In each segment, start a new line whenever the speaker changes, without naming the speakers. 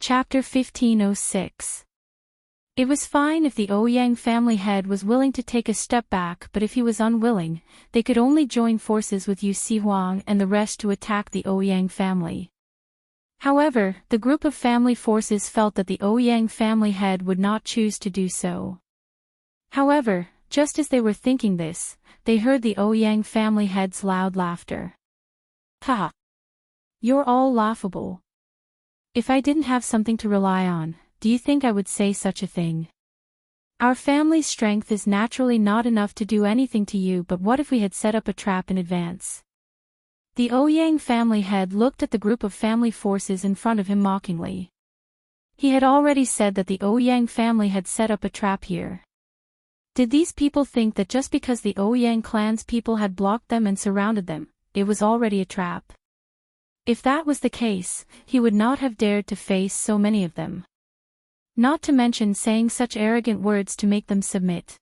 Chapter 1506. It was fine if the Ouyang family head was willing to take a step back, but if he was unwilling, they could only join forces with Yu Si Huang and the rest to attack the Ouyang family. However, the group of family forces felt that the Ouyang family head would not choose to do so. However, just as they were thinking this, they heard the Ouyang family head's loud laughter. Ha! You're all laughable. If I didn't have something to rely on, do you think I would say such a thing? Our family's strength is naturally not enough to do anything to you, but what if we had set up a trap in advance? The Ouyang family head looked at the group of family forces in front of him mockingly. He had already said that the Ouyang family had set up a trap here. Did these people think that just because the Ouyang clan's people had blocked them and surrounded them, it was already a trap? If that was the case, he would not have dared to face so many of them. Not to mention saying such arrogant words to make them submit.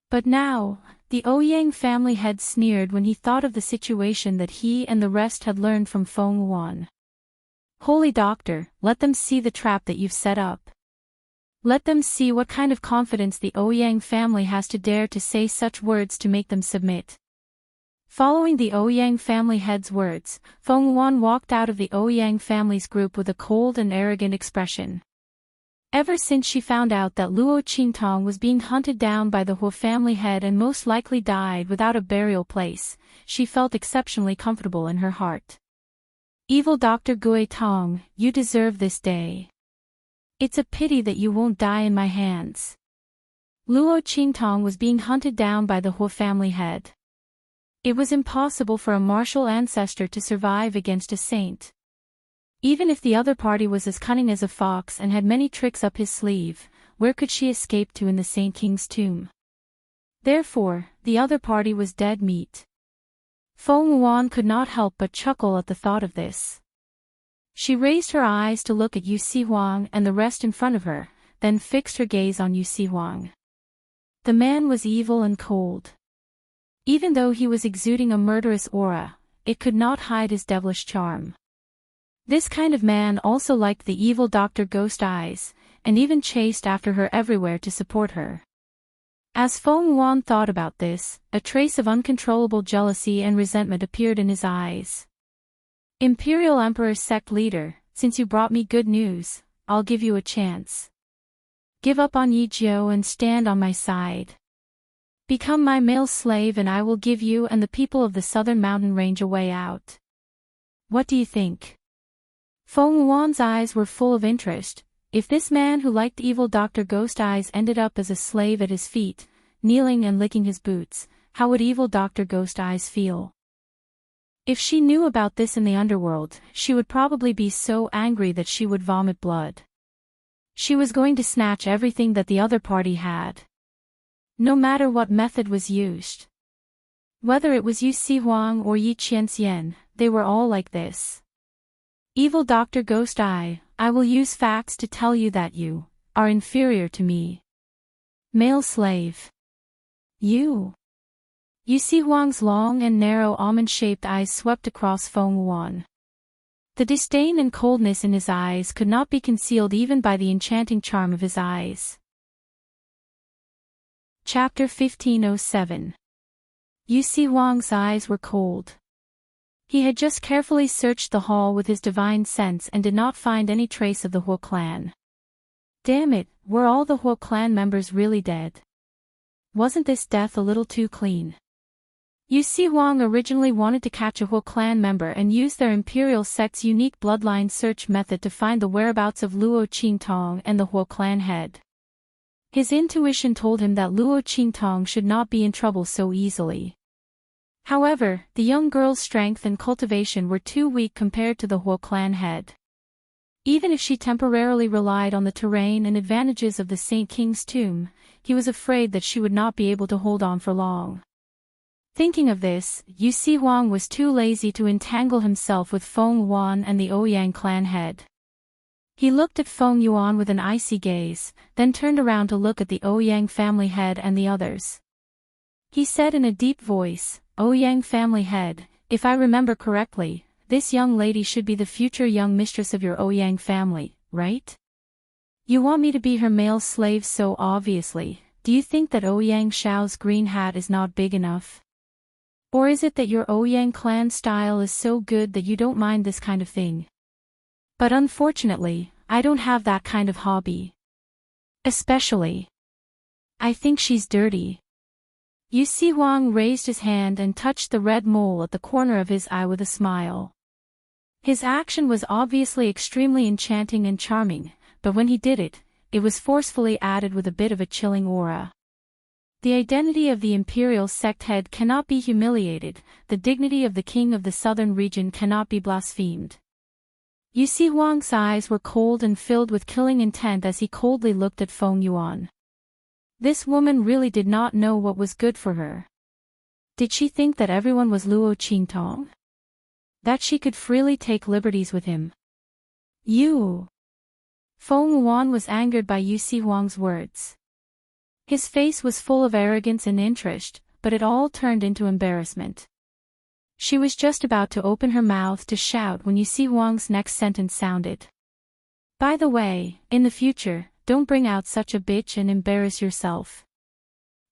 But now, the Ouyang family head sneered when he thought of the situation that he and the rest had learned from Feng Yuan. Holy Doctor, let them see the trap that you've set up. Let them see what kind of confidence the Ouyang family has to dare to say such words to make them submit. Following the Ouyang family head's words, Feng Yuan walked out of the Ouyang family's group with a cold and arrogant expression. Ever since she found out that Luo Qingtong was being hunted down by the Huo family head and most likely died without a burial place, she felt exceptionally comfortable in her heart. Evil Dr. Gui Tong, you deserve this day. It's a pity that you won't die in my hands. Luo Qingtong was being hunted down by the Huo family head. It was impossible for a martial ancestor to survive against a saint. Even if the other party was as cunning as a fox and had many tricks up his sleeve, where could she escape to in the Saint King's tomb? Therefore, the other party was dead meat. Feng Yuan could not help but chuckle at the thought of this. She raised her eyes to look at Yu Si Huang and the rest in front of her, then fixed her gaze on Yu Si Huang. The man was evil and cold. Even though he was exuding a murderous aura, it could not hide his devilish charm. This kind of man also liked the evil Dr. Ghost Eyes, and even chased after her everywhere to support her. As Feng Yuan thought about this, a trace of uncontrollable jealousy and resentment appeared in his eyes. Imperial Emperor's sect leader, since you brought me good news, I'll give you a chance. Give up on Yi Jiu and stand on my side. Become my male slave and I will give you and the people of the southern mountain range a way out. What do you think? Feng Yuan's eyes were full of interest. If this man who liked evil Dr. Ghost Eyes ended up as a slave at his feet, kneeling and licking his boots, how would evil Dr. Ghost Eyes feel? If she knew about this in the underworld, she would probably be so angry that she would vomit blood. She was going to snatch everything that the other party had. No matter what method was used. Whether it was Yu Si Huang or Yi Qianxian, they were all like this. Evil Dr. Ghost Eye, I will use facts to tell you that you are inferior to me. Male slave. You. Yu Si Huang's long and narrow almond-shaped eyes swept across Feng Yuan. The disdain and coldness in his eyes could not be concealed even by the enchanting charm of his eyes. Chapter 1507. Yu Si Huang's eyes were cold. He had just carefully searched the hall with his divine sense and did not find any trace of the Huo clan. Damn it, were all the Huo clan members really dead? Wasn't this death a little too clean? Yu Si Huang originally wanted to catch a Huo clan member and use their imperial sect's unique bloodline search method to find the whereabouts of Luo Qingtong and the Huo clan head. His intuition told him that Luo Qingtong should not be in trouble so easily. However, the young girl's strength and cultivation were too weak compared to the Huo clan head. Even if she temporarily relied on the terrain and advantages of the Saint King's tomb, he was afraid that she would not be able to hold on for long. Thinking of this, Yu Si Huang was too lazy to entangle himself with Feng Yuan and the Ouyang clan head. He looked at Feng Yuan with an icy gaze, then turned around to look at the Ouyang family head and the others. He said in a deep voice, Ouyang family head, if I remember correctly, this young lady should be the future young mistress of your Ouyang family, right? You want me to be her male slave so obviously. Do you think that Ouyang Shao's green hat is not big enough? Or is it that your Ouyang clan style is so good that you don't mind this kind of thing? But unfortunately, I don't have that kind of hobby. Especially. I think she's dirty. Yu Si Huang raised his hand and touched the red mole at the corner of his eye with a smile. His action was obviously extremely enchanting and charming, but when he did it, it was forcefully added with a bit of a chilling aura. The identity of the imperial sect head cannot be humiliated, the dignity of the king of the southern region cannot be blasphemed. Yu Si Huang's eyes were cold and filled with killing intent as he coldly looked at Feng Yuan. This woman really did not know what was good for her. Did she think that everyone was Luo Qingtong? That she could freely take liberties with him? You! Feng Yuan was angered by Yu Si Huang's words. His face was full of arrogance and interest, but it all turned into embarrassment. She was just about to open her mouth to shout when Yu Si Huang's next sentence sounded. By the way, in the future, don't bring out such a bitch and embarrass yourself.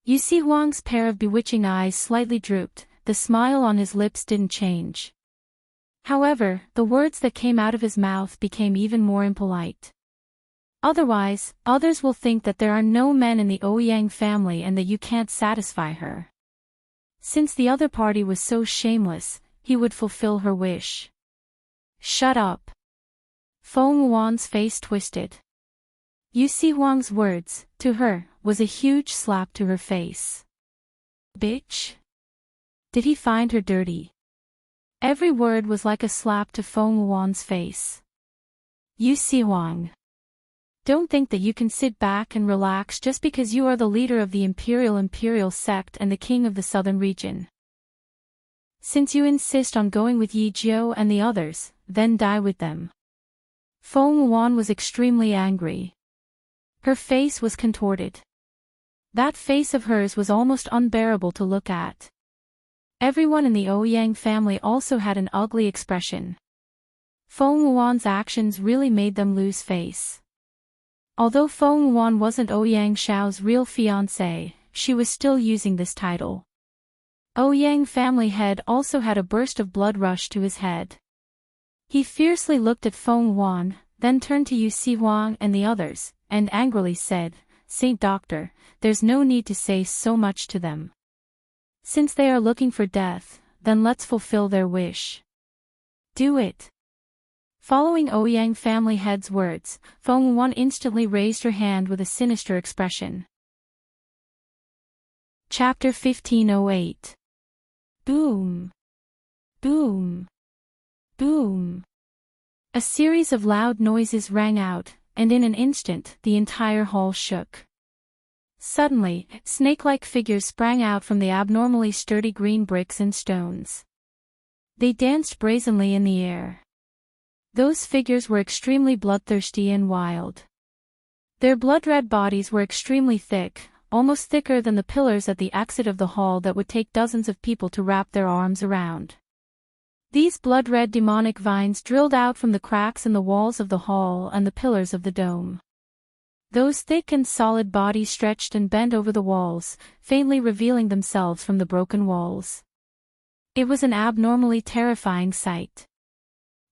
Yu Si Huang's pair of bewitching eyes slightly drooped, the smile on his lips didn't change. However, the words that came out of his mouth became even more impolite. Otherwise, others will think that there are no men in the Ouyang family and that you can't satisfy her. Since the other party was so shameless, he would fulfill her wish. Shut up. Feng Yuan's face twisted. Yu Si Huang's words, to her, was a huge slap to her face. Bitch? Did he find her dirty? Every word was like a slap to Feng Yuan's face. Yu Si Huang. Don't think that you can sit back and relax just because you are the leader of the imperial sect and the king of the southern region. Since you insist on going with Yi Jiu and the others, then die with them. Feng Yuan was extremely angry. Her face was contorted. That face of hers was almost unbearable to look at. Everyone in the Ouyang family also had an ugly expression. Feng Yuan's actions really made them lose face. Although Feng Yuan wasn't Ouyang Shao's real fiancée, she was still using this title. Ouyang family head also had a burst of blood rush to his head. He fiercely looked at Feng Yuan, then turned to Yu Si Huang and the others, and angrily said, Saint Doctor, there's no need to say so much to them. Since they are looking for death, then let's fulfill their wish. Do it. Following Ouyang family head's words, Feng Yuan instantly raised her hand with a sinister expression. Chapter 1508. Boom. Boom. Boom. A series of loud noises rang out, and in an instant, the entire hall shook. Suddenly, snake-like figures sprang out from the abnormally sturdy green bricks and stones. They danced brazenly in the air. Those figures were extremely bloodthirsty and wild. Their blood-red bodies were extremely thick, almost thicker than the pillars at the exit of the hall that would take dozens of people to wrap their arms around. These blood-red demonic vines drilled out from the cracks in the walls of the hall and the pillars of the dome. Those thick and solid bodies stretched and bent over the walls, faintly revealing themselves from the broken walls. It was an abnormally terrifying sight.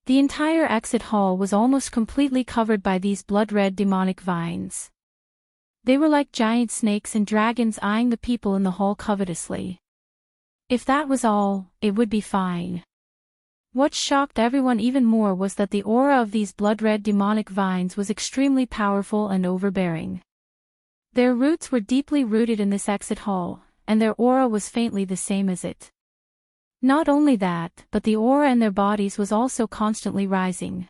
The entire exit hall was almost completely covered by these blood-red demonic vines. They were like giant snakes and dragons eyeing the people in the hall covetously. If that was all, it would be fine. What shocked everyone even more was that the aura of these blood-red demonic vines was extremely powerful and overbearing. Their roots were deeply rooted in this exit hall, and their aura was faintly the same as it. Not only that, but the aura in their bodies was also constantly rising.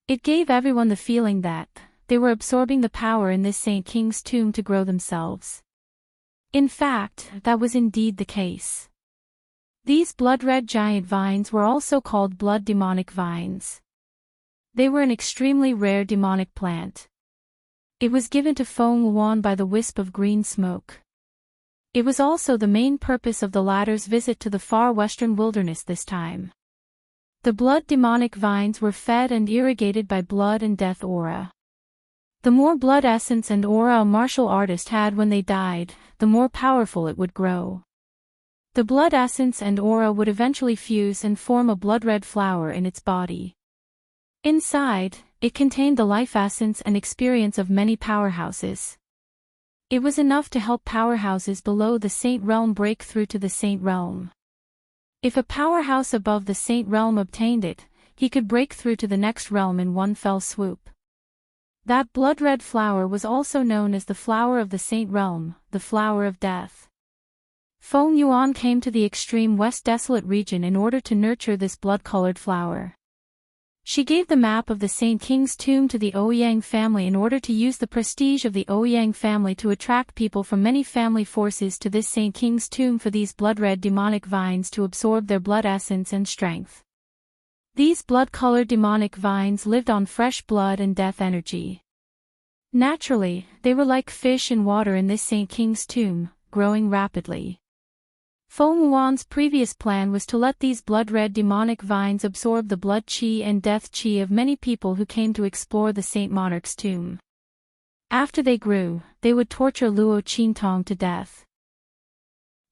It gave everyone the feeling that they were absorbing the power in this Saint King's tomb to grow themselves. In fact, that was indeed the case. These blood-red giant vines were also called blood demonic vines. They were an extremely rare demonic plant. It was given to Feng Yuan by the wisp of green smoke. It was also the main purpose of the latter's visit to the far western wilderness this time. The blood demonic vines were fed and irrigated by blood and death aura. The more blood essence and aura a martial artist had when they died, the more powerful it would grow. The blood essence and aura would eventually fuse and form a blood-red flower in its body. Inside, it contained the life essence and experience of many powerhouses. It was enough to help powerhouses below the Saint Realm break through to the Saint Realm. If a powerhouse above the Saint Realm obtained it, he could break through to the next realm in one fell swoop. That blood-red flower was also known as the Flower of the Saint Realm, the Flower of Death. Feng Yuan came to the extreme west desolate region in order to nurture this blood-colored flower. She gave the map of the Saint King's tomb to the Ouyang family in order to use the prestige of the Ouyang family to attract people from many family forces to this Saint King's tomb for these blood-red demonic vines to absorb their blood essence and strength. These blood-colored demonic vines lived on fresh blood and death energy. Naturally, they were like fish in water in this Saint King's tomb, growing rapidly. Feng Yuan's previous plan was to let these blood-red demonic vines absorb the blood qi and death qi of many people who came to explore the Saint Monarch's tomb. After they grew, they would torture Luo Qingtong to death.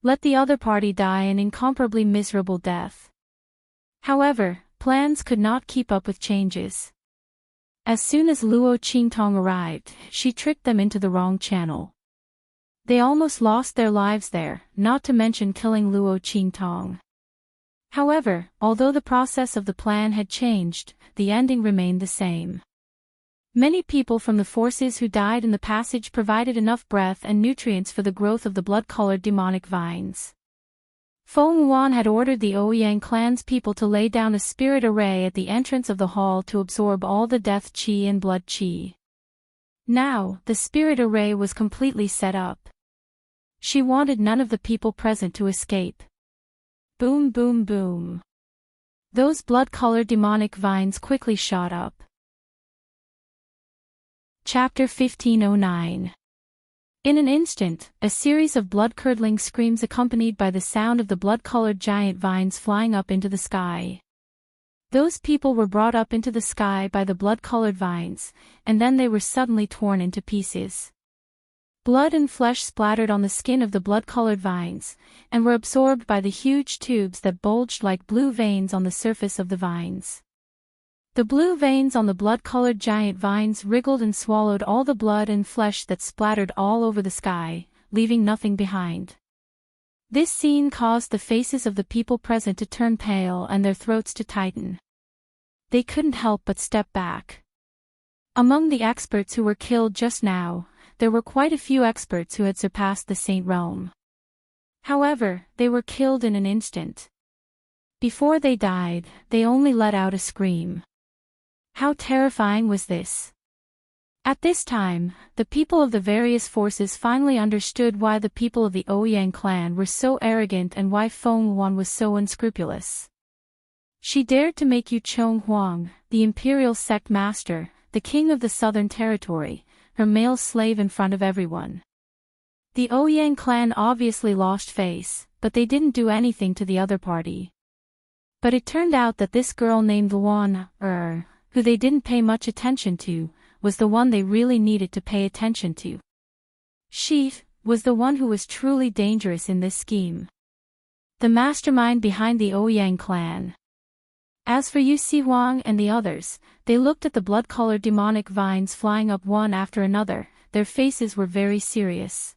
Let the other party die an incomparably miserable death. However, plans could not keep up with changes. As soon as Luo Qingtong arrived, she tricked them into the wrong channel. They almost lost their lives there, not to mention killing Luo Qingtong. However, although the process of the plan had changed, the ending remained the same. Many people from the forces who died in the passage provided enough breath and nutrients for the growth of the blood-colored demonic vines. Feng Yuan had ordered the Ouyang clan's people to lay down a spirit array at the entrance of the hall to absorb all the death qi and blood qi. Now, the spirit array was completely set up. She wanted none of the people present to escape. Boom boom boom. Those blood-colored demonic vines quickly shot up. Chapter 1509. In an instant, a series of blood-curdling screams accompanied by the sound of the blood-colored giant vines flying up into the sky. Those people were brought up into the sky by the blood-colored vines, and then they were suddenly torn into pieces. Blood and flesh splattered on the skin of the blood-colored vines, and were absorbed by the huge tubes that bulged like blue veins on the surface of the vines. The blue veins on the blood-colored giant vines wriggled and swallowed all the blood and flesh that splattered all over the sky, leaving nothing behind. This scene caused the faces of the people present to turn pale and their throats to tighten. They couldn't help but step back. Among the experts who were killed just now, there were quite a few experts who had surpassed the Saint Realm. However, they were killed in an instant. Before they died, they only let out a scream. How terrifying was this? At this time, the people of the various forces finally understood why the people of the Ouyang clan were so arrogant and why Feng Yuan was so unscrupulous. She dared to make Yu Chong Huang, the imperial sect master, the king of the southern territory, her male slave in front of everyone. The Ouyang clan obviously lost face, but they didn't do anything to the other party. But it turned out that this girl named Luan, who they didn't pay much attention to, was the one they really needed to pay attention to. She was the one who was truly dangerous in this scheme. The mastermind behind the Ouyang clan. As for Yu Huang and the others, they looked at the blood-colored demonic vines flying up one after another. Their faces were very serious.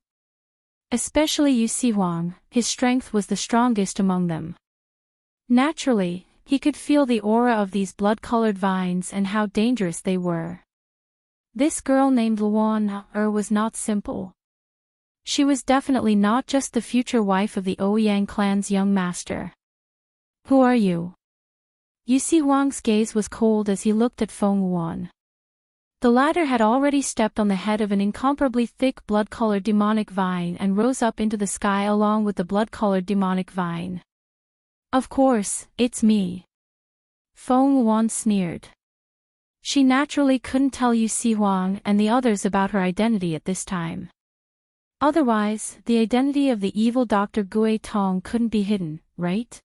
Especially Yu Huang, his strength was the strongest among them. Naturally, he could feel the aura of these blood-colored vines and how dangerous they were. This girl named Luan was not simple. She was definitely not just the future wife of the Ouyang clan's young master. Who are you? Yu Huang's gaze was cold as he looked at Feng Yuan. The latter had already stepped on the head of an incomparably thick blood-colored demonic vine and rose up into the sky along with the blood-colored demonic vine. Of course, it's me. Feng Yuan sneered. She naturally couldn't tell Yu Huang and the others about her identity at this time. Otherwise, the identity of the evil Dr. Gui Tong couldn't be hidden, right?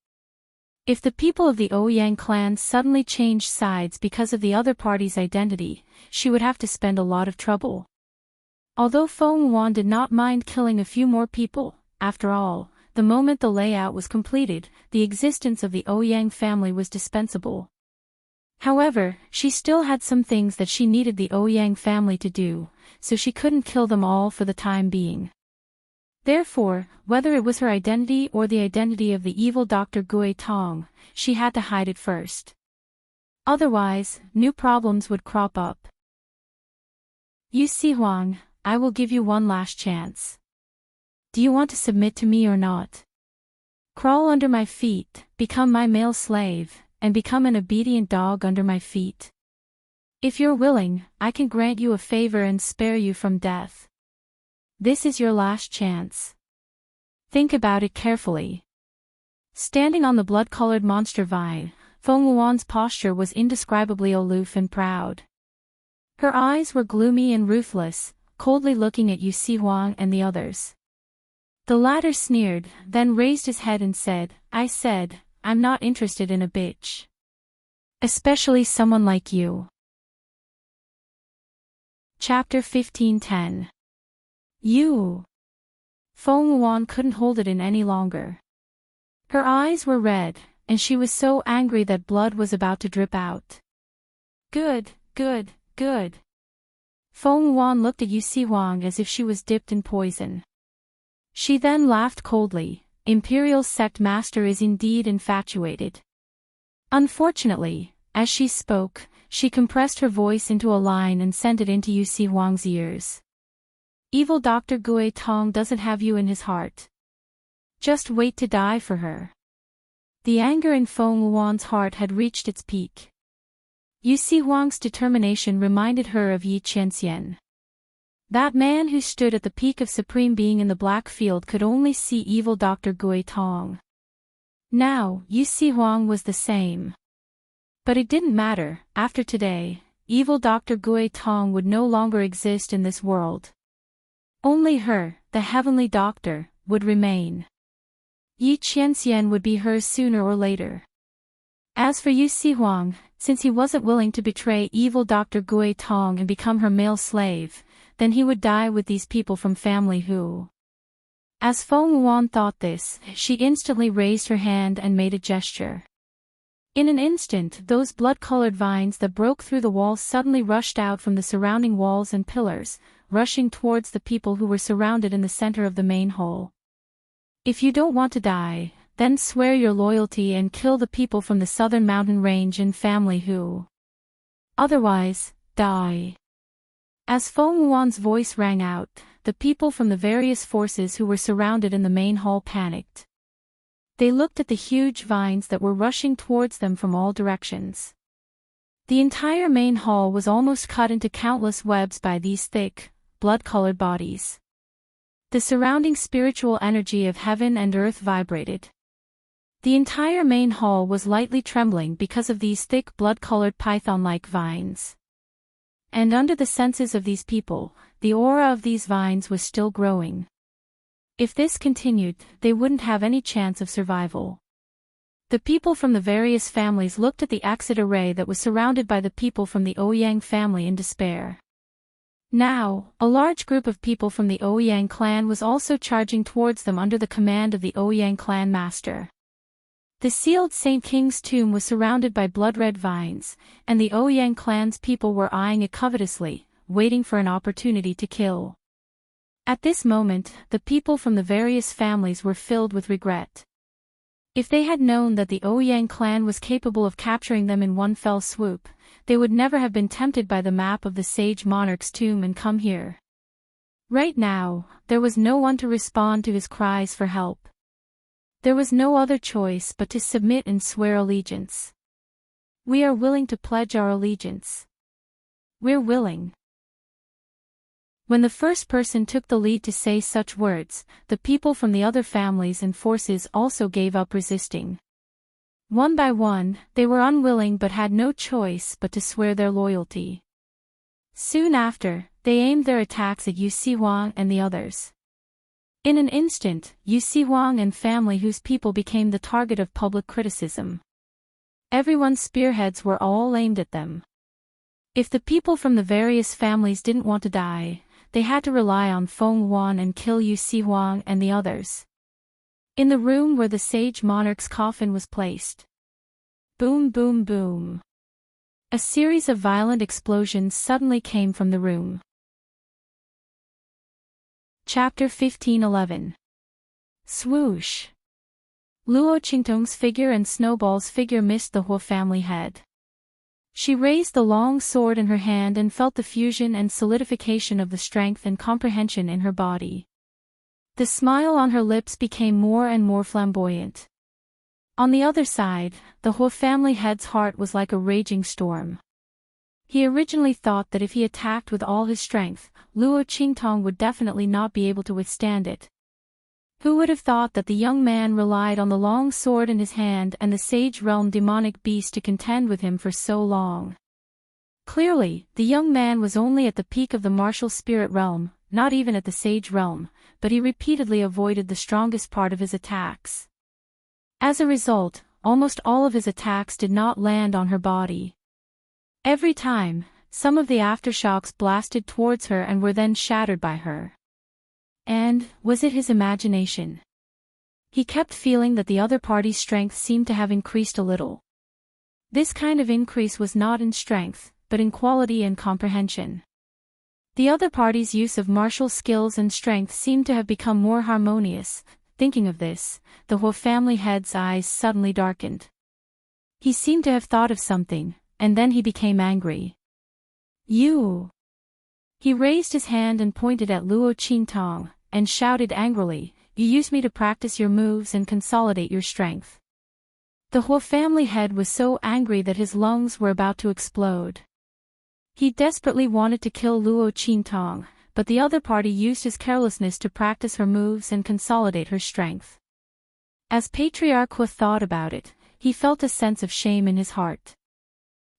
If the people of the Ouyang clan suddenly changed sides because of the other party's identity, she would have to spend a lot of trouble. Although Feng Wan did not mind killing a few more people, after all, the moment the layout was completed, the existence of the Ouyang family was dispensable. However, she still had some things that she needed the Ouyang family to do, so she couldn't kill them all for the time being. Therefore, whether it was her identity or the identity of the evil Dr. Gui Tong, she had to hide it first. Otherwise, new problems would crop up. You Si Huang, I will give you one last chance. Do you want to submit to me or not? Crawl under my feet, become my male slave, and become an obedient dog under my feet. If you're willing, I can grant you a favor and spare you from death. This is your last chance. Think about it carefully. Standing on the blood-colored monster vine, Feng Wuan's posture was indescribably aloof and proud. Her eyes were gloomy and ruthless, coldly looking at Yu Si Huang and the others. The latter sneered, then raised his head and said, I'm not interested in a bitch. Especially someone like you. Chapter 15:10. You. Feng Wuan couldn't hold it in any longer. Her eyes were red, and she was so angry that blood was about to drip out. Good. Feng Wuan looked at Yu Si Huang as if she was dipped in poison. She then laughed coldly. Imperial Sect Master is indeed infatuated. Unfortunately, as she spoke, she compressed her voice into a line and sent it into Yu Si Huang's ears. Evil Dr. Gui Tong doesn't have you in his heart. Just wait to die for her. The anger in Feng Wuan's heart had reached its peak. Yu Si Huang's determination reminded her of Yi Qianxian. That man who stood at the peak of supreme being in the black field could only see evil Dr. Gui Tong. Now, Yu Si Huang was the same. But it didn't matter. After today, evil Dr. Gui Tong would no longer exist in this world. Only her, the heavenly doctor, would remain. Yi Qianxian would be hers sooner or later. As for Yu Si Huang, since he wasn't willing to betray evil Dr. Gui Tong and become her male slave, then he would die with these people from family who. As Feng Wuan thought this, she instantly raised her hand and made a gesture. In an instant, those blood-colored vines that broke through the walls suddenly rushed out from the surrounding walls and pillars, rushing towards the people who were surrounded in the center of the main hall. If you don't want to die, then swear your loyalty and kill the people from the southern mountain range and family who. Otherwise, die. As Feng Wuan's voice rang out, the people from the various forces who were surrounded in the main hall panicked. They looked at the huge vines that were rushing towards them from all directions. The entire main hall was almost cut into countless webs by these thick, blood-colored bodies. The surrounding spiritual energy of heaven and earth vibrated. The entire main hall was lightly trembling because of these thick blood-colored python-like vines. And under the senses of these people, the aura of these vines was still growing. If this continued, they wouldn't have any chance of survival. The people from the various families looked at the exit array that was surrounded by the people from the Ouyang family in despair. Now, a large group of people from the Ouyang clan was also charging towards them under the command of the Ouyang clan master. The sealed Saint King's tomb was surrounded by blood-red vines, and the Ouyang clan's people were eyeing it covetously, waiting for an opportunity to kill. At this moment, the people from the various families were filled with regret. If they had known that the Ouyang clan was capable of capturing them in one fell swoop, they would never have been tempted by the map of the sage monarch's tomb and come here. Right now, there was no one to respond to his cries for help. There was no other choice but to submit and swear allegiance. We are willing to pledge our allegiance. We're willing. When the first person took the lead to say such words, the people from the other families and forces also gave up resisting. One by one, they were unwilling but had no choice but to swear their loyalty. Soon after, they aimed their attacks at Yu Si Huang and the others. In an instant, Yu Huang and family whose people became the target of public criticism. Everyone's spearheads were all aimed at them. If the people from the various families didn't want to die, they had to rely on Feng Wan and kill Yu Huang and the others. In the room where the sage monarch's coffin was placed. Boom, boom, boom. A series of violent explosions suddenly came from the room. Chapter 15:11. Swoosh. Luo Qingtong's figure and Snowball's figure missed the Huo family head. She raised the long sword in her hand and felt the fusion and solidification of the strength and comprehension in her body. The smile on her lips became more and more flamboyant. On the other side, the Huo family head's heart was like a raging storm. He originally thought that if he attacked with all his strength, Luo Qingtong would definitely not be able to withstand it. Who would have thought that the young man relied on the long sword in his hand and the Sage Realm demonic beast to contend with him for so long? Clearly, the young man was only at the peak of the martial spirit realm, not even at the Sage Realm, but he repeatedly avoided the strongest part of his attacks. As a result, almost all of his attacks did not land on her body. Every time, some of the aftershocks blasted towards her and were then shattered by her. And, was it his imagination? He kept feeling that the other party's strength seemed to have increased a little. This kind of increase was not in strength, but in quality and comprehension. The other party's use of martial skills and strength seemed to have become more harmonious. Thinking of this, the Huo family head's eyes suddenly darkened. He seemed to have thought of something, and then he became angry. You! He raised his hand and pointed at Luo Qingtong, and shouted angrily, "You used me to practice your moves and consolidate your strength." The Huo family head was so angry that his lungs were about to explode. He desperately wanted to kill Luo Qingtong, but the other party used his carelessness to practice her moves and consolidate her strength. As Patriarch Huo thought about it, he felt a sense of shame in his heart.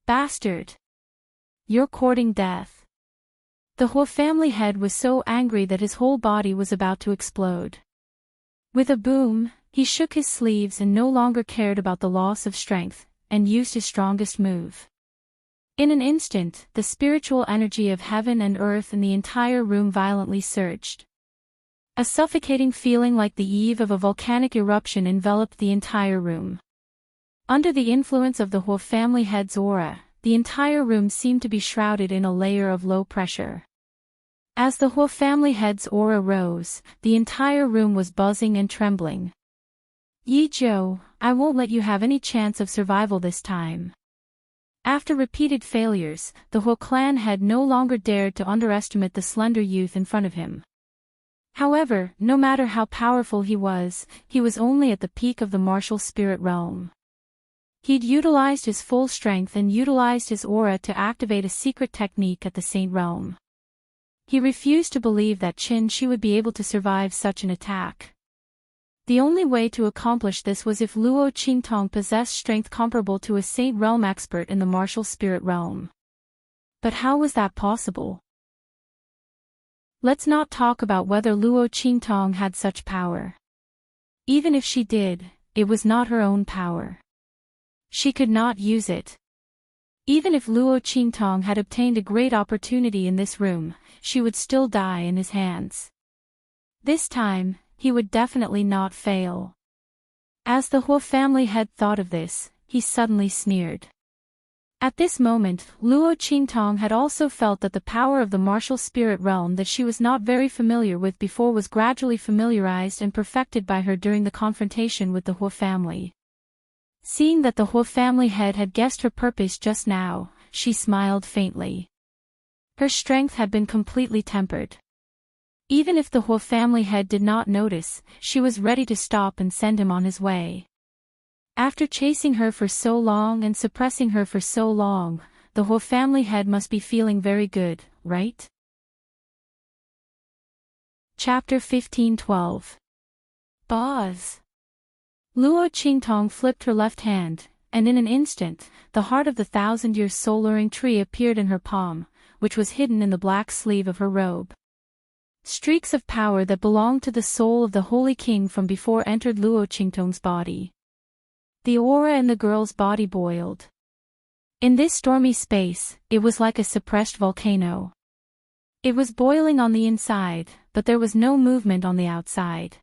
Bastard! You're courting death. The Huo family head was so angry that his whole body was about to explode. With a boom, he shook his sleeves and no longer cared about the loss of strength, and used his strongest move. In an instant, the spiritual energy of heaven and earth in the entire room violently surged. A suffocating feeling like the eve of a volcanic eruption enveloped the entire room. Under the influence of the Huo family head's aura, the entire room seemed to be shrouded in a layer of low pressure. As the Huo family head's aura rose, the entire room was buzzing and trembling. Yi Zhou, I won't let you have any chance of survival this time. After repeated failures, the Huo clan head no longer dared to underestimate the slender youth in front of him. However, no matter how powerful he was only at the peak of the martial spirit realm. He'd utilized his full strength and utilized his aura to activate a secret technique at the Saint Realm. He refused to believe that Qin Shi would be able to survive such an attack. The only way to accomplish this was if Luo Qingtong possessed strength comparable to a Saint Realm expert in the martial spirit realm. But how was that possible? Let's not talk about whether Luo Qingtong had such power. Even if she did, it was not her own power. She could not use it. Even if Luo Qingtong had obtained a great opportunity in this room, she would still die in his hands. This time, he would definitely not fail. As the Huo family head thought of this, he suddenly sneered. At this moment, Luo Qingtong had also felt that the power of the martial spirit realm that she was not very familiar with before was gradually familiarized and perfected by her during the confrontation with the Huo family. Seeing that the Huo family head had guessed her purpose just now, she smiled faintly. Her strength had been completely tempered. Even if the Huo family head did not notice, she was ready to stop and send him on his way. After chasing her for so long and suppressing her for so long, the Huo family head must be feeling very good, right? Chapter 15:12. Boz. Luo Qingtong flipped her left hand, and in an instant, the heart of the 1,000-year soul-luring tree appeared in her palm, which was hidden in the black sleeve of her robe. Streaks of power that belonged to the soul of the Holy King from before entered Luo Qingtong's body. The aura in the girl's body boiled. In this stormy space, it was like a suppressed volcano. It was boiling on the inside, but there was no movement on the outside.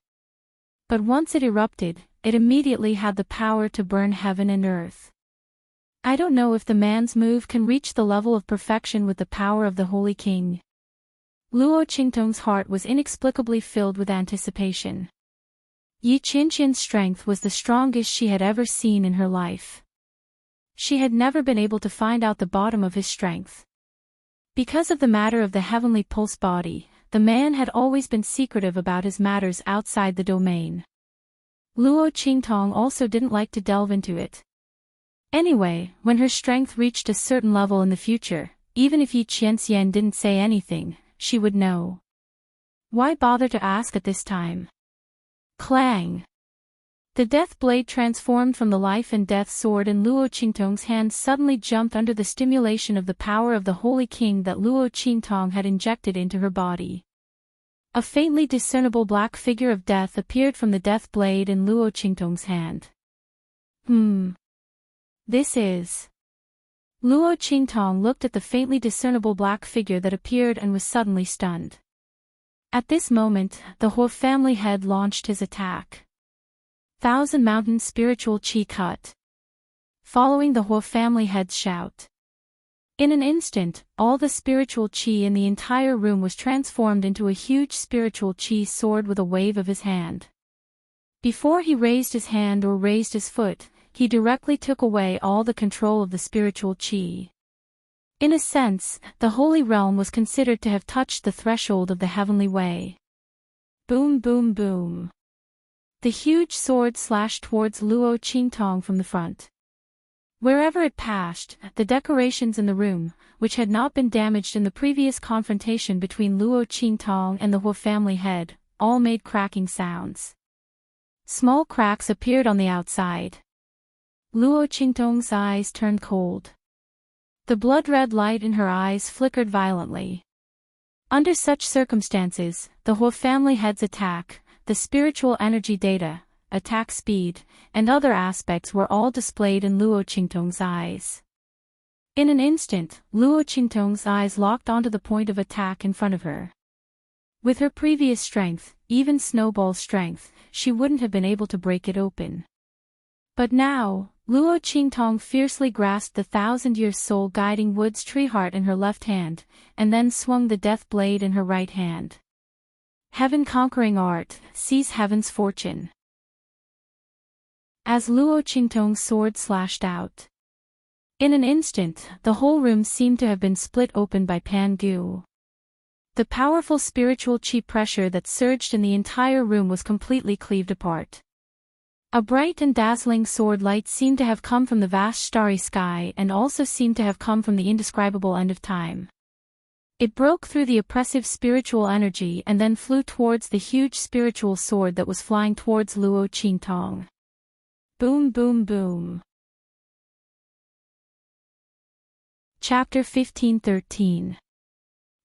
But once it erupted, it immediately had the power to burn heaven and earth. I don't know if the man's move can reach the level of perfection with the power of the Holy King. Luo Qingtong's heart was inexplicably filled with anticipation. Yi Qinqian's strength was the strongest she had ever seen in her life. She had never been able to find out the bottom of his strength. Because of the matter of the heavenly pulse body, the man had always been secretive about his matters outside the domain. Luo Qingtong also didn't like to delve into it. Anyway, when her strength reached a certain level in the future, even if Yi Qianxian didn't say anything, she would know. Why bother to ask at this time? Clang! The death blade transformed from the life and death sword in Luo Qingtong's hand suddenly jumped under the stimulation of the power of the Holy King that Luo Qingtong had injected into her body. A faintly discernible black figure of death appeared from the death blade in Luo Qingtong's hand. This is... Luo Qingtong looked at the faintly discernible black figure that appeared and was suddenly stunned. At this moment, the Huo family head launched his attack. Thousand Mountain Spiritual Qi Cut. Following the Huo family head's shout. In an instant, all the spiritual qi in the entire room was transformed into a huge spiritual qi sword with a wave of his hand. Before he raised his hand or raised his foot, he directly took away all the control of the spiritual qi. In a sense, the Holy Realm was considered to have touched the threshold of the heavenly way. Boom boom boom. The huge sword slashed towards Luo Qingtong from the front. Wherever it passed, the decorations in the room, which had not been damaged in the previous confrontation between Luo Qingtong and the Huo family head, all made cracking sounds. Small cracks appeared on the outside. Luo Qingtong's eyes turned cold. The blood-red light in her eyes flickered violently. Under such circumstances, the Huo family head's attack, the spiritual energy data, attack speed, and other aspects were all displayed in Luo Qingtong's eyes. In an instant, Luo Qingtong's eyes locked onto the point of attack in front of her. With her previous strength, even snowball strength, she wouldn't have been able to break it open. But now, Luo Qingtong fiercely grasped the thousand-year soul-guiding wood's tree heart in her left hand, and then swung the death blade in her right hand. Heaven-conquering art, seize heaven's fortune. As Luo Qingtong's sword slashed out. In an instant, the whole room seemed to have been split open by Pangu. The powerful spiritual qi pressure that surged in the entire room was completely cleaved apart. A bright and dazzling sword light seemed to have come from the vast starry sky and also seemed to have come from the indescribable end of time. It broke through the oppressive spiritual energy and then flew towards the huge spiritual sword that was flying towards Luo Qingtong. Boom boom boom. Chapter 15-13.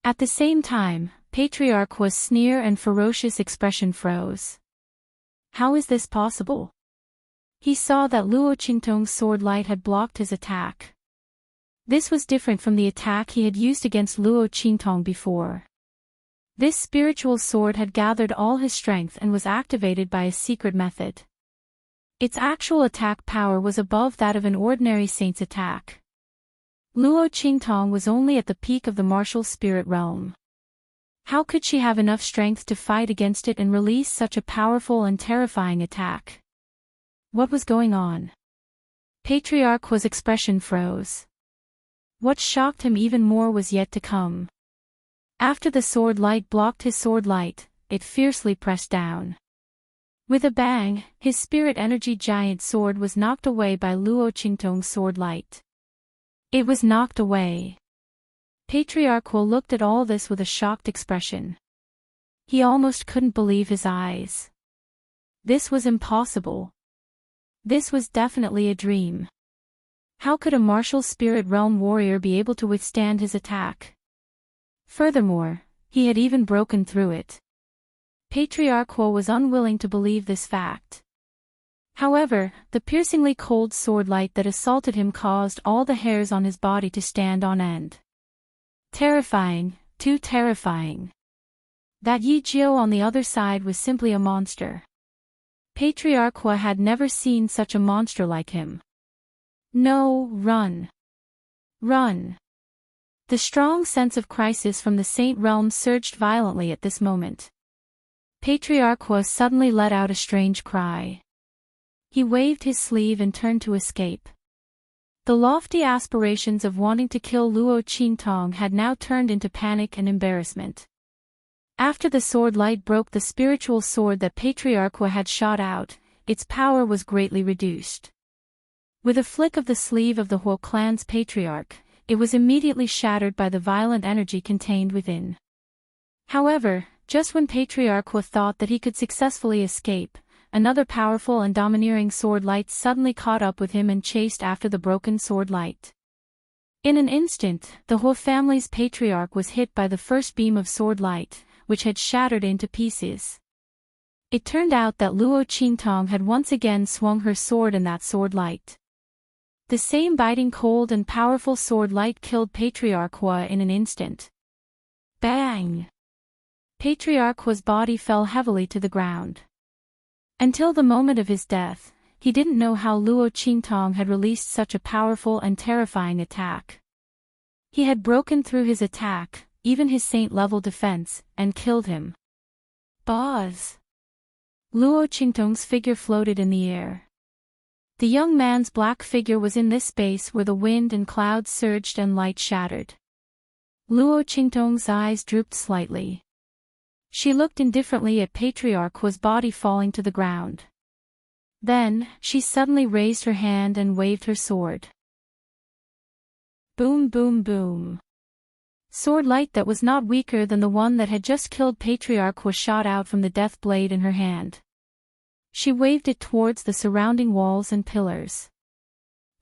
At the same time, Patriarch Huo's sneer and ferocious expression froze. How is this possible? He saw that Luo Qingtong's sword light had blocked his attack. This was different from the attack he had used against Luo Qingtong before. This spiritual sword had gathered all his strength and was activated by a secret method. Its actual attack power was above that of an ordinary saint's attack. Luo Qingtong was only at the peak of the martial spirit realm. How could she have enough strength to fight against it and release such a powerful and terrifying attack? What was going on? Patriarch Huo's expression froze. What shocked him even more was yet to come. After the sword light blocked his sword light, it fiercely pressed down. With a bang, his spirit energy giant sword was knocked away by Luo Qingtong's sword light. It was knocked away. Patriarch Huo looked at all this with a shocked expression. He almost couldn't believe his eyes. This was impossible. This was definitely a dream. How could a martial spirit realm warrior be able to withstand his attack? Furthermore, He had even broken through it. Patriarch Hua was unwilling to believe this fact. However, the piercingly cold sword light that assaulted him caused all the hairs on his body to stand on end. Terrifying, too terrifying. That Yi Jiao on the other side was simply a monster. Patriarch Hua had never seen such a monster like him. No, run. Run. The strong sense of crisis from the Saint Realm surged violently at this moment. Patriarch Hua suddenly let out a strange cry. He waved his sleeve and turned to escape. The lofty aspirations of wanting to kill Luo Qingtong had now turned into panic and embarrassment. After the sword light broke the spiritual sword that Patriarch Hua had shot out, its power was greatly reduced. With a flick of the sleeve of the Hua clan's patriarch, it was immediately shattered by the violent energy contained within. However, just when Patriarch Hua thought that he could successfully escape, another powerful and domineering sword light suddenly caught up with him and chased after the broken sword light. In an instant, the Hua family's patriarch was hit by the first beam of sword light, which had shattered into pieces. It turned out that Luo Qingtong had once again swung her sword in that sword light. The same biting cold and powerful sword light killed Patriarch Hua in an instant. Bang! Patriarch Hua's body fell heavily to the ground. Until the moment of his death, he didn't know how Luo Qingtong had released such a powerful and terrifying attack. He had broken through his attack, even his saint-level defense, and killed him. Boz! Luo Qingtong's figure floated in the air. The young man's black figure was in this space where the wind and clouds surged and light shattered. Luo Qingtong's eyes drooped slightly. She looked indifferently at Patriarch Hua's body falling to the ground. Then, she suddenly raised her hand and waved her sword. Boom boom boom. Sword light that was not weaker than the one that had just killed Patriarch Hua shot out from the death blade in her hand. She waved it towards the surrounding walls and pillars.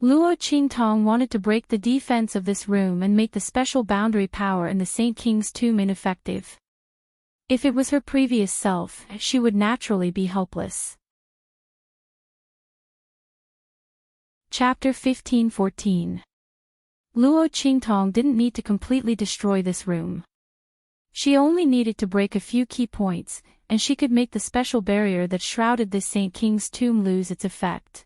Luo Qingtong wanted to break the defense of this room and make the special boundary power in the Saint King's tomb ineffective. If it was her previous self, she would naturally be helpless. Chapter 15-14. Luo Qingtong didn't need to completely destroy this room. She only needed to break a few key points, and she could make the special barrier that shrouded this Saint King's tomb lose its effect.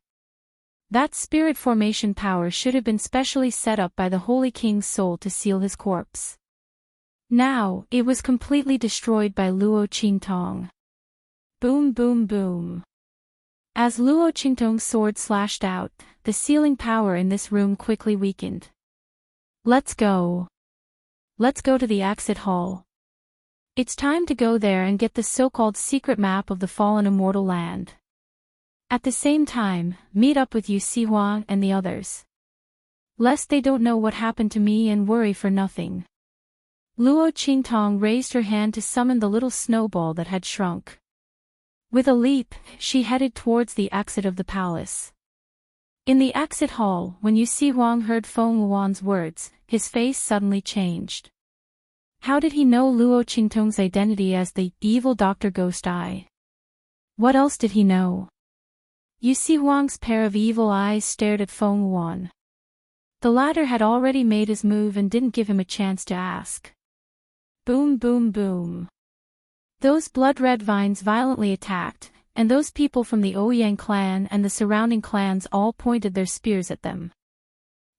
That spirit formation power should have been specially set up by the Holy King's soul to seal his corpse. Now, it was completely destroyed by Luo Qingtong. Boom boom boom. As Luo Qingtong's sword slashed out, the sealing power in this room quickly weakened. Let's go. Let's go to the exit hall. It's time to go there and get the so-called secret map of the fallen immortal land. At the same time, meet up with Yu Sihuang and the others. Lest they don't know what happened to me and worry for nothing. Luo Qingtong raised her hand to summon the little snowball that had shrunk. With a leap, she headed towards the exit of the palace. In the exit hall, when Yu Sihuang heard Feng Wuan's words, his face suddenly changed. How did he know Luo Qingtong's identity as the evil Dr. Ghost Eye? What else did he know? Yu Sihuang's pair of evil eyes stared at Feng Wuan. The latter had already made his move and didn't give him a chance to ask. Boom boom boom. Those blood-red vines violently attacked, and those people from the Ouyang clan and the surrounding clans all pointed their spears at them.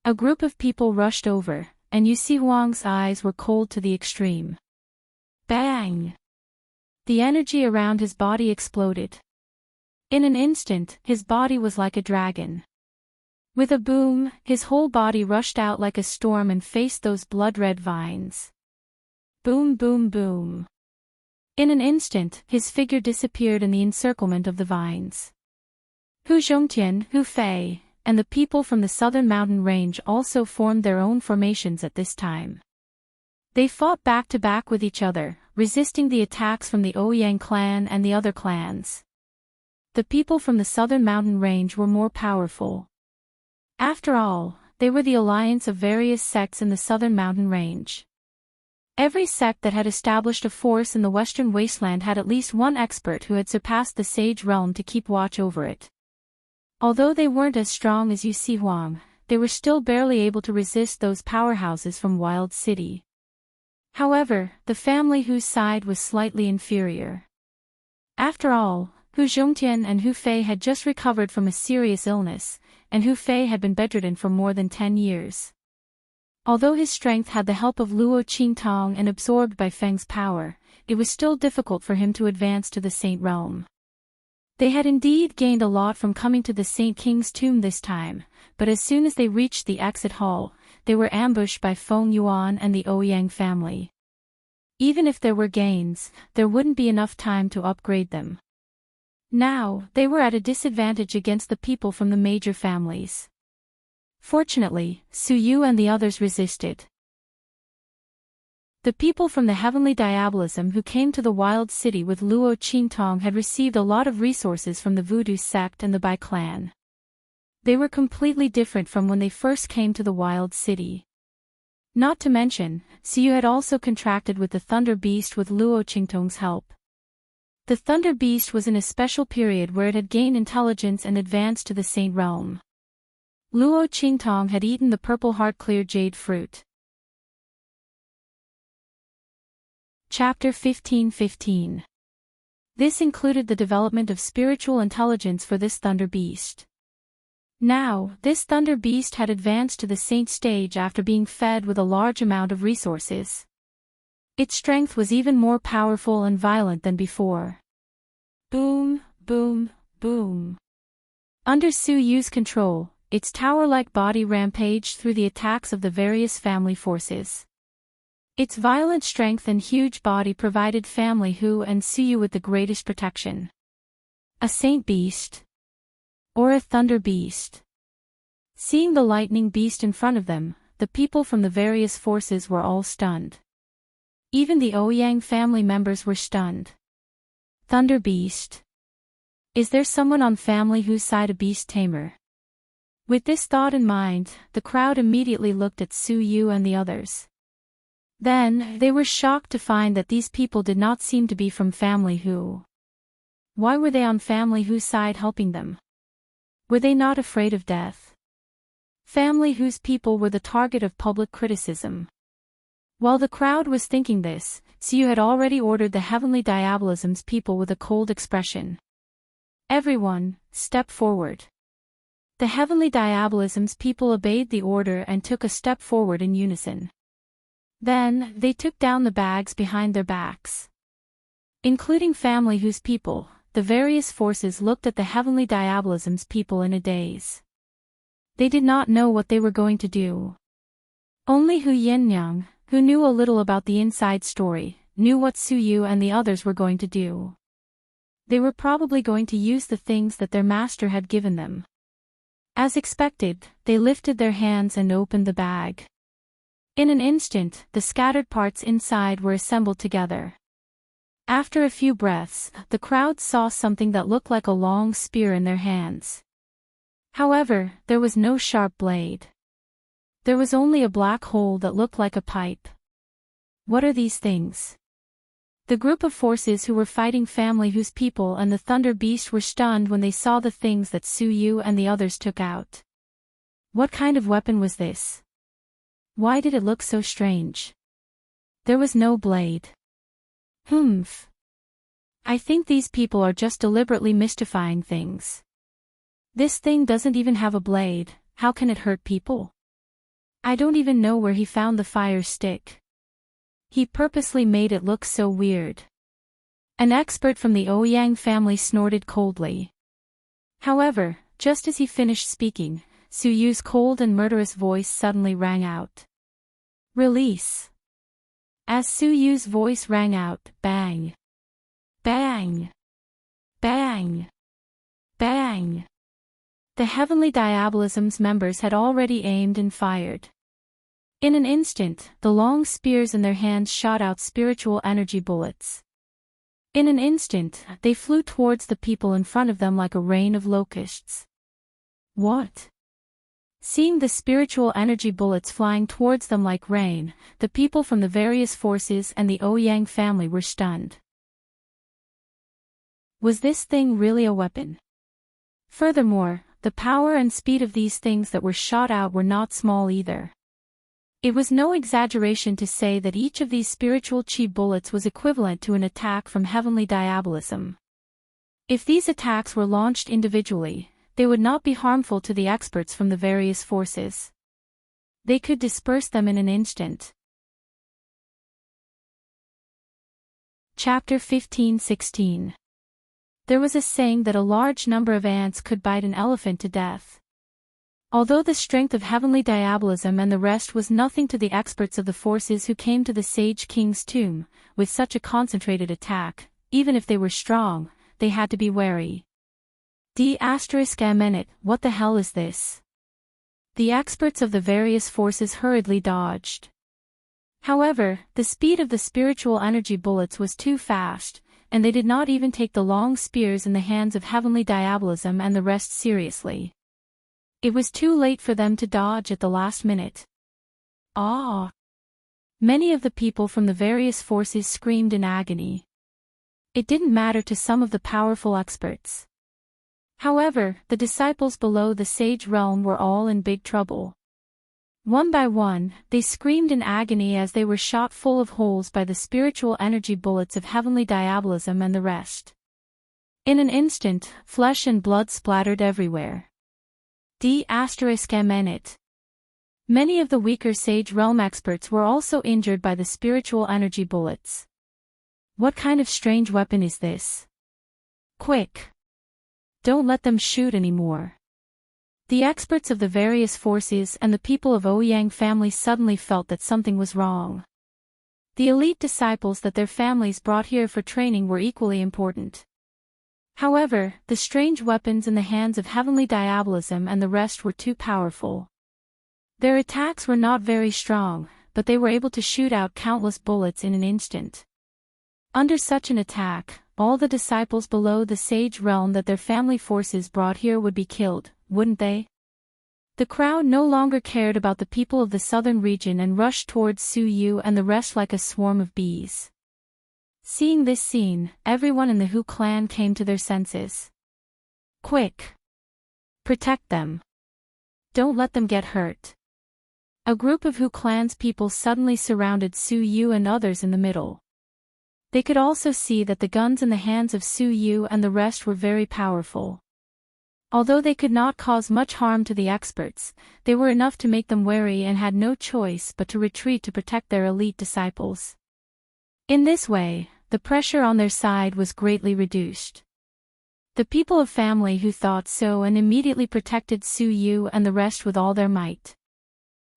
A group of people rushed over, and Yu Sihuang's eyes were cold to the extreme. Bang! The energy around his body exploded. In an instant, his body was like a dragon. With a boom, his whole body rushed out like a storm and faced those blood-red vines. Boom boom boom. In an instant, his figure disappeared in the encirclement of the vines. Hu Zhongtian, Hu Fei, and the people from the southern mountain range also formed their own formations at this time. They fought back to back with each other, resisting the attacks from the Ouyang clan and the other clans. The people from the southern mountain range were more powerful. After all, they were the alliance of various sects in the southern mountain range. Every sect that had established a force in the Western Wasteland had at least one expert who had surpassed the Sage Realm to keep watch over it. Although they weren't as strong as Yu Huang, they were still barely able to resist those powerhouses from Wild City. However, the family whose side was slightly inferior. After all, Hu Zhongtian and Hu Fei had just recovered from a serious illness, and Hu Fei had been bedridden for more than 10 years. Although his strength had the help of Luo Qingtong and absorbed by Feng's power, it was still difficult for him to advance to the Saint Realm. They had indeed gained a lot from coming to the Saint King's tomb this time, but as soon as they reached the exit hall, they were ambushed by Feng Yuan and the Ouyang family. Even if there were gains, there wouldn't be enough time to upgrade them. Now, they were at a disadvantage against the people from the major families. Fortunately, Su Yu and the others resisted. The people from the Heavenly Diabolism who came to the Wild City with Luo Qingtong had received a lot of resources from the Voodoo sect and the Bai clan. They were completely different from when they first came to the Wild City. Not to mention, Su Yu had also contracted with the Thunder Beast with Luo Qingtong's help. The Thunder Beast was in a special period where it had gained intelligence and advanced to the Saint Realm. Luo Qingtong had eaten the purple heart-clear jade fruit. Chapter 15:15. This included the development of spiritual intelligence for this Thunder Beast. Now, this Thunder Beast had advanced to the Saint stage after being fed with a large amount of resources. Its strength was even more powerful and violent than before. Boom, boom, boom. Under Su Yu's control, its tower-like body rampaged through the attacks of the various family forces. Its violent strength and huge body provided family Hu and Su Yu with the greatest protection. A Saint Beast? Or a Thunder Beast? Seeing the lightning beast in front of them, the people from the various forces were all stunned. Even the Ouyang family members were stunned. Thunder Beast? Is there someone on family Hu's side a beast tamer? With this thought in mind, the crowd immediately looked at Su Yu and the others. Then, they were shocked to find that these people did not seem to be from family Hu. Why were they on family Hu's side helping them? Were they not afraid of death? Family Hu's people were the target of public criticism. While the crowd was thinking this, Su Yu had already ordered the Heavenly Diabolism's people with a cold expression. Everyone, step forward. The Heavenly Diabolism's people obeyed the order and took a step forward in unison. Then, they took down the bags behind their backs. Including family Hu's people, the various forces looked at the Heavenly Diabolism's people in a daze. They did not know what they were going to do. Only Hu Yinyang, who knew a little about the inside story, knew what Su Yu and the others were going to do. They were probably going to use the things that their master had given them. As expected, they lifted their hands and opened the bag. In an instant, the scattered parts inside were assembled together. After a few breaths, the crowd saw something that looked like a long spear in their hands. However, there was no sharp blade. There was only a black hole that looked like a pipe. What are these things? The group of forces who were fighting family Hu's people and the Thunder Beast were stunned when they saw the things that Su Yu and the others took out. What kind of weapon was this? Why did it look so strange? There was no blade. Humph. I think these people are just deliberately mystifying things. This thing doesn't even have a blade, how can it hurt people? I don't even know where he found the fire stick. He purposely made it look so weird. An expert from the Ouyang family snorted coldly. However, just as he finished speaking, Su Yu's cold and murderous voice suddenly rang out. Release. As Su Yu's voice rang out, bang. Bang. Bang. Bang. The Heavenly Diabolism's members had already aimed and fired. In an instant, the long spears in their hands shot out spiritual energy bullets. In an instant, they flew towards the people in front of them like a rain of locusts. What? Seeing the spiritual energy bullets flying towards them like rain, the people from the various forces and the Ouyang family were stunned. Was this thing really a weapon? Furthermore, the power and speed of these things that were shot out were not small either. It was no exaggeration to say that each of these spiritual chi bullets was equivalent to an attack from heavenly diabolism. If these attacks were launched individually, they would not be harmful to the experts from the various forces. They could disperse them in an instant. Chapter 15:16. There was a saying that a large number of ants could bite an elephant to death. Although the strength of heavenly diabolism and the rest was nothing to the experts of the forces who came to the Sage King's tomb, with such a concentrated attack, even if they were strong, they had to be wary. What the hell is this? The experts of the various forces hurriedly dodged. However, the speed of the spiritual energy bullets was too fast, and they did not even take the long spears in the hands of heavenly diabolism and the rest seriously. It was too late for them to dodge at the last minute. Ah! Many of the people from the various forces screamed in agony. It didn't matter to some of the powerful experts. However, the disciples below the sage realm were all in big trouble. One by one, they screamed in agony as they were shot full of holes by the spiritual energy bullets of heavenly diabolism and the rest. In an instant, flesh and blood splattered everywhere. Many of the weaker sage realm experts were also injured by the spiritual energy bullets. What kind of strange weapon is this? Quick! Don't let them shoot anymore. The experts of the various forces and the people of Ouyang family suddenly felt that something was wrong. The elite disciples that their families brought here for training were equally important. However, the strange weapons in the hands of heavenly diabolism and the rest were too powerful. Their attacks were not very strong, but they were able to shoot out countless bullets in an instant. Under such an attack, all the disciples below the sage realm that their family forces brought here would be killed, wouldn't they? The crowd no longer cared about the people of the southern region and rushed towards Su Yu and the rest like a swarm of bees. Seeing this scene, everyone in the Hu clan came to their senses. Quick! Protect them. Don't let them get hurt. A group of Hu clan's people suddenly surrounded Su Yu and others in the middle. They could also see that the guns in the hands of Su Yu and the rest were very powerful. Although they could not cause much harm to the experts, they were enough to make them wary and had no choice but to retreat to protect their elite disciples. In this way, the pressure on their side was greatly reduced. The people of family who thought so and immediately protected Su Yu and the rest with all their might.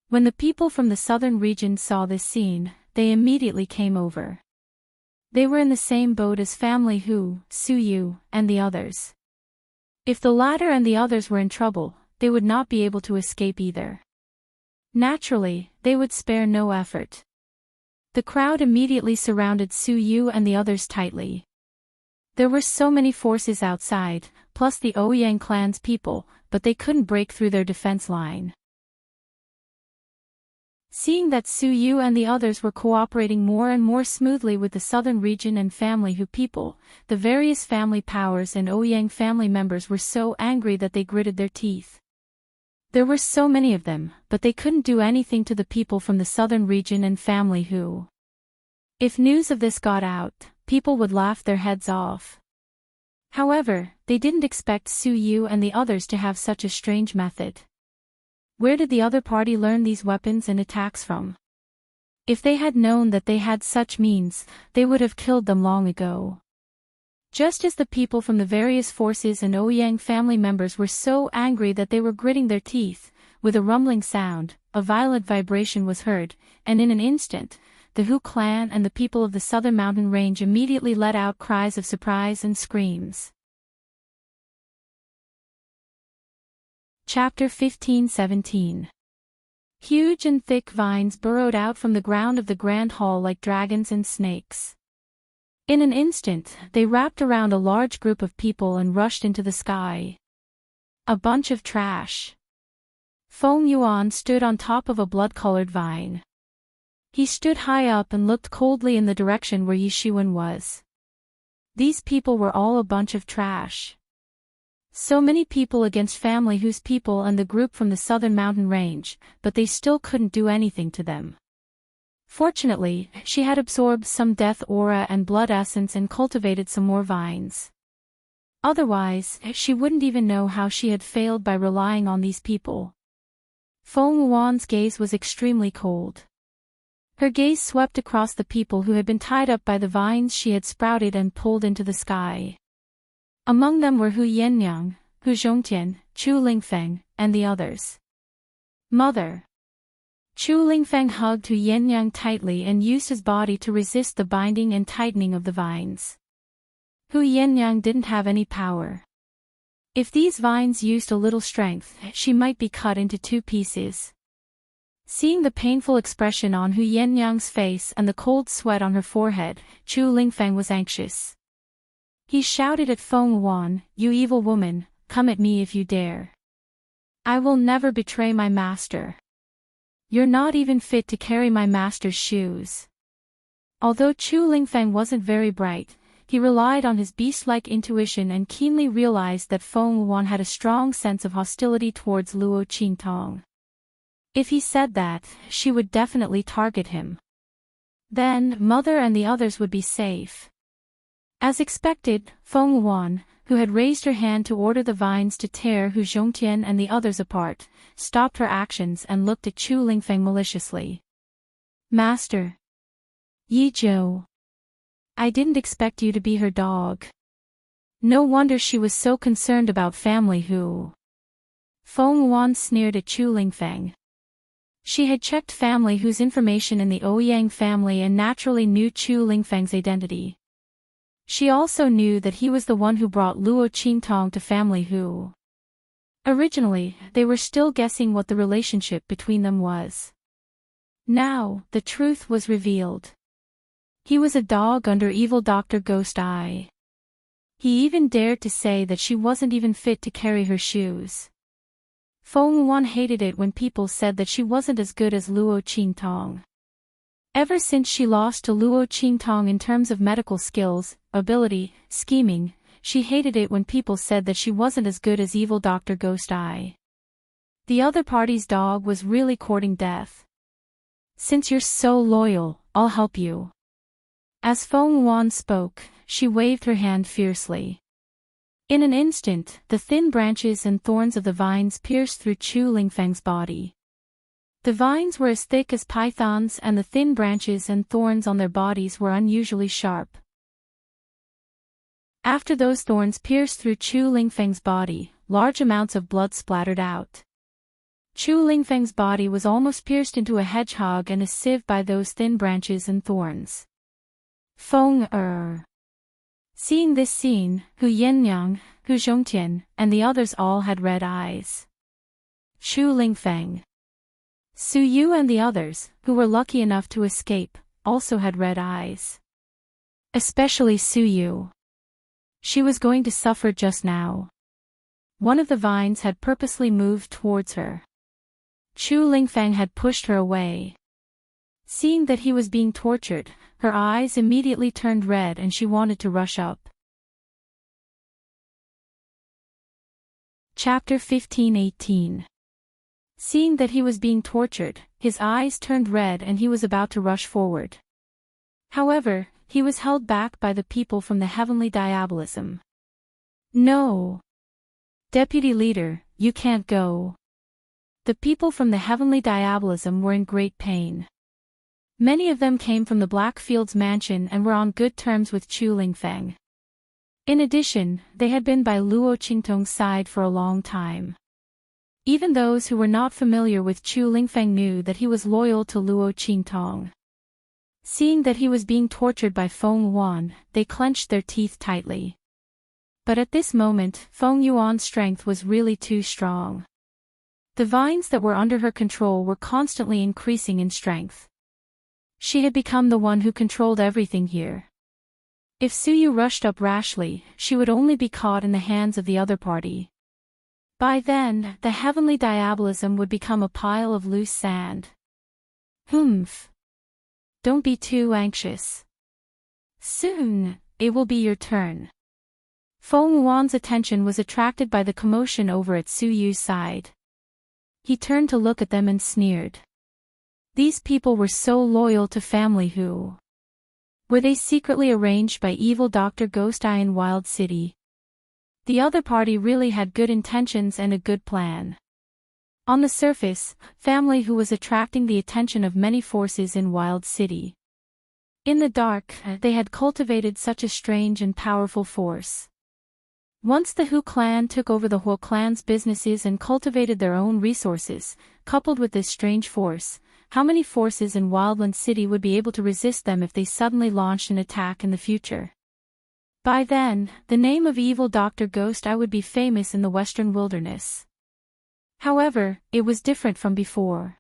When the people from the southern region saw this scene, they immediately came over. They were in the same boat as family Hu, Su Yu, and the others. If the latter and the others were in trouble, they would not be able to escape either. Naturally, they would spare no effort. The crowd immediately surrounded Su Yu and the others tightly. There were so many forces outside, plus the Ouyang clan's people, but they couldn't break through their defense line. Seeing that Su Yu and the others were cooperating more and more smoothly with the southern region and family Hu people, the various family powers and Ouyang family members were so angry that they gritted their teeth. There were so many of them, but they couldn't do anything to the people from the southern region and family Hu. If news of this got out, people would laugh their heads off. However, they didn't expect Su Yu and the others to have such a strange method. Where did the other party learn these weapons and attacks from? If they had known that they had such means, they would have killed them long ago. Just as the people from the various forces and Ouyang family members were so angry that they were gritting their teeth, with a rumbling sound, a violent vibration was heard, and in an instant, the Hu clan and the people of the southern mountain range immediately let out cries of surprise and screams. Chapter 15:17. Huge and thick vines burrowed out from the ground of the grand hall like dragons and snakes. In an instant, they wrapped around a large group of people and rushed into the sky. A bunch of trash. Feng Yuan stood on top of a blood-colored vine. He stood high up and looked coldly in the direction where Yi Shiwen was. These people were all a bunch of trash. So many people against family whose people and the group from the southern mountain range, but they still couldn't do anything to them. Fortunately, she had absorbed some death aura and blood essence and cultivated some more vines. Otherwise, she wouldn't even know how she had failed by relying on these people. Feng Yuan's gaze was extremely cold. Her gaze swept across the people who had been tied up by the vines she had sprouted and pulled into the sky. Among them were Hu Yannyang, Hu Zhongtian, Chu Lingfeng, and the others. Mother. Chu Lingfeng hugged Hu Yannyang tightly and used his body to resist the binding and tightening of the vines. Hu Yannyang didn't have any power. If these vines used a little strength, she might be cut into 2 pieces. Seeing the painful expression on Hu Yannyang's face and the cold sweat on her forehead, Chu Lingfeng was anxious. He shouted at Feng Yuan, "You evil woman, come at me if you dare. I will never betray my master. You're not even fit to carry my master's shoes." Although Chu Lingfeng wasn't very bright, he relied on his beast-like intuition and keenly realized that Feng Yuan had a strong sense of hostility towards Luo Qingtong. If he said that, she would definitely target him. Then, Mother and the others would be safe. As expected, Feng Yuan, who had raised her hand to order the vines to tear Hu Zhongtian and the others apart, stopped her actions and looked at Chu Lingfeng maliciously. "Master. Yi Zhou. I didn't expect you to be her dog." No wonder she was so concerned about family Hu. Feng Yuan sneered at Chu Lingfeng. She had checked family Hu's information in the Ouyang family and naturally knew Chu Lingfeng's identity. She also knew that he was the one who brought Luo Qingtong to family Hu. Originally, they were still guessing what the relationship between them was. Now, the truth was revealed. He was a dog under evil Dr. Ghost Eye. He even dared to say that she wasn't even fit to carry her shoes. Feng Yuan hated it when people said that she wasn't as good as Luo Qingtong. Ever since she lost to Luo Qingtong in terms of medical skills, ability, scheming, she hated it when people said that she wasn't as good as evil Dr. Ghost Eye. The other party's dog was really courting death. "Since you're so loyal, I'll help you." As Feng Yuan spoke, she waved her hand fiercely. In an instant, the thin branches and thorns of the vines pierced through Chu Lingfeng's body. The vines were as thick as pythons and the thin branches and thorns on their bodies were unusually sharp. After those thorns pierced through Chu Lingfeng's body, large amounts of blood splattered out. Chu Lingfeng's body was almost pierced into a hedgehog and a sieve by those thin branches and thorns. Seeing this scene, Hu Yannyang, Hu Zhongtian, and the others all had red eyes. Chu Lingfeng. Su Yu and the others, who were lucky enough to escape, also had red eyes. Especially Su Yu. She was going to suffer just now. One of the vines had purposely moved towards her. Chu Lingfeng had pushed her away. Seeing that he was being tortured, her eyes immediately turned red and she wanted to rush up. Chapter 15:18. Seeing that he was being tortured, his eyes turned red and he was about to rush forward. However, he was held back by the people from the heavenly diabolism. "No. Deputy leader, you can't go." The people from the heavenly diabolism were in great pain. Many of them came from the Blackfields mansion and were on good terms with Chu Lingfeng. In addition, they had been by Luo Qingtong's side for a long time. Even those who were not familiar with Chu Lingfeng knew that he was loyal to Luo Qingtong. Seeing that he was being tortured by Feng Yuan, they clenched their teeth tightly. But at this moment, Feng Yuan's strength was really too strong. The vines that were under her control were constantly increasing in strength. She had become the one who controlled everything here. If Su Yu rushed up rashly, she would only be caught in the hands of the other party. By then, the heavenly diabolism would become a pile of loose sand. Humph. Don't be too anxious. Soon, it will be your turn. Feng Wuan's attention was attracted by the commotion over at Su Yu's side. He turned to look at them and sneered. These people were so loyal to family who? Were they secretly arranged by evil Dr. Ghost Eye in Wild City? The other party really had good intentions and a good plan. On the surface, family who was attracting the attention of many forces in Wild City. In the dark, they had cultivated such a strange and powerful force. Once the Hu clan took over the Huo clan's businesses and cultivated their own resources, coupled with this strange force, how many forces in Wildland City would be able to resist them if they suddenly launched an attack in the future? By then, the name of evil Dr. Ghost Eye would be famous in the Western Wilderness. However, it was different from before.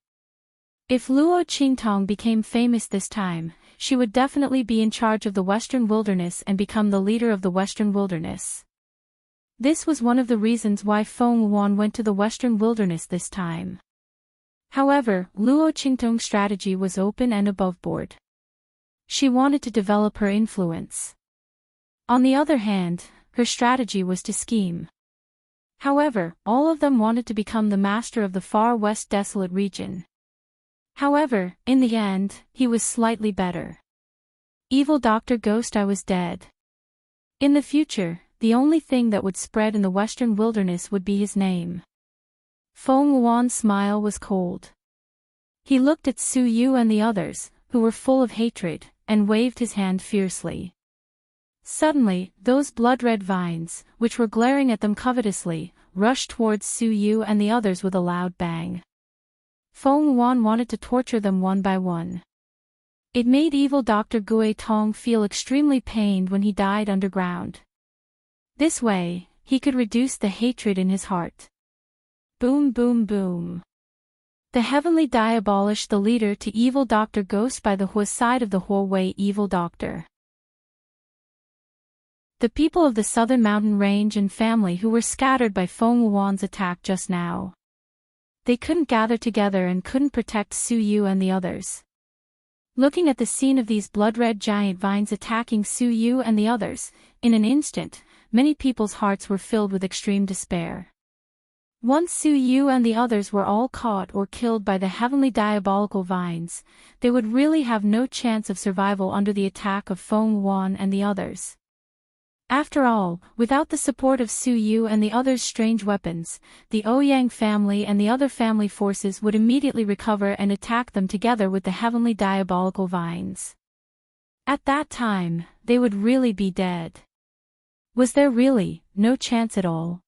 If Luo Qingtong became famous this time, she would definitely be in charge of the Western Wilderness and become the leader of the Western Wilderness. This was one of the reasons why Feng Wuan went to the Western Wilderness this time. However, Luo Qingtong's strategy was open and aboveboard. She wanted to develop her influence. On the other hand, her strategy was to scheme. However, all of them wanted to become the master of the far west desolate region. However, in the end, he was slightly better. Evil Dr. Ghost Eye was dead. In the future, the only thing that would spread in the Western Wilderness would be his name. Feng Wuan's smile was cold. He looked at Su Yu and the others, who were full of hatred, and waved his hand fiercely. Suddenly, those blood-red vines, which were glaring at them covetously, rushed towards Su Yu and the others with a loud bang. Feng Wuan wanted to torture them one by one. It made evil Dr. Gui Tong feel extremely pained when he died underground. This way, he could reduce the hatred in his heart. Boom boom boom. The heavenly diabolish the leader to evil Dr. Ghost by the Hua side of the Hua Wei evil doctor. The people of the southern mountain range and family who were scattered by Feng Wuan's attack just now. They couldn't gather together and couldn't protect Su Yu and the others. Looking at the scene of these blood-red giant vines attacking Su Yu and the others, in an instant, many people's hearts were filled with extreme despair. Once Su Yu and the others were all caught or killed by the heavenly diabolical vines, they would really have no chance of survival under the attack of Feng Wuan and the others. After all, without the support of Su Yu and the others' strange weapons, the Ouyang family and the other family forces would immediately recover and attack them together with the heavenly diabolical vines. At that time, they would really be dead. Was there really no chance at all?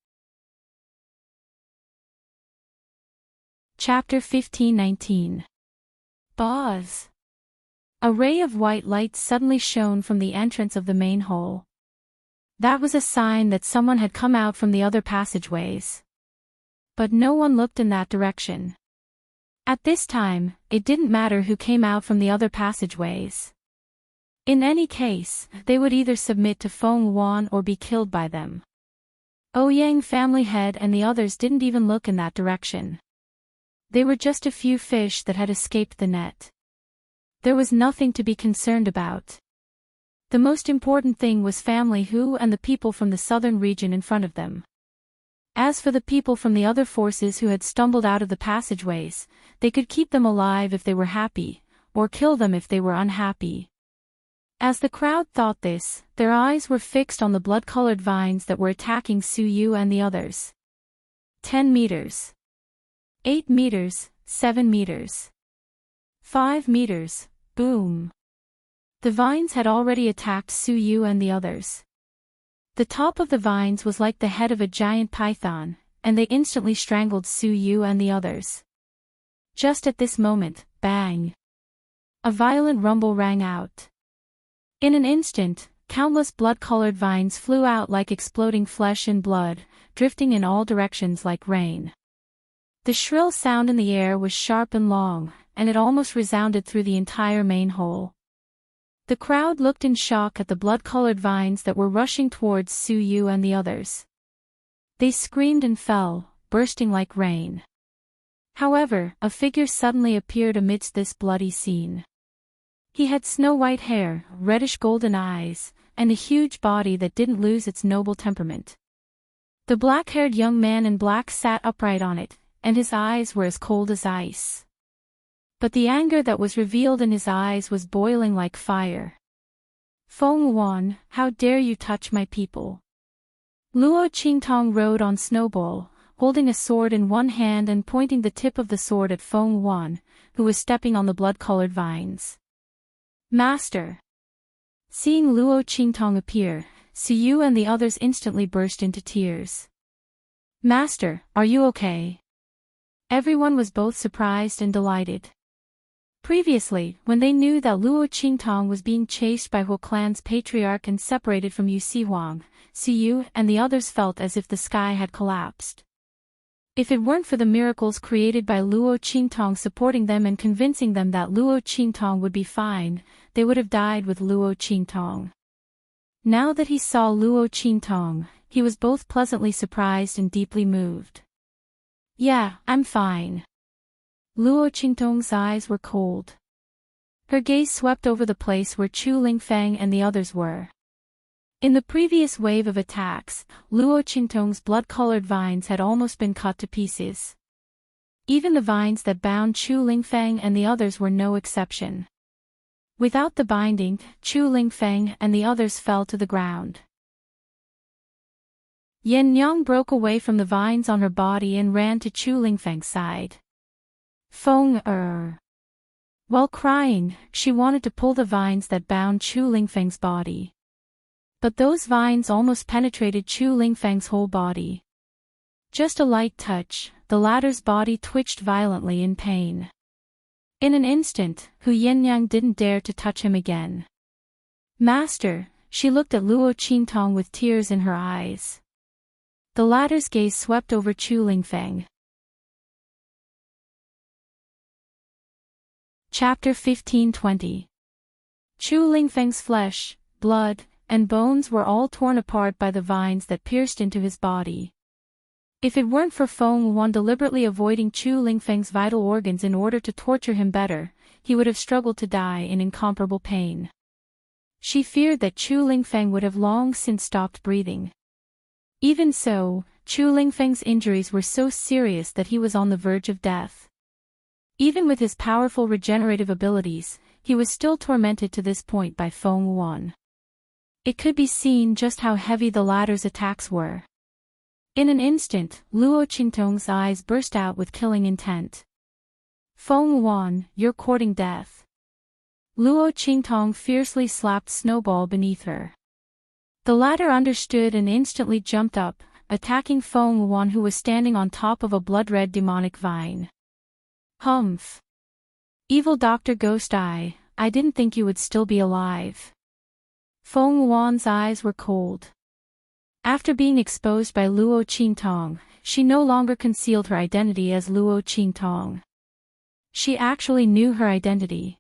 Chapter 15-19. Buzz. A ray of white light suddenly shone from the entrance of the main hall. That was a sign that someone had come out from the other passageways. But no one looked in that direction. At this time, it didn't matter who came out from the other passageways. In any case, they would either submit to Feng Wuan or be killed by them. Ouyang family head and the others didn't even look in that direction. They were just a few fish that had escaped the net. There was nothing to be concerned about. The most important thing was family Hu and the people from the southern region in front of them. As for the people from the other forces who had stumbled out of the passageways, they could keep them alive if they were happy, or kill them if they were unhappy. As the crowd thought this, their eyes were fixed on the blood-colored vines that were attacking Su Yu and the others. 10 meters. 8 meters, 7 meters. 5 meters, boom. The vines had already attacked Su Yu and the others. The top of the vines was like the head of a giant python, and they instantly strangled Su Yu and the others. Just at this moment, bang! A violent rumble rang out. In an instant, countless blood-colored vines flew out like exploding flesh and blood, drifting in all directions like rain. The shrill sound in the air was sharp and long, and it almost resounded through the entire main hole. The crowd looked in shock at the blood-colored vines that were rushing towards Su Yu and the others. They screamed and fell, bursting like rain. However, a figure suddenly appeared amidst this bloody scene. He had snow-white hair, reddish-golden eyes, and a huge body that didn't lose its noble temperament. The black-haired young man in black sat upright on it, and his eyes were as cold as ice. But the anger that was revealed in his eyes was boiling like fire. "Feng Wan, how dare you touch my people?" Luo Qingtong rode on Snowball, holding a sword in one hand and pointing the tip of the sword at Feng Wan, who was stepping on the blood-colored vines. "Master!" Seeing Luo Qingtong appear, Siyu and the others instantly burst into tears. "Master, are you okay?" Everyone was both surprised and delighted. Previously, when they knew that Luo Qingtong was being chased by Huo Clan's patriarch and separated from Yu Sihuang, Siyu and the others felt as if the sky had collapsed. If it weren't for the miracles created by Luo Qingtong supporting them and convincing them that Luo Qingtong would be fine, they would have died with Luo Qingtong. Now that he saw Luo Qingtong, he was both pleasantly surprised and deeply moved. "Yeah, I'm fine." Luo Qingtong's eyes were cold. Her gaze swept over the place where Chu Lingfeng and the others were. In the previous wave of attacks, Luo Qingtong's blood-colored vines had almost been cut to pieces. Even the vines that bound Chu Lingfeng and the others were no exception. Without the binding, Chu Lingfeng and the others fell to the ground. Yen Yang broke away from the vines on her body and ran to Chu Lingfeng's side. "Feng er." While crying, she wanted to pull the vines that bound Chu Lingfeng's body. But those vines almost penetrated Chu Lingfeng's whole body. Just a light touch, the latter's body twitched violently in pain. In an instant, Hu Yenyang didn't dare to touch him again. "Master," she looked at Luo Qingtong with tears in her eyes. The latter's gaze swept over Chu Lingfeng. Chapter 15-20. Chu Lingfeng's flesh, blood, and bones were all torn apart by the vines that pierced into his body. If it weren't for Feng Wan deliberately avoiding Chu Lingfeng's vital organs in order to torture him better, he would have struggled to die in incomparable pain. She feared that Chu Lingfeng would have long since stopped breathing. Even so, Chu Lingfeng's injuries were so serious that he was on the verge of death. Even with his powerful regenerative abilities, he was still tormented to this point by Feng Wan. It could be seen just how heavy the latter's attacks were. In an instant, Luo Qingtong's eyes burst out with killing intent. "Feng Wan, you're courting death." Luo Qingtong fiercely slapped Snowball beneath her. The latter understood and instantly jumped up, attacking Feng Wan, who was standing on top of a blood-red demonic vine. "Humph. Evil Dr. Ghost Eye, I didn't think you would still be alive." Feng Wan's eyes were cold. After being exposed by Luo Qingtong, she no longer concealed her identity as Luo Qingtong. She actually knew her identity.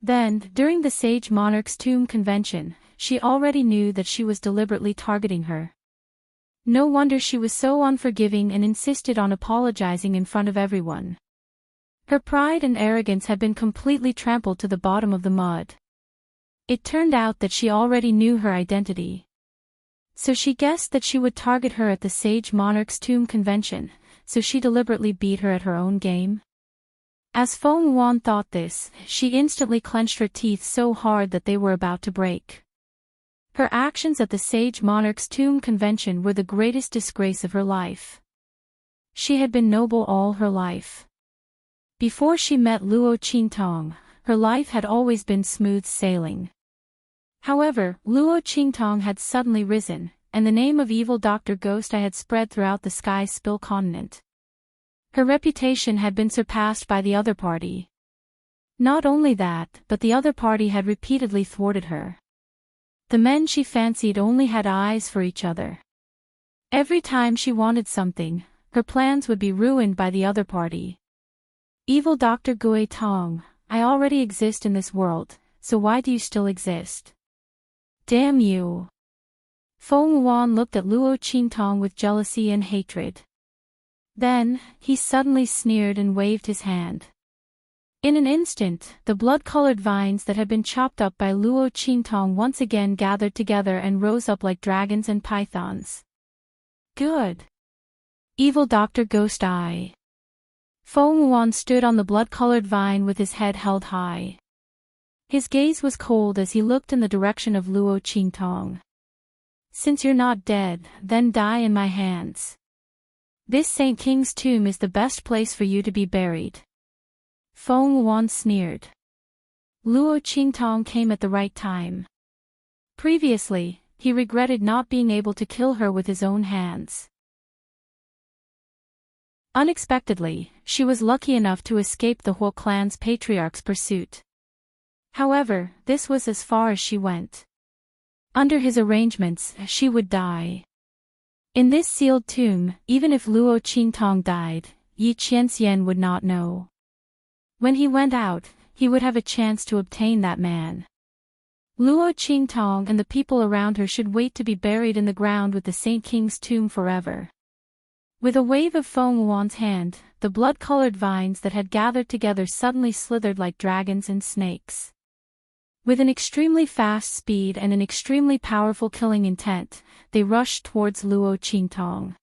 Then, during the Sage Monarch's Tomb convention, she already knew that she was deliberately targeting her. No wonder she was so unforgiving and insisted on apologizing in front of everyone. Her pride and arrogance had been completely trampled to the bottom of the mud. It turned out that she already knew her identity. So she guessed that she would target her at the Sage Monarch's Tomb convention, so she deliberately beat her at her own game. As Feng Wan thought this, she instantly clenched her teeth so hard that they were about to break. Her actions at the Sage Monarch's Tomb convention were the greatest disgrace of her life. She had been noble all her life. Before she met Luo Qingtong, her life had always been smooth sailing. However, Luo Qingtong had suddenly risen, and the name of evil Dr. Ghost Eye had spread throughout the Sky Spill continent. Her reputation had been surpassed by the other party. Not only that, but the other party had repeatedly thwarted her. The men she fancied only had eyes for each other. Every time she wanted something, her plans would be ruined by the other party. "Evil Dr. Gui Tong, I already exist in this world, so why do you still exist? Damn you!" Feng Wan looked at Luo Qingtong with jealousy and hatred. Then, he suddenly sneered and waved his hand. In an instant, the blood-colored vines that had been chopped up by Luo Qingtong once again gathered together and rose up like dragons and pythons. Good. Evil Dr. Ghost Eye. Feng Wuan stood on the blood-colored vine with his head held high. His gaze was cold as he looked in the direction of Luo Qingtong. Since you're not dead, then die in my hands. This Saint King's tomb is the best place for you to be buried. Feng Wuan sneered. Luo Qingtong came at the right time. Previously, he regretted not being able to kill her with his own hands. Unexpectedly, she was lucky enough to escape the Huo clan's patriarch's pursuit. However, this was as far as she went. Under his arrangements, she would die. In this sealed tomb, even if Luo Qingtong died, Yi Qianxian would not know. When he went out, he would have a chance to obtain that man. Luo Qingtong and the people around her should wait to be buried in the ground with the Saint King's tomb forever. With a wave of Feng Wuan's hand, the blood-colored vines that had gathered together suddenly slithered like dragons and snakes. With an extremely fast speed and an extremely powerful killing intent, they rushed towards Luo Qingtong.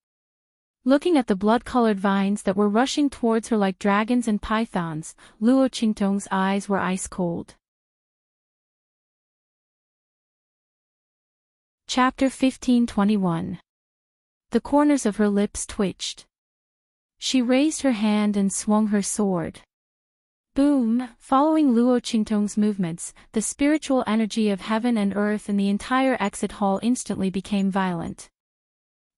Looking at the blood-colored vines that were rushing towards her like dragons and pythons, Luo Qingtong's eyes were ice-cold. Chapter 15:21. The corners of her lips twitched. She raised her hand and swung her sword. Boom! Following Luo Qingtong's movements, the spiritual energy of heaven and earth in the entire exit hall instantly became violent.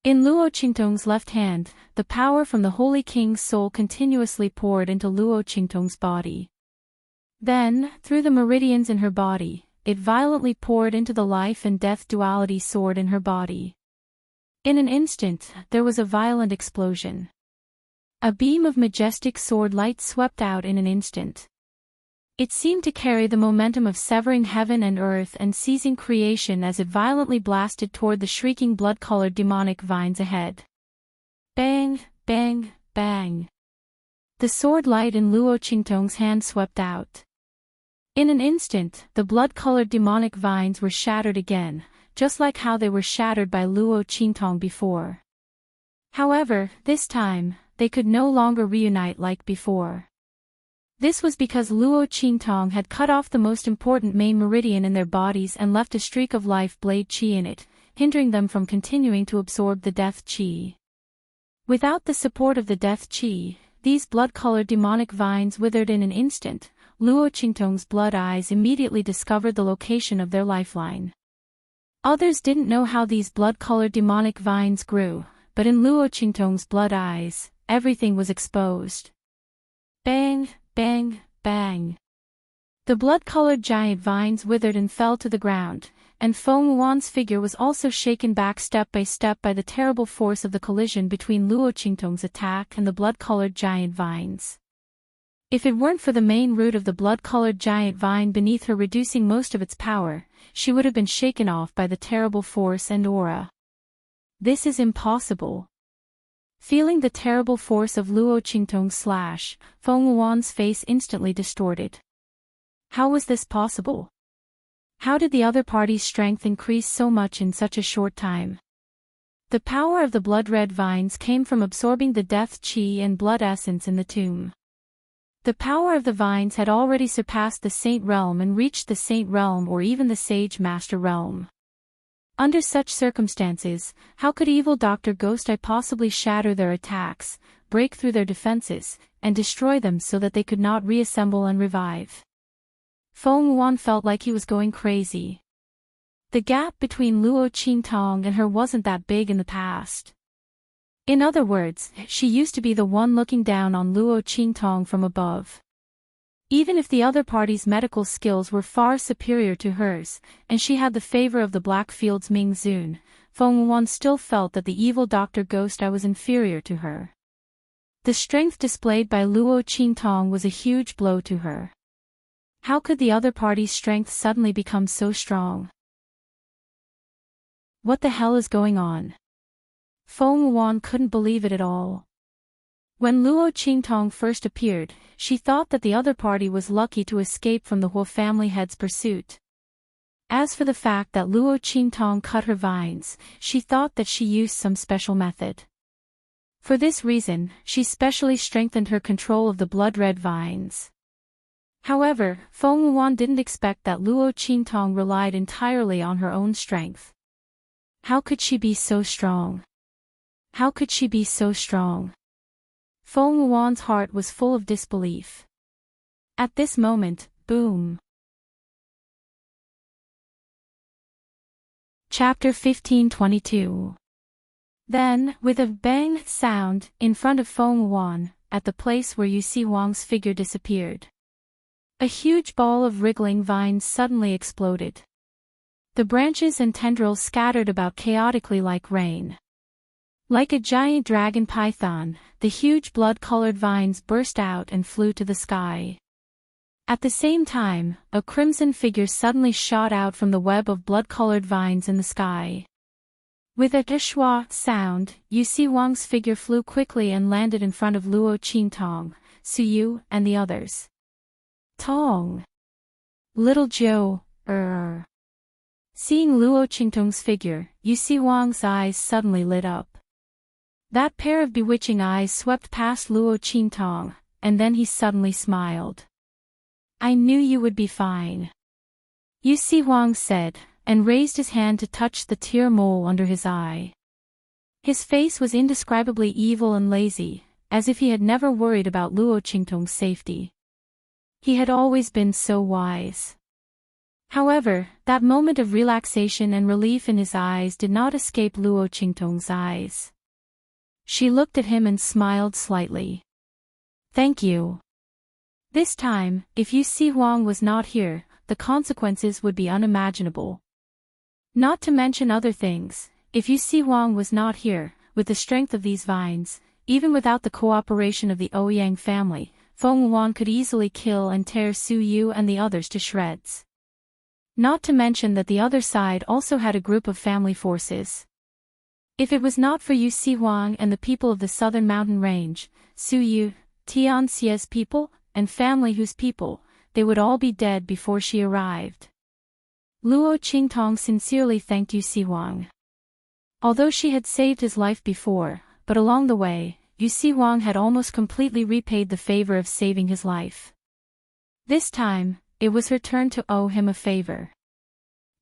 In Luo Qingtong's left hand, the power from the Holy King's soul continuously poured into Luo Qingtong's body. Then, through the meridians in her body, it violently poured into the life and death duality sword in her body. In an instant, there was a violent explosion. A beam of majestic sword light swept out in an instant. It seemed to carry the momentum of severing heaven and earth and seizing creation as it violently blasted toward the shrieking blood-colored demonic vines ahead. Bang, bang, bang. The sword light in Luo Qingtong's hand swept out. In an instant, the blood-colored demonic vines were shattered again, just like how they were shattered by Luo Qingtong before. However, this time, they could no longer reunite like before. This was because Luo Qingtong had cut off the most important main meridian in their bodies and left a streak of life blade qi in it, hindering them from continuing to absorb the death qi. Without the support of the death qi, these blood-colored demonic vines withered in an instant. Luo Qingtong's blood eyes immediately discovered the location of their lifeline. Others didn't know how these blood-colored demonic vines grew, but in Luo Qingtong's blood eyes, everything was exposed. Bang, bang, bang. The blood-colored giant vines withered and fell to the ground, and Feng Wuan's figure was also shaken back step by step by the terrible force of the collision between Luo Qingtong's attack and the blood-colored giant vines. If it weren't for the main root of the blood-colored giant vine beneath her reducing most of its power, she would have been shaken off by the terrible force and aura. This is impossible. Feeling the terrible force of Luo Qingtong's slash, Feng Wuan's face instantly distorted. How was this possible? How did the other party's strength increase so much in such a short time? The power of the blood-red vines came from absorbing the death qi and blood essence in the tomb. The power of the vines had already surpassed the Saint Realm and reached the Saint Realm or even the Sage Master Realm. Under such circumstances, how could evil Dr. Ghost Eye possibly shatter their attacks, break through their defenses, and destroy them so that they could not reassemble and revive? Feng Wuan felt like he was going crazy. The gap between Luo Qingtong and her wasn't that big in the past. In other words, she used to be the one looking down on Luo Qingtong from above. Even if the other party's medical skills were far superior to hers, and she had the favor of the Blackfield's Ming Zun, Feng Wuan still felt that the evil Dr. Ghost Eye was inferior to her. The strength displayed by Luo Qingtong was a huge blow to her. How could the other party's strength suddenly become so strong? What the hell is going on? Feng Wuan couldn't believe it at all. When Luo Qingtong first appeared, she thought that the other party was lucky to escape from the Huo family head's pursuit. As for the fact that Luo Qingtong cut her vines, she thought that she used some special method. For this reason, she specially strengthened her control of the blood-red vines. However, Feng Wuan didn't expect that Luo Qingtong relied entirely on her own strength. How could she be so strong? How could she be so strong? Feng Wuan's heart was full of disbelief. At this moment, boom. Chapter 1522. Then, with a bang sound, in front of Feng Wuan, at the place where Yusi Wang's figure disappeared, a huge ball of wriggling vines suddenly exploded. The branches and tendrils scattered about chaotically like rain. Like a giant dragon python, the huge blood-colored vines burst out and flew to the sky. At the same time, a crimson figure suddenly shot out from the web of blood-colored vines in the sky. With a shua sound, Yusi Wang's figure flew quickly and landed in front of Luo Qingtong, Suyu, and the others. Tong! Little Joe, Seeing Luo Qingtong's figure, Yusi Wang's eyes suddenly lit up. That pair of bewitching eyes swept past Luo Qingtong, and then he suddenly smiled. I knew you would be fine, Yusi Wang said, and raised his hand to touch the tear mole under his eye. His face was indescribably evil and lazy, as if he had never worried about Luo Qingtong's safety. He had always been so wise. However, that moment of relaxation and relief in his eyes did not escape Luo Qingtong's eyes. She looked at him and smiled slightly. Thank you. This time, if Yusi Wang was not here, the consequences would be unimaginable. Not to mention other things, if Yusi Wang was not here, with the strength of these vines, even without the cooperation of the Ouyang family, Feng Wuan could easily kill and tear Su Yu and the others to shreds. Not to mention that the other side also had a group of family forces. If it was not for Yusi Wang and the people of the southern mountain range, Su Yu, Tian Xie's people, and family whose people, they would all be dead before she arrived. Luo Qingtong sincerely thanked Yusi Wang. Although she had saved his life before, but along the way, Yusi Wang had almost completely repaid the favor of saving his life. This time, it was her turn to owe him a favor.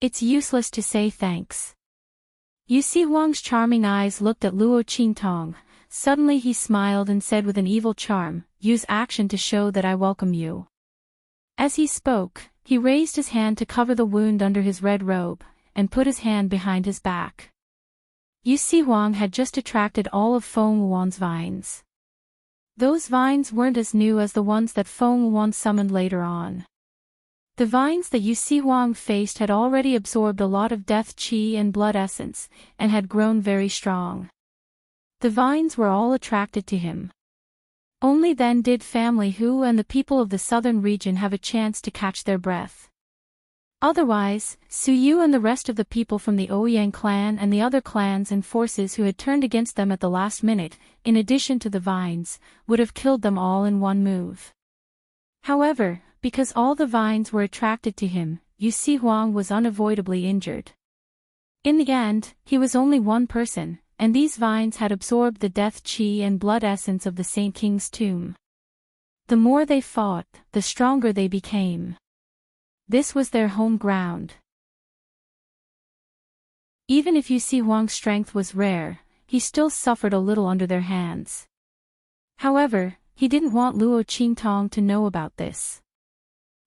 It's useless to say thanks. Yusi Wang's charming eyes looked at Luo Qingtong. Suddenly he smiled and said with an evil charm, use action to show that I welcome you. As he spoke, he raised his hand to cover the wound under his red robe, and put his hand behind his back. Yusi Wang had just attracted all of Feng Wuan's vines. Those vines weren't as new as the ones that Feng Wuan summoned later on. The vines that Yusi Wang faced had already absorbed a lot of death qi and blood essence, and had grown very strong. The vines were all attracted to him. Only then did Family Hu and the people of the southern region have a chance to catch their breath. Otherwise, Su Yu and the rest of the people from the Ouyang clan and the other clans and forces who had turned against them at the last minute, in addition to the vines, would have killed them all in one move. However, because all the vines were attracted to him, Yusi Wang was unavoidably injured. In the end, he was only one person, and these vines had absorbed the death qi and blood essence of the Saint King's tomb. The more they fought, the stronger they became. This was their home ground. Even if Yusi Wang's strength was rare, he still suffered a little under their hands. However, he didn't want Luo Qingtong to know about this.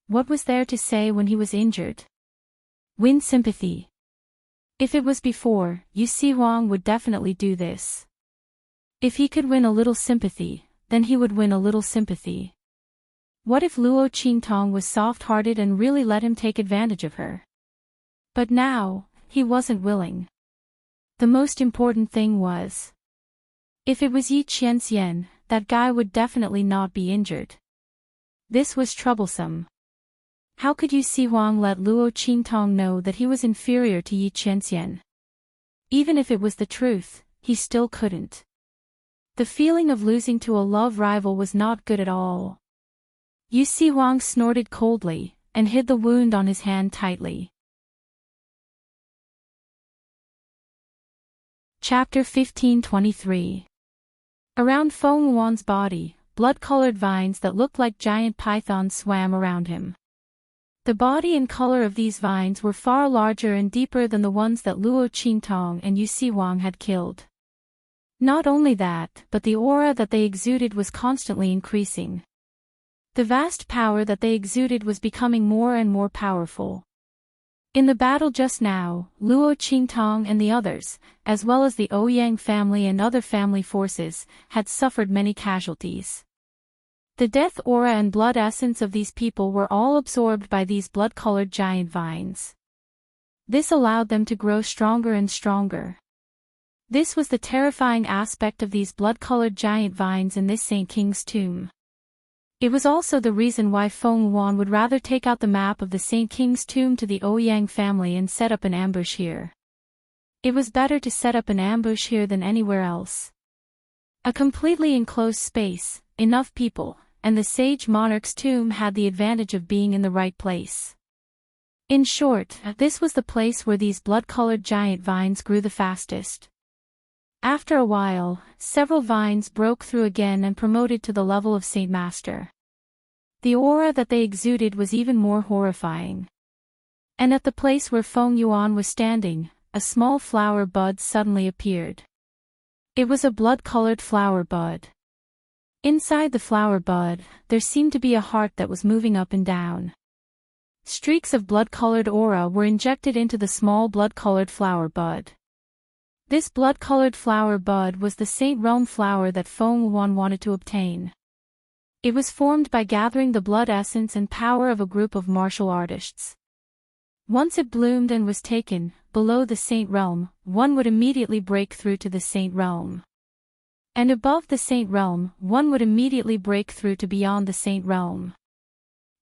What was there to say when he was injured? Win sympathy. If it was before, Yusi Wang would definitely do this. If he could win a little sympathy, then he would win a little sympathy. What if Luo Qingtong was soft-hearted and really let him take advantage of her? But now, he wasn't willing. The most important thing was, if it was Yi Qianxian, that guy would definitely not be injured. This was troublesome. How could Yusi Wang let Luo Qingtong know that he was inferior to Yi Qianxian? Even if it was the truth, he still couldn't. The feeling of losing to a love rival was not good at all. Yu Si-Huang snorted coldly, and hid the wound on his hand tightly. Chapter 1523. Around Feng Wuan's body, blood-colored vines that looked like giant pythons swam around him. The body and color of these vines were far larger and deeper than the ones that Luo Qingtong and Yu Si-Huang had killed. Not only that, but the aura that they exuded was constantly increasing. The vast power that they exuded was becoming more and more powerful. In the battle just now, Luo Qingtong and the others, as well as the Ouyang family and other family forces, had suffered many casualties. The death aura and blood essence of these people were all absorbed by these blood-colored giant vines. This allowed them to grow stronger and stronger. This was the terrifying aspect of these blood-colored giant vines in this Saint King's tomb. It was also the reason why Feng Wuan would rather take out the map of the Saint King's tomb to the Ouyang family and set up an ambush here. It was better to set up an ambush here than anywhere else. A completely enclosed space, enough people, and the sage monarch's tomb had the advantage of being in the right place. In short, this was the place where these blood-colored giant vines grew the fastest. After a while, several vines broke through again and promoted to the level of Saint Master. The aura that they exuded was even more horrifying. And at the place where Feng Yuan was standing, a small flower bud suddenly appeared. It was a blood-colored flower bud. Inside the flower bud, there seemed to be a heart that was moving up and down. Streaks of blood-colored aura were injected into the small blood-colored flower bud. This blood-colored flower bud was the Saint Realm flower that Feng Wuan wanted to obtain. It was formed by gathering the blood essence and power of a group of martial artists. Once it bloomed and was taken, below the Saint Realm, one would immediately break through to the Saint Realm. And above the Saint Realm, one would immediately break through to beyond the Saint Realm.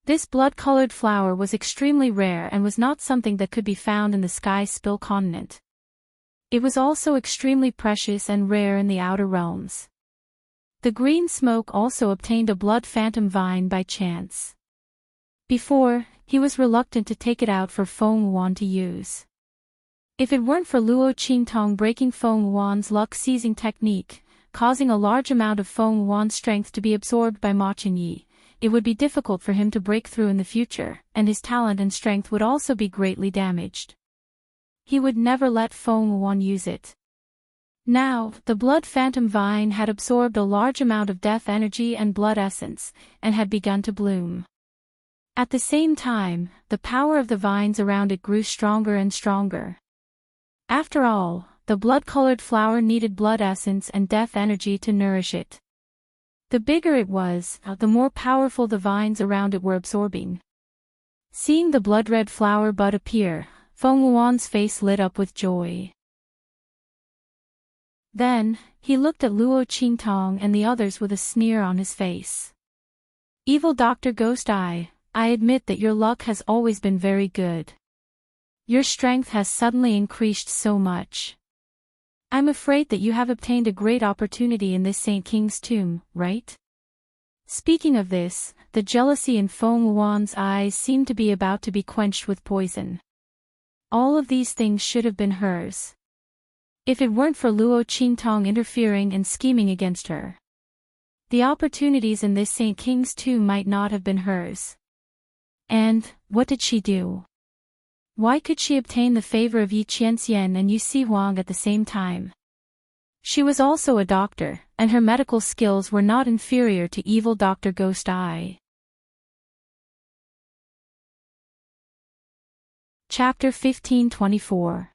This blood-colored flower was extremely rare and was not something that could be found in the Sky Spill continent. It was also extremely precious and rare in the outer realms. The green smoke also obtained a blood phantom vine by chance. Before, he was reluctant to take it out for Feng Wuan to use. If it weren't for Luo Qingtong breaking Feng Wuan's luck-seizing technique, causing a large amount of Feng Wuan's strength to be absorbed by Ma Qingyi, it would be difficult for him to break through in the future, and his talent and strength would also be greatly damaged. He would never let Feng Wuan use it. Now, the blood phantom vine had absorbed a large amount of death energy and blood essence, and had begun to bloom. At the same time, the power of the vines around it grew stronger and stronger. After all, the blood-colored flower needed blood essence and death energy to nourish it. The bigger it was, the more powerful the vines around it were absorbing. Seeing the blood-red flower bud appear, Feng Wuan's face lit up with joy. Then, he looked at Luo Qingtong and the others with a sneer on his face. Evil Dr. Ghost Eye, I admit that your luck has always been very good. Your strength has suddenly increased so much. I'm afraid that you have obtained a great opportunity in this Saint King's tomb, right? Speaking of this, the jealousy in Feng Wuan's eyes seemed to be about to be quenched with poison. All of these things should have been hers. If it weren't for Luo Qingtong interfering and scheming against her, the opportunities in this Saint King's tomb might not have been hers. And, what did she do? Why could she obtain the favor of Yi Qianxian and Yu Si-Huang at the same time? She was also a doctor, and her medical skills were not inferior to evil Dr. Ghost Eye. Chapter 1524.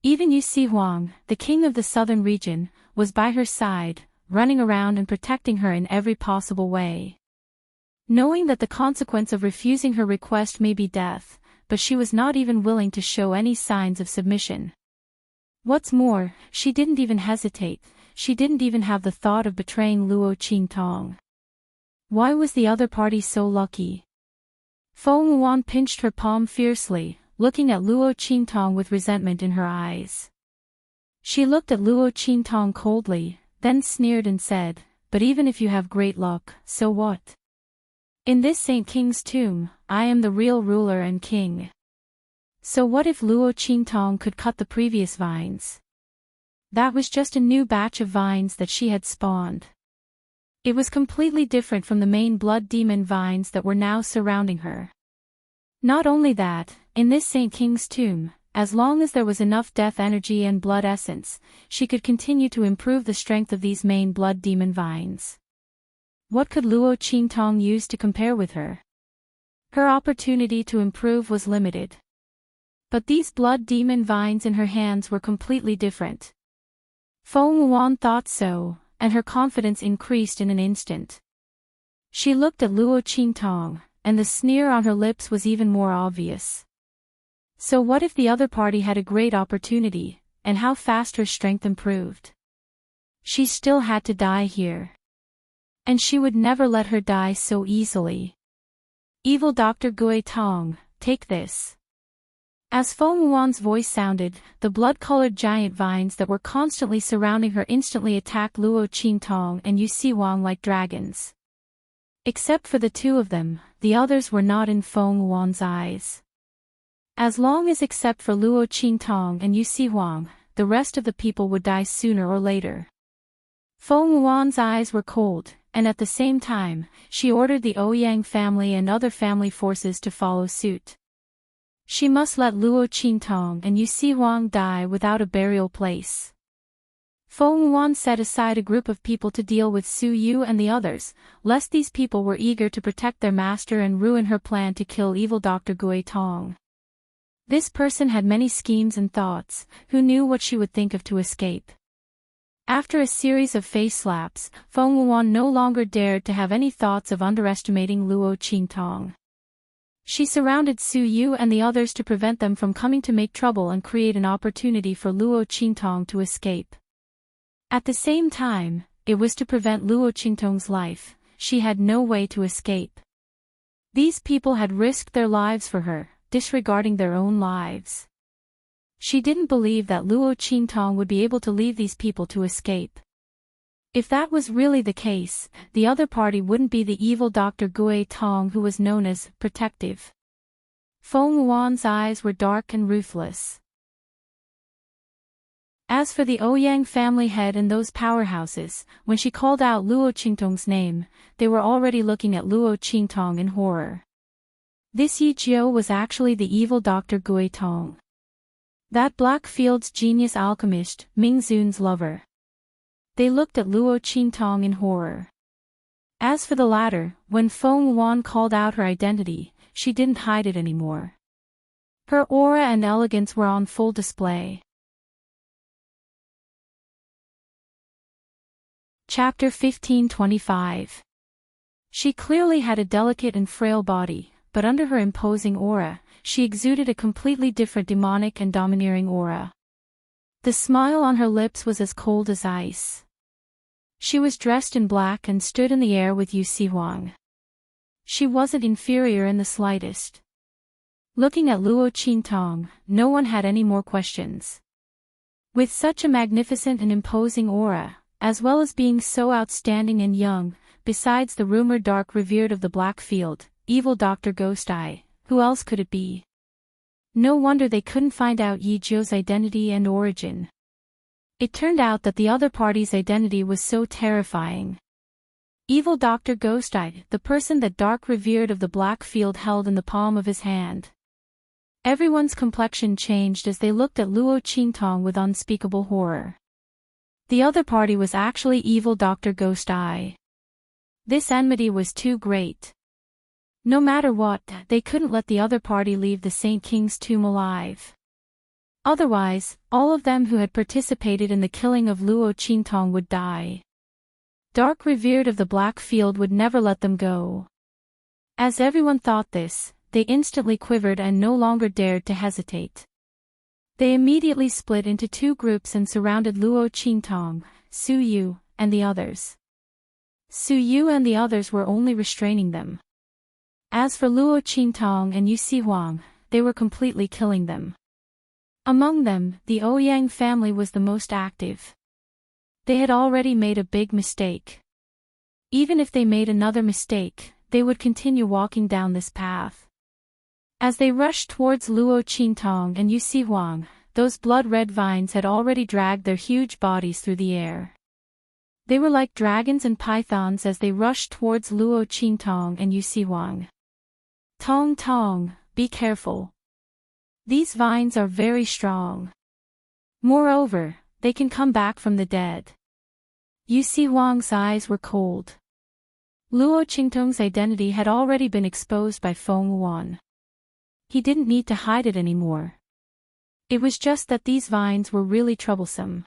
Even Yu Si-Huang, the king of the southern region, was by her side, running around and protecting her in every possible way. Knowing that the consequence of refusing her request may be death, but she was not even willing to show any signs of submission. What's more, she didn't even hesitate, she didn't even have the thought of betraying Luo Qingtong. Why was the other party so lucky? Feng Wuan pinched her palm fiercely, looking at Luo Qingtong with resentment in her eyes. She looked at Luo Qingtong coldly, then sneered and said, "But even if you have great luck, so what? In this Saint King's tomb, I am the real ruler and king. So what if Luo Qingtong could cut the previous vines?" That was just a new batch of vines that she had spawned. It was completely different from the main blood demon vines that were now surrounding her. Not only that, in this Saint King's tomb, as long as there was enough death energy and blood essence, she could continue to improve the strength of these main blood demon vines. What could Luo Qingtong use to compare with her? Her opportunity to improve was limited. But these blood demon vines in her hands were completely different. Feng Wuan thought so, and her confidence increased in an instant. She looked at Luo Qingtong, and the sneer on her lips was even more obvious. So what if the other party had a great opportunity, and how fast her strength improved? She still had to die here. And she would never let her die so easily. "Evil Dr. Gui Tong, take this." As Feng Wuan's voice sounded, the blood-colored giant vines that were constantly surrounding her instantly attacked Luo Qingtong and Yu Siwang like dragons. Except for the two of them, the others were not in Feng Wuan's eyes. As long as except for Luo Qingtong and Yu Siwang, the rest of the people would die sooner or later. Feng Wuan's eyes were cold, and at the same time, she ordered the Ouyang family and other family forces to follow suit. She must let Luo Qingtong and Yu Siwang die without a burial place. Feng Wuan set aside a group of people to deal with Su Yu and the others, lest these people were eager to protect their master and ruin her plan to kill evil Dr. Gui Tong. This person had many schemes and thoughts, who knew what she would think of to escape. After a series of face slaps, Feng Wuan no longer dared to have any thoughts of underestimating Luo Qingtong. She surrounded Su Yu and the others to prevent them from coming to make trouble and create an opportunity for Luo Qingtong to escape. At the same time, it was to prevent Luo Qingtong's life. She had no way to escape. These people had risked their lives for her, disregarding their own lives. She didn't believe that Luo Qingtong would be able to leave these people to escape. If that was really the case, the other party wouldn't be the evil Dr. Gui Tong who was known as protective. Feng Wuan's eyes were dark and ruthless. As for the Ouyang family head and those powerhouses, when she called out Luo Qingtong's name, they were already looking at Luo Qingtong in horror. This Yi Jiu was actually the evil Dr. Gui Tong. That Blackfield's genius alchemist, Ming Zun's lover. They looked at Luo Qingtong in horror. As for the latter, when Feng Wuan called out her identity, she didn't hide it anymore. Her aura and elegance were on full display. Chapter 1525. She clearly had a delicate and frail body, but under her imposing aura, she exuded a completely different demonic and domineering aura. The smile on her lips was as cold as ice. She was dressed in black and stood in the air with Yu Siwang. She wasn't inferior in the slightest. Looking at Luo Qingtong, no one had any more questions. With such a magnificent and imposing aura, as well as being so outstanding and young, besides the rumored dark revered of the Blackfield, evil Dr. Ghost Eye, who else could it be? No wonder they couldn't find out Yi Jiu's identity and origin. It turned out that the other party's identity was so terrifying. Evil Dr. Ghost Eye, the person that dark revered of the Blackfield held in the palm of his hand. Everyone's complexion changed as they looked at Luo Qingtong with unspeakable horror. The other party was actually evil Dr. Ghost Eye. This enmity was too great. No matter what, they couldn't let the other party leave the Saint King's tomb alive. Otherwise, all of them who had participated in the killing of Luo Qingtong would die. Dark revered of the Blackfield would never let them go. As everyone thought this, they instantly quivered and no longer dared to hesitate. They immediately split into two groups and surrounded Luo Qingtong, Su Yu, and the others. Su Yu and the others were only restraining them. As for Luo Qingtong and Yu Siwang, they were completely killing them. Among them, the Ouyang family was the most active. They had already made a big mistake. Even if they made another mistake, they would continue walking down this path. As they rushed towards Luo Qingtong and Yu Huang, those blood-red vines had already dragged their huge bodies through the air. They were like dragons and pythons as they rushed towards Luo Qingtong and Yu Huang. Tong Tong, be careful. These vines are very strong. Moreover, they can come back from the dead. Yu Huang's eyes were cold. Luo Qingtong's identity had already been exposed by Feng Wan. He didn't need to hide it anymore. It was just that these vines were really troublesome.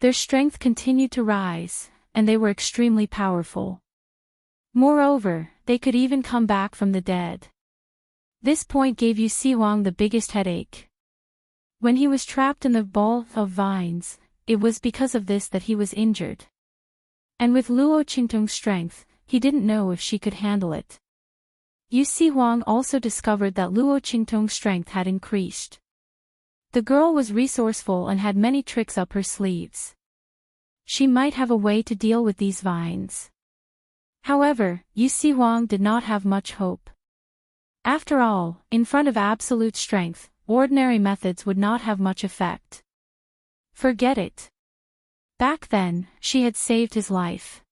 Their strength continued to rise, and they were extremely powerful. Moreover, they could even come back from the dead. This point gave Yu Huang the biggest headache. When he was trapped in the ball of vines, it was because of this that he was injured. And with Luo Qingtong's strength, he didn't know if she could handle it. Yu Huang also discovered that Luo Qingtong's strength had increased. The girl was resourceful and had many tricks up her sleeves. She might have a way to deal with these vines. However, Yu Huang did not have much hope. After all, in front of absolute strength, ordinary methods would not have much effect. Forget it. Back then, she had saved his life.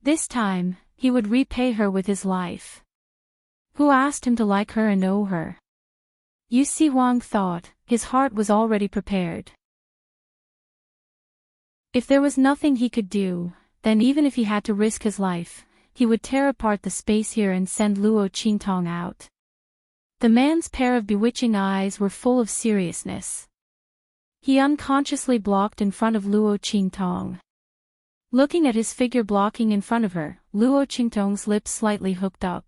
This time, he would repay her with his life. Who asked him to like her and know her? Yu Huang thought, his heart was already prepared. If there was nothing he could do, then even if he had to risk his life, he would tear apart the space here and send Luo Qingtong out. The man's pair of bewitching eyes were full of seriousness. He unconsciously blocked in front of Luo Qingtong. Looking at his figure blocking in front of her, Luo Qingtong's lips slightly hooked up.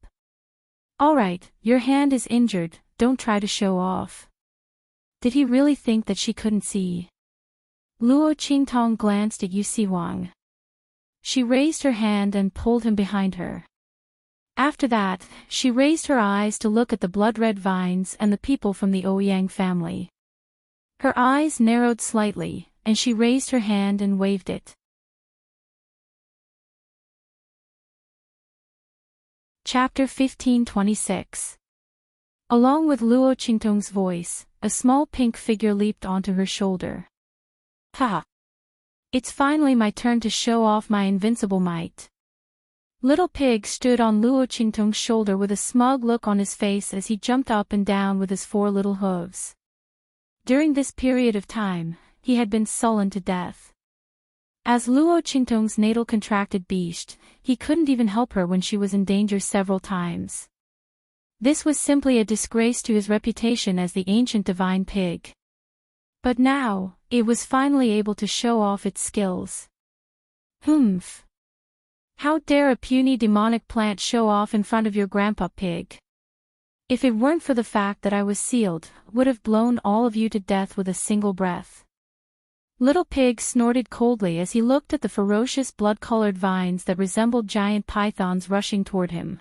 Alright, your hand is injured, don't try to show off. Did he really think that she couldn't see? Luo Qingtong glanced at Yu Huang. She raised her hand and pulled him behind her. After that, she raised her eyes to look at the blood-red vines and the people from the Ouyang family. Her eyes narrowed slightly, and she raised her hand and waved it. Chapter 1526. Along with Luo Qingtong's voice, a small pink figure leaped onto her shoulder. Ha! It's finally my turn to show off my invincible might. Little Pig stood on Luo Qingtong's shoulder with a smug look on his face as he jumped up and down with his 4 little hooves. During this period of time, he had been sullen to death. As Luo Qingtong's natal contracted beast, he couldn't even help her when she was in danger several times. This was simply a disgrace to his reputation as the ancient divine pig. But now, it was finally able to show off its skills. Humph! How dare a puny demonic plant show off in front of your grandpa pig? If it weren't for the fact that I was sealed, would have blown all of you to death with a single breath. Little Pig snorted coldly as he looked at the ferocious blood-colored vines that resembled giant pythons rushing toward him.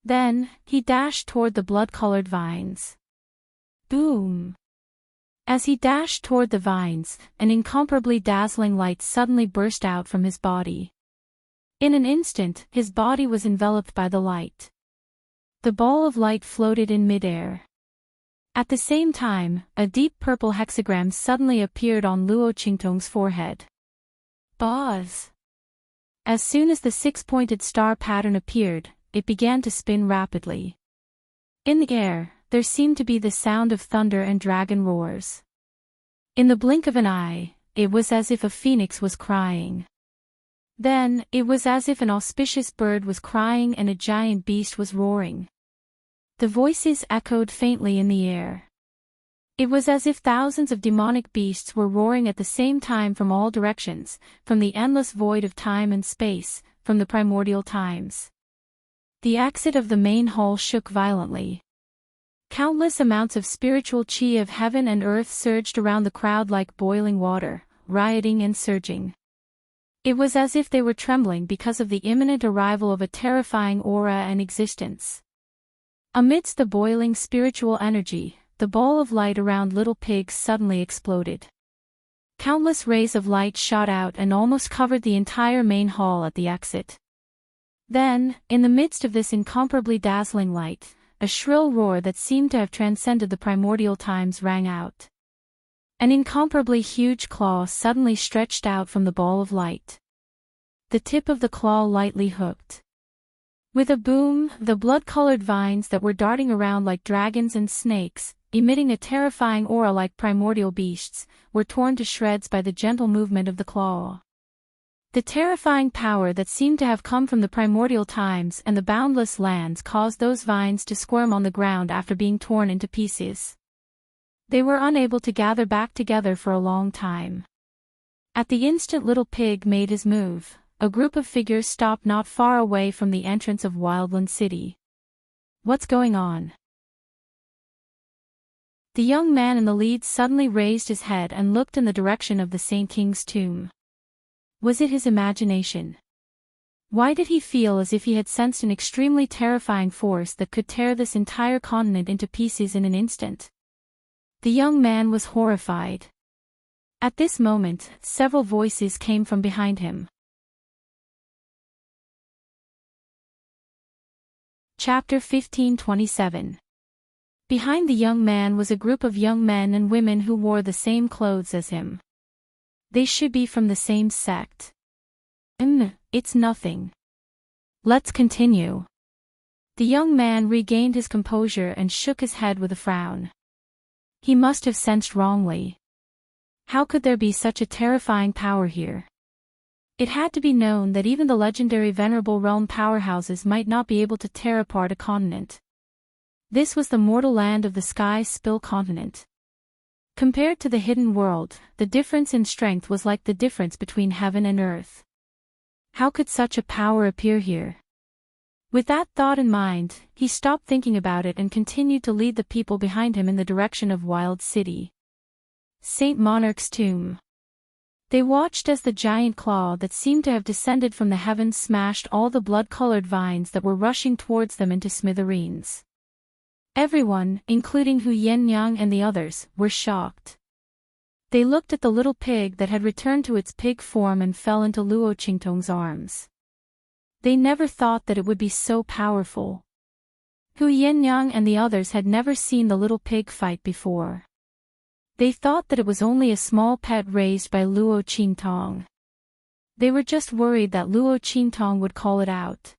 Then, he dashed toward the blood-colored vines. Boom! As he dashed toward the vines, an incomparably dazzling light suddenly burst out from his body. In an instant, his body was enveloped by the light. The ball of light floated in midair. At the same time, a deep purple hexagram suddenly appeared on Luo Qingtong's forehead. Buzz! As soon as the 6-pointed star pattern appeared, it began to spin rapidly. In the air, there seemed to be the sound of thunder and dragon roars. In the blink of an eye, it was as if a phoenix was crying. Then, it was as if an auspicious bird was crying and a giant beast was roaring. The voices echoed faintly in the air. It was as if thousands of demonic beasts were roaring at the same time from all directions, from the endless void of time and space, from the primordial times. The exit of the main hall shook violently. Countless amounts of spiritual chi of heaven and earth surged around the crowd like boiling water, rioting and surging. It was as if they were trembling because of the imminent arrival of a terrifying aura and existence. Amidst the boiling spiritual energy, the ball of light around Little Pig suddenly exploded. Countless rays of light shot out and almost covered the entire main hall at the exit. Then, in the midst of this incomparably dazzling light, a shrill roar that seemed to have transcended the primordial times rang out. An incomparably huge claw suddenly stretched out from the ball of light. The tip of the claw lightly hooked. With a boom, the blood-colored vines that were darting around like dragons and snakes, emitting a terrifying aura like primordial beasts, were torn to shreds by the gentle movement of the claw. The terrifying power that seemed to have come from the primordial times and the boundless lands caused those vines to squirm on the ground after being torn into pieces. They were unable to gather back together for a long time. At the instant Little Pig made his move, a group of figures stopped not far away from the entrance of Wildland City. "What's going on?" The young man in the lead suddenly raised his head and looked in the direction of the Saint King's tomb. Was it his imagination? Why did he feel as if he had sensed an extremely terrifying force that could tear this entire continent into pieces in an instant? The young man was horrified. At this moment, several voices came from behind him. Chapter 15:27. Behind the young man was a group of young men and women who wore the same clothes as him. They should be from the same sect. It's nothing. Let's continue. The young man regained his composure and shook his head with a frown. He must have sensed wrongly. How could there be such a terrifying power here? It had to be known that even the legendary Venerable Realm powerhouses might not be able to tear apart a continent. This was the mortal land of the Sky Spill continent. Compared to the hidden world, the difference in strength was like the difference between heaven and earth. How could such a power appear here? With that thought in mind, he stopped thinking about it and continued to lead the people behind him in the direction of Wild City. Saint Monarch's tomb. They watched as the giant claw that seemed to have descended from the heavens smashed all the blood-colored vines that were rushing towards them into smithereens. Everyone, including Hu Yennyang and the others, were shocked. They looked at the little pig that had returned to its pig form and fell into Luo Qingtong's arms. They never thought that it would be so powerful. Hu Yennyang and the others had never seen the little pig fight before. They thought that it was only a small pet raised by Luo Qingtong. They were just worried that Luo Qingtong would call it out.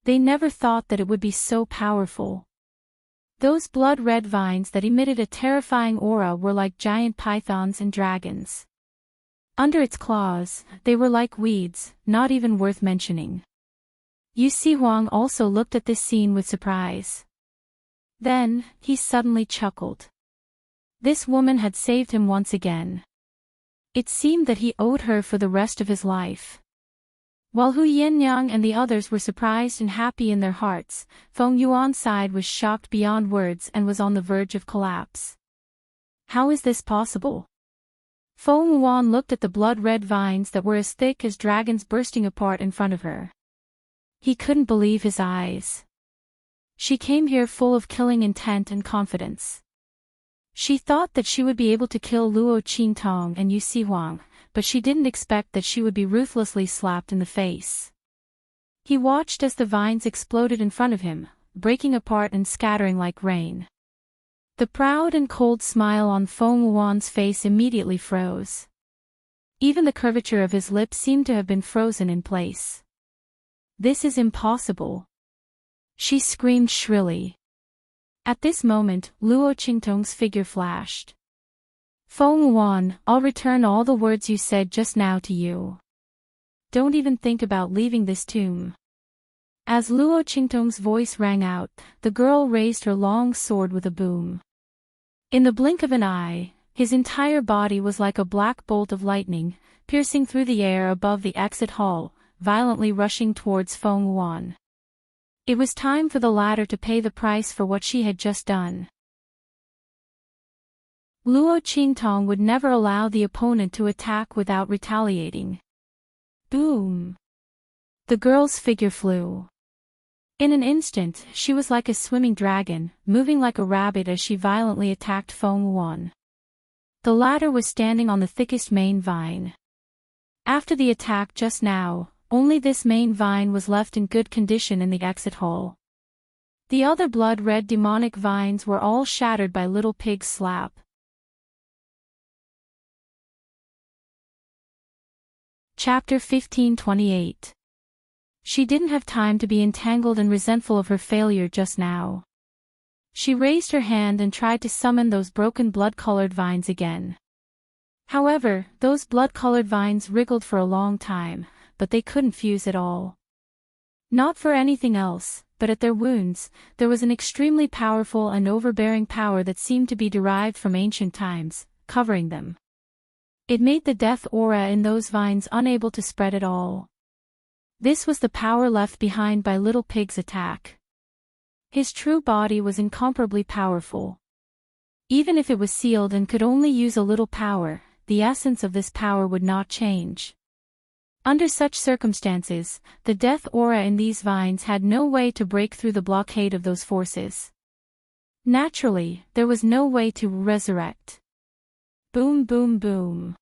They never thought that it would be so powerful. Those blood-red vines that emitted a terrifying aura were like giant pythons and dragons. Under its claws, they were like weeds, not even worth mentioning. Yu Huang also looked at this scene with surprise. Then, he suddenly chuckled. This woman had saved him once again. It seemed that he owed her for the rest of his life. While Hu Yennyang and the others were surprised and happy in their hearts, Feng Yuan's side was shocked beyond words and was on the verge of collapse. How is this possible? Feng Yuan looked at the blood-red vines that were as thick as dragons bursting apart in front of her. He couldn't believe his eyes. She came here full of killing intent and confidence. She thought that she would be able to kill Luo Qingtong and Yu Huang, but she didn't expect that she would be ruthlessly slapped in the face. He watched as the vines exploded in front of him, breaking apart and scattering like rain. The proud and cold smile on Feng Yuan's face immediately froze. Even the curvature of his lips seemed to have been frozen in place. This is impossible. She screamed shrilly. At this moment, Luo Qingtong's figure flashed. Feng Yuan, I'll return all the words you said just now to you. Don't even think about leaving this tomb. As Luo Qingtong's voice rang out, the girl raised her long sword with a boom. In the blink of an eye, his entire body was like a black bolt of lightning, piercing through the air above the exit hall, violently rushing towards Feng Yuan. It was time for the latter to pay the price for what she had just done. Luo Qingtong would never allow the opponent to attack without retaliating. Boom! The girl's figure flew. In an instant, she was like a swimming dragon, moving like a rabbit as she violently attacked Feng Yuan. The latter was standing on the thickest main vine. After the attack just now, only this main vine was left in good condition in the exit hole. The other blood-red demonic vines were all shattered by Little Pig's slap. Chapter 15:28. She didn't have time to be entangled and resentful of her failure just now. She raised her hand and tried to summon those broken blood-colored vines again. However, those blood-colored vines wriggled for a long time, but they couldn't fuse at all. Not for anything else, but at their wounds, there was an extremely powerful and overbearing power that seemed to be derived from ancient times, covering them. It made the death aura in those vines unable to spread at all. This was the power left behind by Little Pig's attack. His true body was incomparably powerful. Even if it was sealed and could only use a little power, the essence of this power would not change. Under such circumstances, the death aura in these vines had no way to break through the blockade of those forces. Naturally, there was no way to resurrect. Boom boom boom.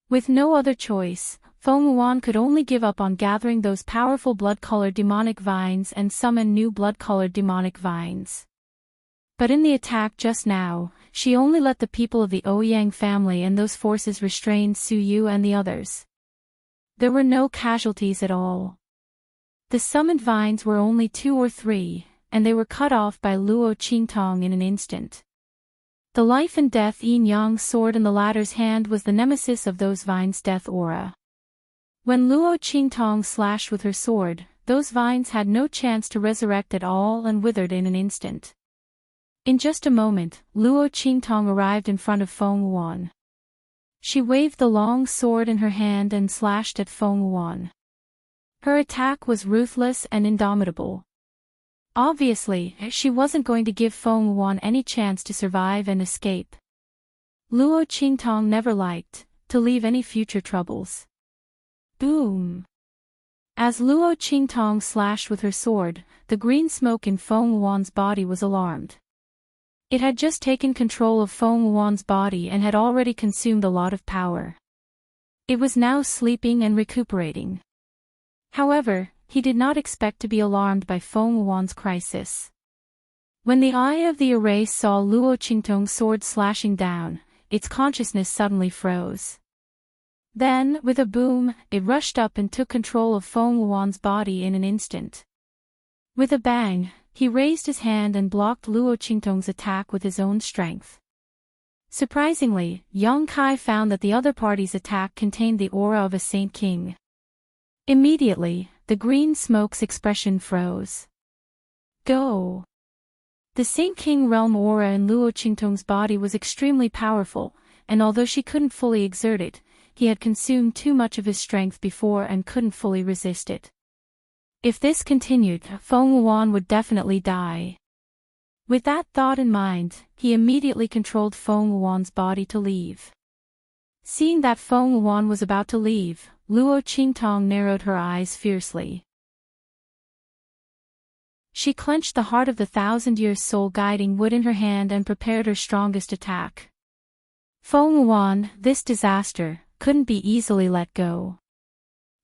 With no other choice, Feng could only give up on gathering those powerful blood-colored demonic vines and summon new blood-colored demonic vines. But in the attack just now, she only let the people of the Ouyang family and those forces restrain Su Yu and the others. There were no casualties at all. The summoned vines were only 2 or 3, and they were cut off by Luo Qingtong in an instant. The life and death yin-yang sword in the latter's hand was the nemesis of those vines' death aura. When Luo Qingtong slashed with her sword, those vines had no chance to resurrect at all and withered in an instant. In just a moment, Luo Qingtong arrived in front of Feng. She waved the long sword in her hand and slashed at Feng. Her attack was ruthless and indomitable. Obviously, she wasn't going to give Feng any chance to survive and escape. Luo Qingtong never liked to leave any future troubles. Boom! As Luo Qingtong slashed with her sword, the green smoke in Feng's body was alarmed. It had just taken control of Feng's body and had already consumed a lot of power. It was now sleeping and recuperating. However, he did not expect to be alarmed by Feng's crisis. When the eye of the array saw Luo Qingtong's sword slashing down, its consciousness suddenly froze. Then, with a boom, it rushed up and took control of Feng's body in an instant. With a bang, he raised his hand and blocked Luo Qingtong's attack with his own strength. Surprisingly, Yang Kai found that the other party's attack contained the aura of a Saint King. Immediately, the green smoke's expression froze. Go! The Saint King realm aura in Luo Qingtong's body was extremely powerful, and although she couldn't fully exert it, he had consumed too much of his strength before and couldn't fully resist it. If this continued, Feng would definitely die. With that thought in mind, he immediately controlled Feng's body to leave. Seeing that Feng was about to leave, Luo Qingtong narrowed her eyes fiercely. She clenched the heart of the thousand-year soul-guiding wood in her hand and prepared her strongest attack. Feng, this disaster, couldn't be easily let go.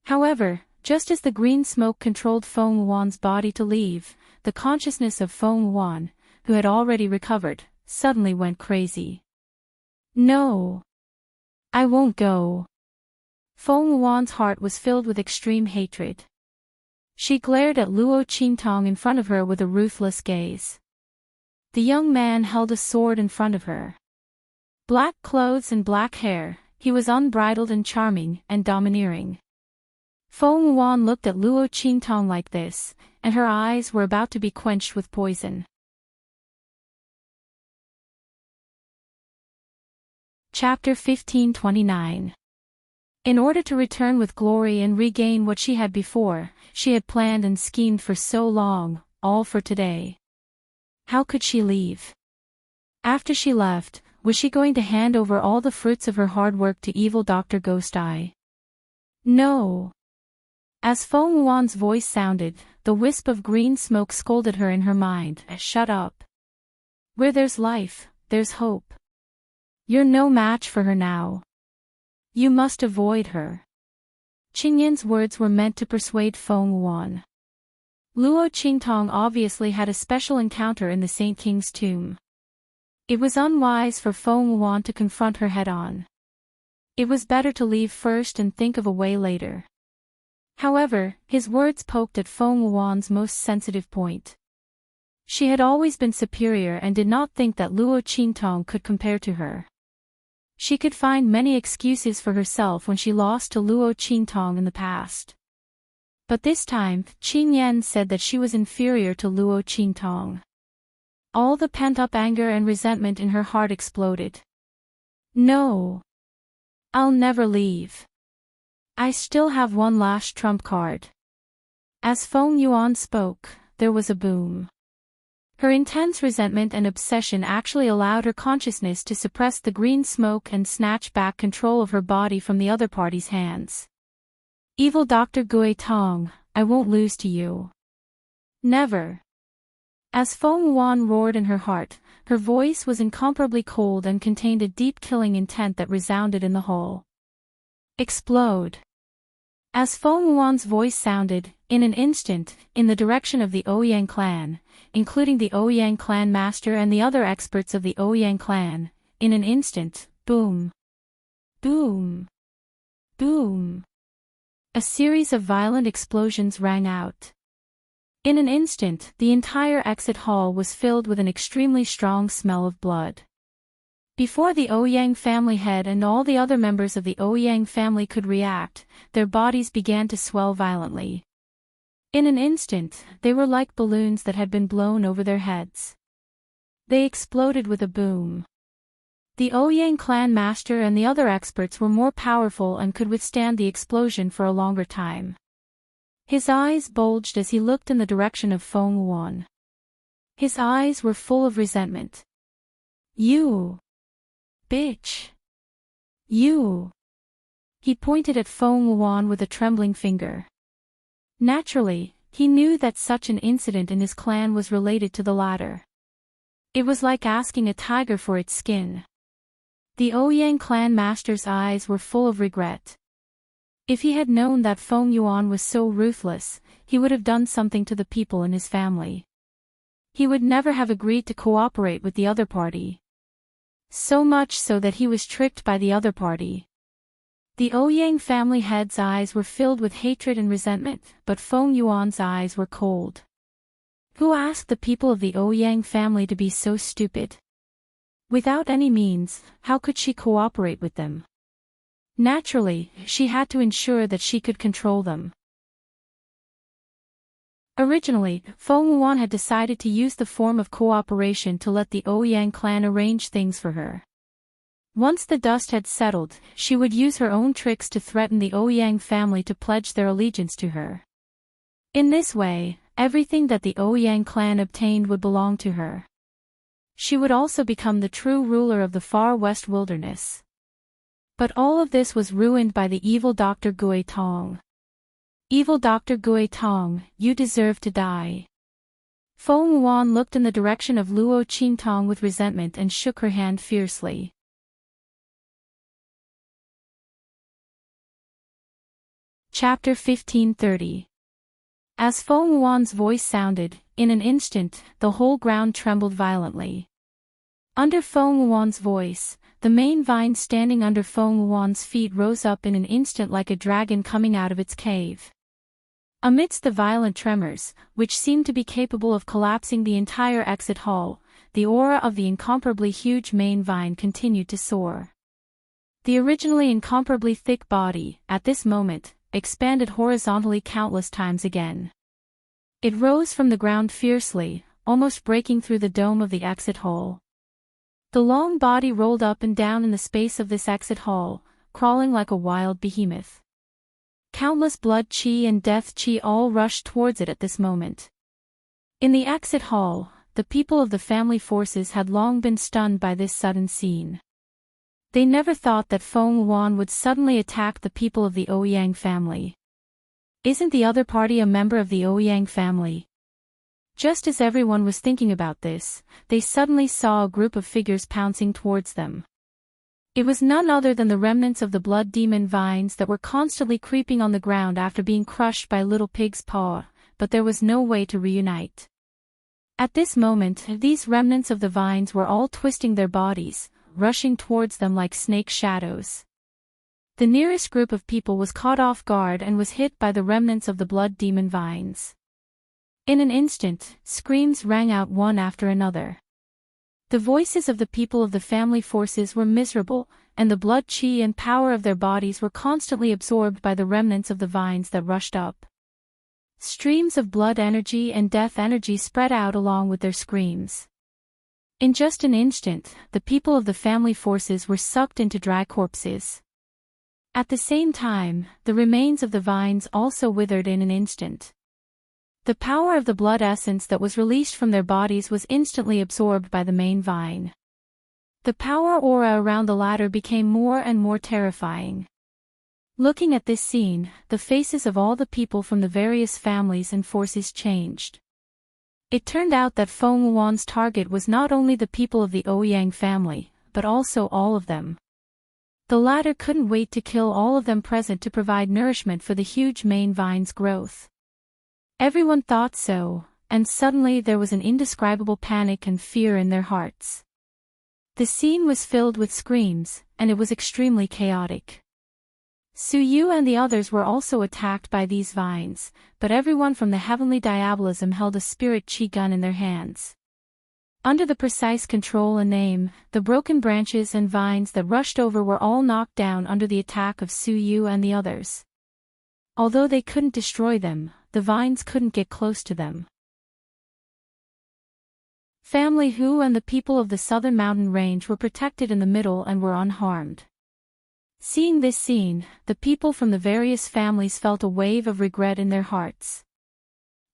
However, just as the green smoke controlled Feng's body to leave, the consciousness of Feng, who had already recovered, suddenly went crazy. No! I won't go. Feng's heart was filled with extreme hatred. She glared at Luo Qingtong in front of her with a ruthless gaze. The young man held a sword in front of her. Black clothes and black hair, he was unbridled and charming and domineering. Feng looked at Luo Qingtong like this, and her eyes were about to be quenched with poison. Chapter 15:29. In order to return with glory and regain what she had before, she had planned and schemed for so long, all for today. How could she leave? After she left, was she going to hand over all the fruits of her hard work to evil Dr. Ghost Eye? No. As Feng's voice sounded, the wisp of green smoke scolded her in her mind, "Shut up. Where there's life, there's hope." You're no match for her now. You must avoid her. Qingyan's words were meant to persuade Feng Wuan. Luo Qingtong obviously had a special encounter in the Saint King's tomb. It was unwise for Feng Wuan to confront her head-on. It was better to leave first and think of a way later. However, his words poked at Feng Wuan's most sensitive point. She had always been superior and did not think that Luo Qingtong could compare to her. She could find many excuses for herself when she lost to Luo Qingtong in the past. But this time, Qingyan said that she was inferior to Luo Qingtong. All the pent-up anger and resentment in her heart exploded. No. I'll never leave. I still have one last trump card. As Feng Yuan spoke, there was a boom. Her intense resentment and obsession actually allowed her consciousness to suppress the green smoke and snatch back control of her body from the other party's hands. Evil Dr. Gui Tong, I won't lose to you. Never. As Feng Yuan roared in her heart, her voice was incomparably cold and contained a deep killing intent that resounded in the hall. Explode. As Feng Yuan's voice sounded, in an instant, in the direction of the Ouyang clan, including the Ouyang clan master and the other experts of the Ouyang clan, in an instant, boom. Boom. Boom. A series of violent explosions rang out. In an instant, the entire exit hall was filled with an extremely strong smell of blood. Before the Ouyang family head and all the other members of the Ouyang family could react, their bodies began to swell violently. In an instant, they were like balloons that had been blown over their heads. They exploded with a boom. The Ouyang clan master and the other experts were more powerful and could withstand the explosion for a longer time. His eyes bulged as he looked in the direction of Feng Yuan. His eyes were full of resentment. You! Bitch! You! He pointed at Feng Yuan with a trembling finger. Naturally, he knew that such an incident in his clan was related to the latter. It was like asking a tiger for its skin. The Ouyang clan master's eyes were full of regret. If he had known that Feng Yuan was so ruthless, he would have done something to the people in his family. He would never have agreed to cooperate with the other party. So much so that he was tricked by the other party. The Ouyang family head's eyes were filled with hatred and resentment, but Feng Yuan's eyes were cold. Who asked the people of the Ouyang family to be so stupid? Without any means, how could she cooperate with them? Naturally, she had to ensure that she could control them. Originally, Feng Yuan had decided to use the form of cooperation to let the Ouyang clan arrange things for her. Once the dust had settled, she would use her own tricks to threaten the Ouyang family to pledge their allegiance to her. In this way, everything that the Ouyang clan obtained would belong to her. She would also become the true ruler of the far west wilderness. But all of this was ruined by the evil Dr. Gui Tong. Evil Dr. Gui Tong, you deserve to die. Feng Yuan looked in the direction of Luo Qingtong with resentment and shook her hand fiercely. Chapter 1530. As Feng Yuan's voice sounded, in an instant, the whole ground trembled violently. Under Feng Yuan's voice, the main vine standing under Feng Yuan's feet rose up in an instant like a dragon coming out of its cave. Amidst the violent tremors, which seemed to be capable of collapsing the entire exit hall, the aura of the incomparably huge main vine continued to soar. The originally incomparably thick body, at this moment, expanded horizontally countless times again. It rose from the ground fiercely, almost breaking through the dome of the exit hall. The long body rolled up and down in the space of this exit hall, crawling like a wild behemoth. Countless blood chi and death chi all rushed towards it at this moment. In the exit hall, the people of the family forces had long been stunned by this sudden scene. They never thought that Feng Yuan would suddenly attack the people of the Ouyang family. Isn't the other party a member of the Ouyang family? Just as everyone was thinking about this, they suddenly saw a group of figures pouncing towards them. It was none other than the remnants of the blood demon vines that were constantly creeping on the ground after being crushed by Little Pig's paw, but there was no way to reunite. At this moment, these remnants of the vines were all twisting their bodies, rushing towards them like snake shadows. The nearest group of people was caught off guard and was hit by the remnants of the blood demon vines. In an instant, screams rang out one after another. The voices of the people of the family forces were miserable, and the blood chi and power of their bodies were constantly absorbed by the remnants of the vines that rushed up. Streams of blood energy and death energy spread out along with their screams. In just an instant, the people of the family forces were sucked into dry corpses. At the same time, the remains of the vines also withered in an instant. The power of the blood essence that was released from their bodies was instantly absorbed by the main vine. The power aura around the latter became more and more terrifying. Looking at this scene, the faces of all the people from the various families and forces changed. It turned out that Feng Wuan's target was not only the people of the Ouyang family, but also all of them. The latter couldn't wait to kill all of them present to provide nourishment for the huge main vine's growth. Everyone thought so, and suddenly there was an indescribable panic and fear in their hearts. The scene was filled with screams, and it was extremely chaotic. Su Yu and the others were also attacked by these vines, but everyone from the heavenly diabolism held a spirit chi gun in their hands. Under the precise control and aim, the broken branches and vines that rushed over were all knocked down under the attack of Su Yu and the others. Although they couldn't destroy them, the vines couldn't get close to them. Family Hu and the people of the southern mountain range were protected in the middle and were unharmed. Seeing this scene, the people from the various families felt a wave of regret in their hearts.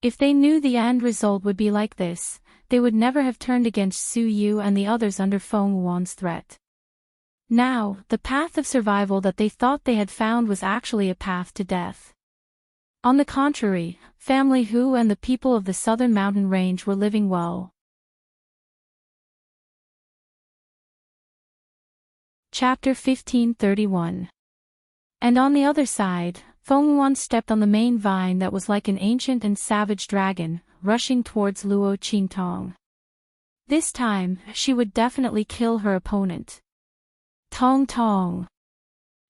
If they knew the end result would be like this, they would never have turned against Su Yu and the others under Feng Wuan's threat. Now, the path of survival that they thought they had found was actually a path to death. On the contrary, Family Hu and the people of the southern mountain range were living well. Chapter 1531. And on the other side, Feng Wuan stepped on the main vine that was like an ancient and savage dragon, rushing towards Luo Qingtong. This time, she would definitely kill her opponent. Tong Tong.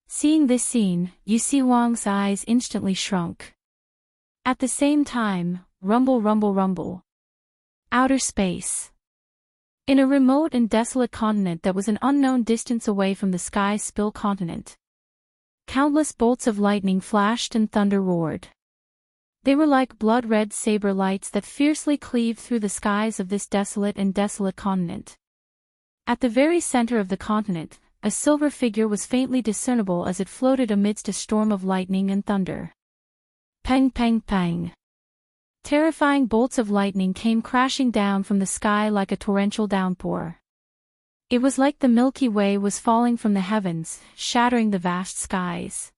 Seeing this scene, Yusi Wang's eyes instantly shrunk. At the same time, rumble rumble rumble. Outer space. In a remote and desolate continent that was an unknown distance away from the Sky Spill continent. Countless bolts of lightning flashed and thunder roared. They were like blood-red saber lights that fiercely cleaved through the skies of this desolate continent. At the very center of the continent, a silver figure was faintly discernible as it floated amidst a storm of lightning and thunder. Pang pang pang. Terrifying bolts of lightning came crashing down from the sky like a torrential downpour. It was like the Milky Way was falling from the heavens, shattering the vast skies.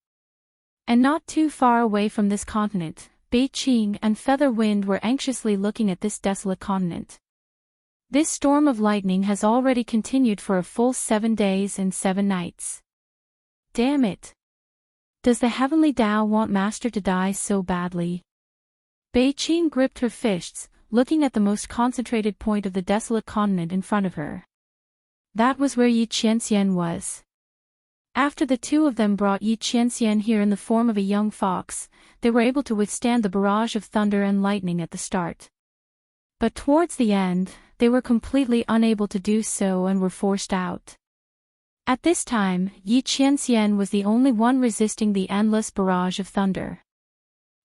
And not too far away from this continent, Beiqing and Feather Wind were anxiously looking at this desolate continent. This storm of lightning has already continued for a full 7 days and 7 nights. Damn it! Does the heavenly Tao want Master to die so badly? Beiqing gripped her fists, looking at the most concentrated point of the desolate continent in front of her. That was where Yi Qianxian was. After the two of them brought Yi Qianxian here in the form of a young fox, they were able to withstand the barrage of thunder and lightning at the start. But towards the end, they were completely unable to do so and were forced out. At this time, Yi Qianxian was the only one resisting the endless barrage of thunder.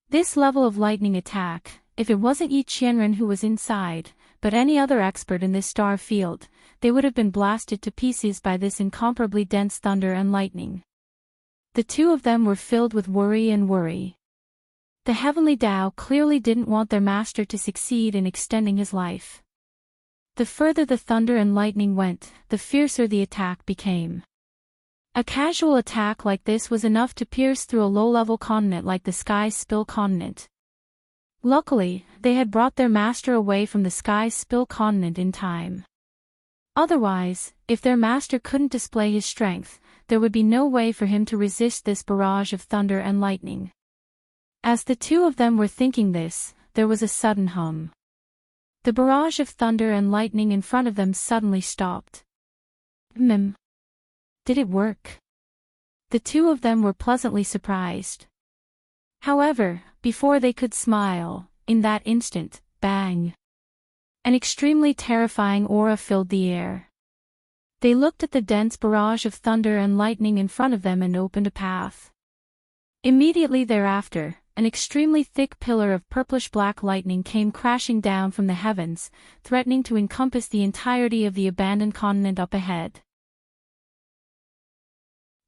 This level of lightning attack, if it wasn't Yi Qianren who was inside, but any other expert in this star field, they would have been blasted to pieces by this incomparably dense thunder and lightning. The two of them were filled with worry and worry. The heavenly Tao clearly didn't want their master to succeed in extending his life. The further the thunder and lightning went, the fiercer the attack became. A casual attack like this was enough to pierce through a low-level continent like the Sky Spill continent. Luckily, they had brought their master away from the Sky Spill continent in time. Otherwise, if their master couldn't display his strength, there would be no way for him to resist this barrage of thunder and lightning. As the two of them were thinking this, there was a sudden hum. The barrage of thunder and lightning in front of them suddenly stopped. Did it work? The two of them were pleasantly surprised. However, before they could smile, in that instant, bang! An extremely terrifying aura filled the air. They looked at the dense barrage of thunder and lightning in front of them and opened a path. Immediately thereafter, an extremely thick pillar of purplish-black lightning came crashing down from the heavens, threatening to encompass the entirety of the abandoned continent up ahead.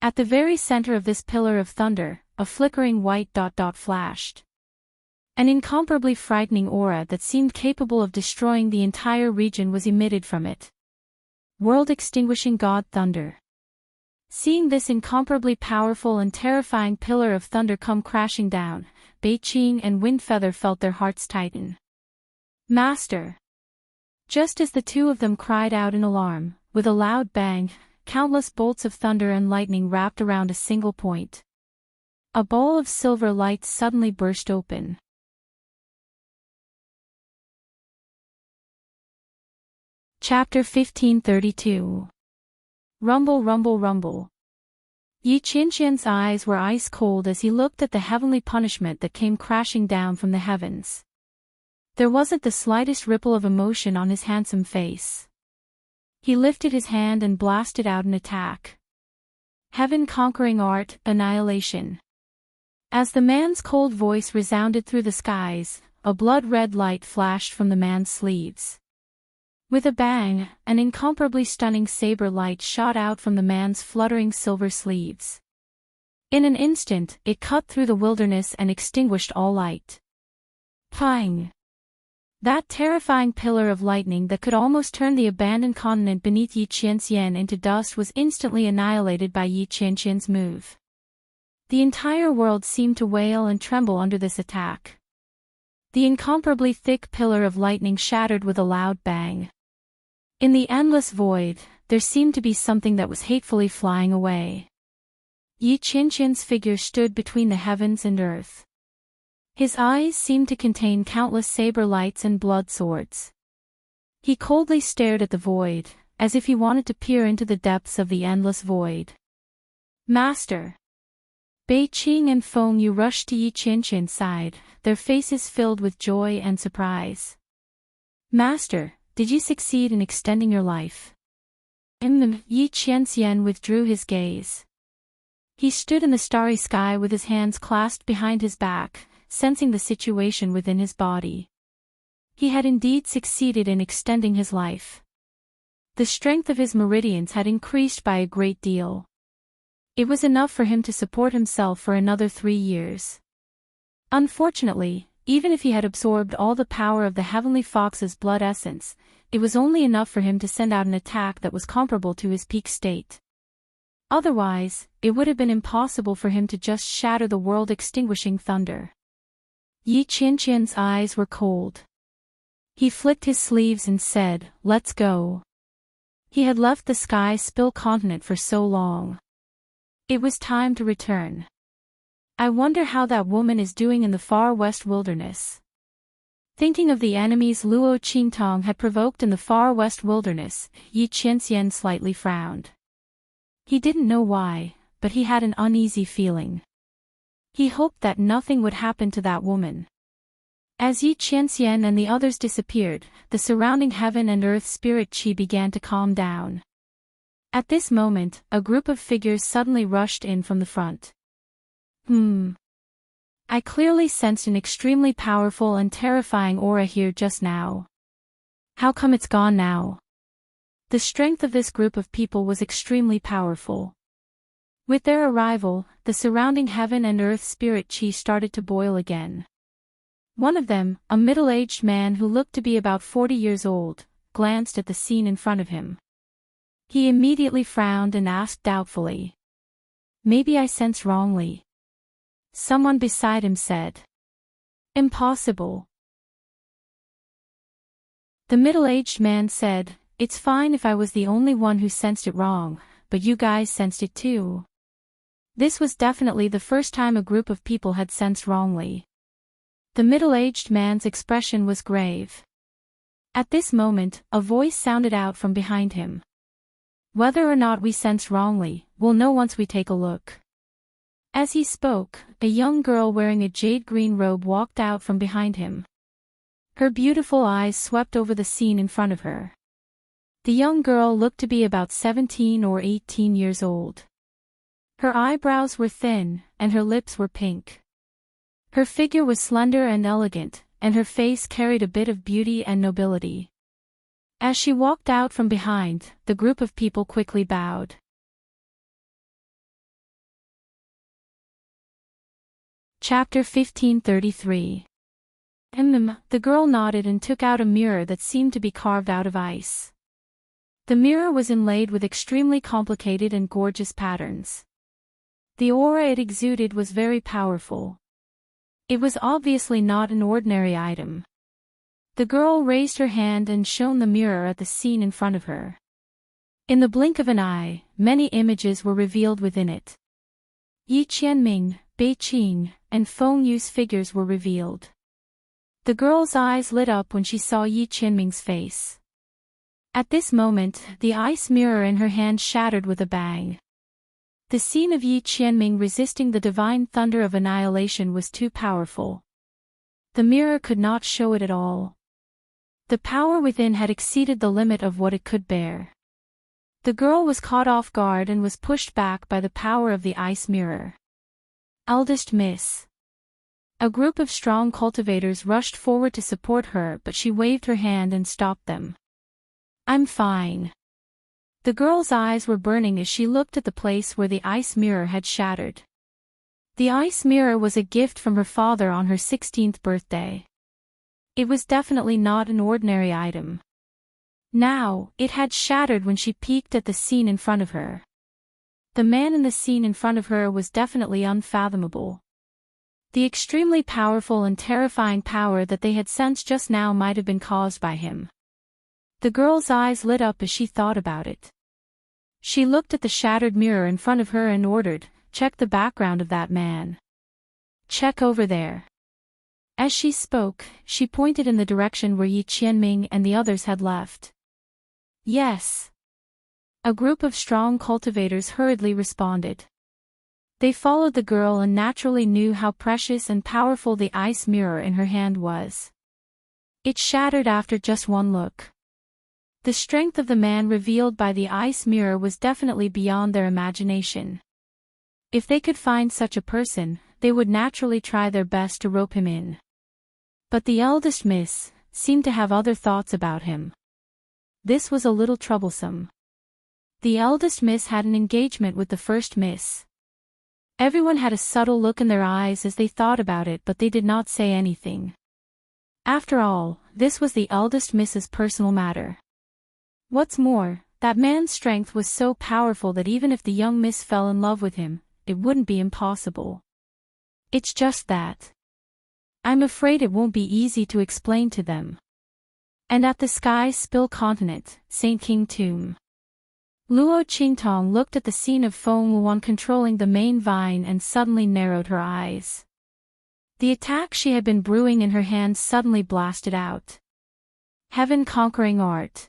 At the very center of this pillar of thunder, a flickering white dot flashed. An incomparably frightening aura that seemed capable of destroying the entire region was emitted from it. World-extinguishing god thunder. Seeing this incomparably powerful and terrifying pillar of thunder come crashing down, Bei-Ching and Windfeather felt their hearts tighten. Master! Just as the two of them cried out in alarm, with a loud bang, countless bolts of thunder and lightning wrapped around a single point. A ball of silver light suddenly burst open. Chapter 1532. Rumble, rumble, rumble. Yi Qianqian's eyes were ice cold as he looked at the heavenly punishment that came crashing down from the heavens. There wasn't the slightest ripple of emotion on his handsome face. He lifted his hand and blasted out an attack. Heaven-conquering art, annihilation. As the man's cold voice resounded through the skies, a blood-red light flashed from the man's sleeves. With a bang, an incomparably stunning saber light shot out from the man's fluttering silver sleeves. In an instant, it cut through the wilderness and extinguished all light. Pang! That terrifying pillar of lightning that could almost turn the abandoned continent beneath Yi Qianxian into dust was instantly annihilated by Yi Qianxian's move. The entire world seemed to wail and tremble under this attack. The incomparably thick pillar of lightning shattered with a loud bang. In the endless void, there seemed to be something that was hatefully flying away. Yi Qianxian's figure stood between the heavens and earth. His eyes seemed to contain countless saber lights and blood swords. He coldly stared at the void, as if he wanted to peer into the depths of the endless void. Master! Bei-Ching and Feng Yu rushed to Yi Qianxian's side, their faces filled with joy and surprise. Master, did you succeed in extending your life? Yi Qianxian withdrew his gaze. He stood in the starry sky with his hands clasped behind his back, sensing the situation within his body. He had indeed succeeded in extending his life. The strength of his meridians had increased by a great deal. It was enough for him to support himself for another 3 years. Unfortunately, even if he had absorbed all the power of the Heavenly Fox's blood essence, it was only enough for him to send out an attack that was comparable to his peak state. Otherwise, it would have been impossible for him to just shatter the world-extinguishing thunder. Yi Qianqian's eyes were cold. He flicked his sleeves and said, "Let's go." He had left the sky-spill continent for so long. It was time to return. I wonder how that woman is doing in the far west wilderness. Thinking of the enemies Luo Qingtong had provoked in the far west wilderness, Yi Qianxian slightly frowned. He didn't know why, but he had an uneasy feeling. He hoped that nothing would happen to that woman. As Yi Qianxian and the others disappeared, the surrounding heaven and earth spirit qi began to calm down. At this moment, a group of figures suddenly rushed in from the front. I clearly sensed an extremely powerful and terrifying aura here just now. How come it's gone now? The strength of this group of people was extremely powerful. With their arrival, the surrounding heaven and earth spirit qi started to boil again. One of them, a middle-aged man who looked to be about 40 years old, glanced at the scene in front of him. He immediately frowned and asked doubtfully. "Maybe I sense wrongly." Someone beside him said. "Impossible." The middle-aged man said, It's fine if I was the only one who sensed it wrong, but you guys sensed it too. This was definitely the first time a group of people had sensed wrongly. The middle-aged man's expression was grave. At this moment, a voice sounded out from behind him. Whether or not we sense wrongly, we'll know once we take a look. As he spoke, a young girl wearing a jade-green robe walked out from behind him. Her beautiful eyes swept over the scene in front of her. The young girl looked to be about 17 or 18 years old. Her eyebrows were thin, and her lips were pink. Her figure was slender and elegant, and her face carried a bit of beauty and nobility. As she walked out from behind, the group of people quickly bowed. Chapter 1533. The girl nodded and took out a mirror that seemed to be carved out of ice. The mirror was inlaid with extremely complicated and gorgeous patterns. The aura it exuded was very powerful. It was obviously not an ordinary item. The girl raised her hand and shone the mirror at the scene in front of her. In the blink of an eye, many images were revealed within it. Yi Qianming, Bei Qing, and Feng Yu's figures were revealed. The girl's eyes lit up when she saw Yi Qianming's face. At this moment, the ice mirror in her hand shattered with a bang. The scene of Yi Qianming resisting the divine thunder of annihilation was too powerful. The mirror could not show it at all. The power within had exceeded the limit of what it could bear. The girl was caught off guard and was pushed back by the power of the ice mirror. Eldest Miss. A group of strong cultivators rushed forward to support her, but she waved her hand and stopped them. I'm fine. The girl's eyes were burning as she looked at the place where the ice mirror had shattered. The ice mirror was a gift from her father on her 16th birthday. It was definitely not an ordinary item. Now, it had shattered when she peeked at the scene in front of her. The man in the scene in front of her was definitely unfathomable. The extremely powerful and terrifying power that they had sensed just now might have been caused by him. The girl's eyes lit up as she thought about it. She looked at the shattered mirror in front of her and ordered, "Check the background of that man. Check over there." As she spoke, she pointed in the direction where Yi Qianming and the others had left. Yes. A group of strong cultivators hurriedly responded. They followed the girl and naturally knew how precious and powerful the ice mirror in her hand was. It shattered after just one look. The strength of the man revealed by the ice mirror was definitely beyond their imagination. If they could find such a person, they would naturally try their best to rope him in. But the eldest miss seemed to have other thoughts about him. This was a little troublesome. The eldest miss had an engagement with the first miss. Everyone had a subtle look in their eyes as they thought about it, but they did not say anything. After all, this was the eldest miss's personal matter. What's more, that man's strength was so powerful that even if the young miss fell in love with him, it wouldn't be impossible. It's just that. I'm afraid it won't be easy to explain to them. And at the Sky Spill continent, St. King Tomb. Luo Qingtong looked at the scene of Feng Luan controlling the main vine and suddenly narrowed her eyes. The attack she had been brewing in her hands suddenly blasted out. Heaven-conquering art.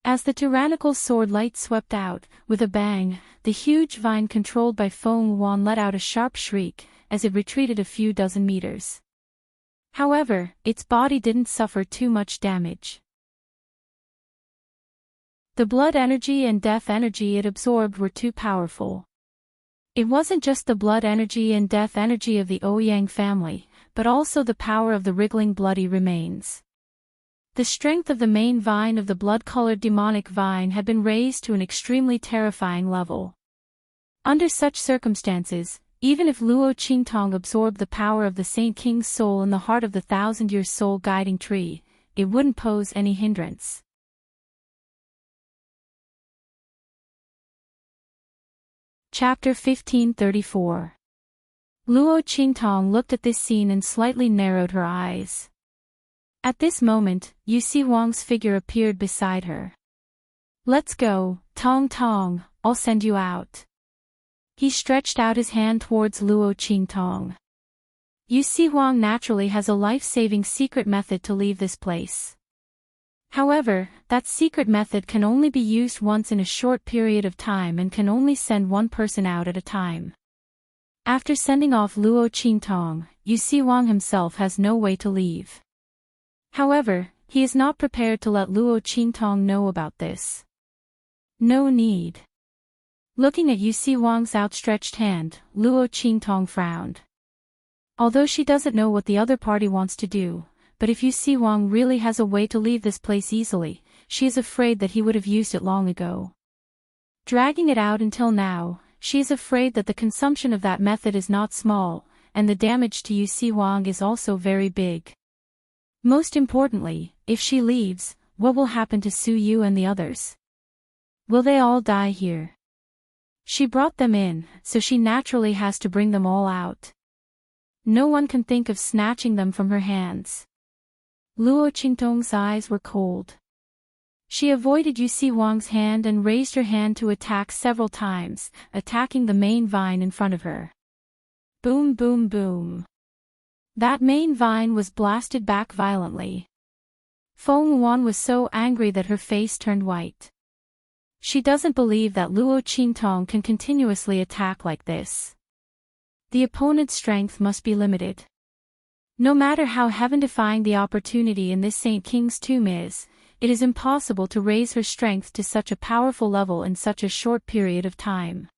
As the tyrannical sword light swept out, with a bang, the huge vine controlled by Feng Luan let out a sharp shriek, as it retreated a few dozen meters. However, its body didn't suffer too much damage. The blood energy and death energy it absorbed were too powerful. It wasn't just the blood energy and death energy of the Ouyang family, but also the power of the wriggling bloody remains. The strength of the main vine of the blood-colored demonic vine had been raised to an extremely terrifying level. Under such circumstances, even if Luo Qingtong absorbed the power of the Saint King's soul in the heart of the thousand-year soul-guiding tree, it wouldn't pose any hindrance. Chapter 1534. Luo Qingtong looked at this scene and slightly narrowed her eyes. At this moment, Yu Si Huang's figure appeared beside her. Let's go, Tong Tong, I'll send you out. He stretched out his hand towards Luo Qingtong. Yu Si Huang naturally has a life-saving secret method to leave this place. However, that secret method can only be used once in a short period of time and can only send one person out at a time. After sending off Luo Qingtong, Yu Si Huang himself has no way to leave. However, he is not prepared to let Luo Qingtong know about this. No need. Looking at Yu Si Huang's outstretched hand, Luo Qingtong frowned. Although she doesn't know what the other party wants to do, but if Yu Si Huang really has a way to leave this place easily, she is afraid that he would have used it long ago. Dragging it out until now, she is afraid that the consumption of that method is not small, and the damage to Yu Si Huang is also very big. Most importantly, if she leaves, what will happen to Su Yu and the others? Will they all die here? She brought them in, so she naturally has to bring them all out. No one can think of snatching them from her hands. Luo Qingtong's eyes were cold. She avoided Yu Si Huang's hand and raised her hand to attack several times, attacking the main vine in front of her. Boom boom boom. That main vine was blasted back violently. Feng Wan was so angry that her face turned white. She doesn't believe that Luo Qingtong can continuously attack like this. The opponent's strength must be limited. No matter how heaven-defying the opportunity in this Saint King's tomb is, it is impossible to raise her strength to such a powerful level in such a short period of time.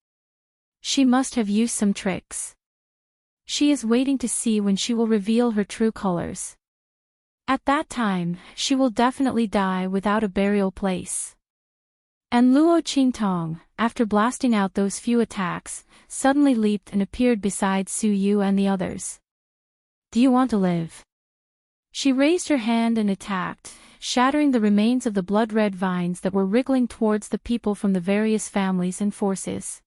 She must have used some tricks. She is waiting to see when she will reveal her true colors. At that time, she will definitely die without a burial place. And Luo Qingtong, after blasting out those few attacks, suddenly leaped and appeared beside Su Yu and the others. Do you want to live? She raised her hand and attacked, shattering the remains of the blood-red vines that were wriggling towards the people from the various families and forces.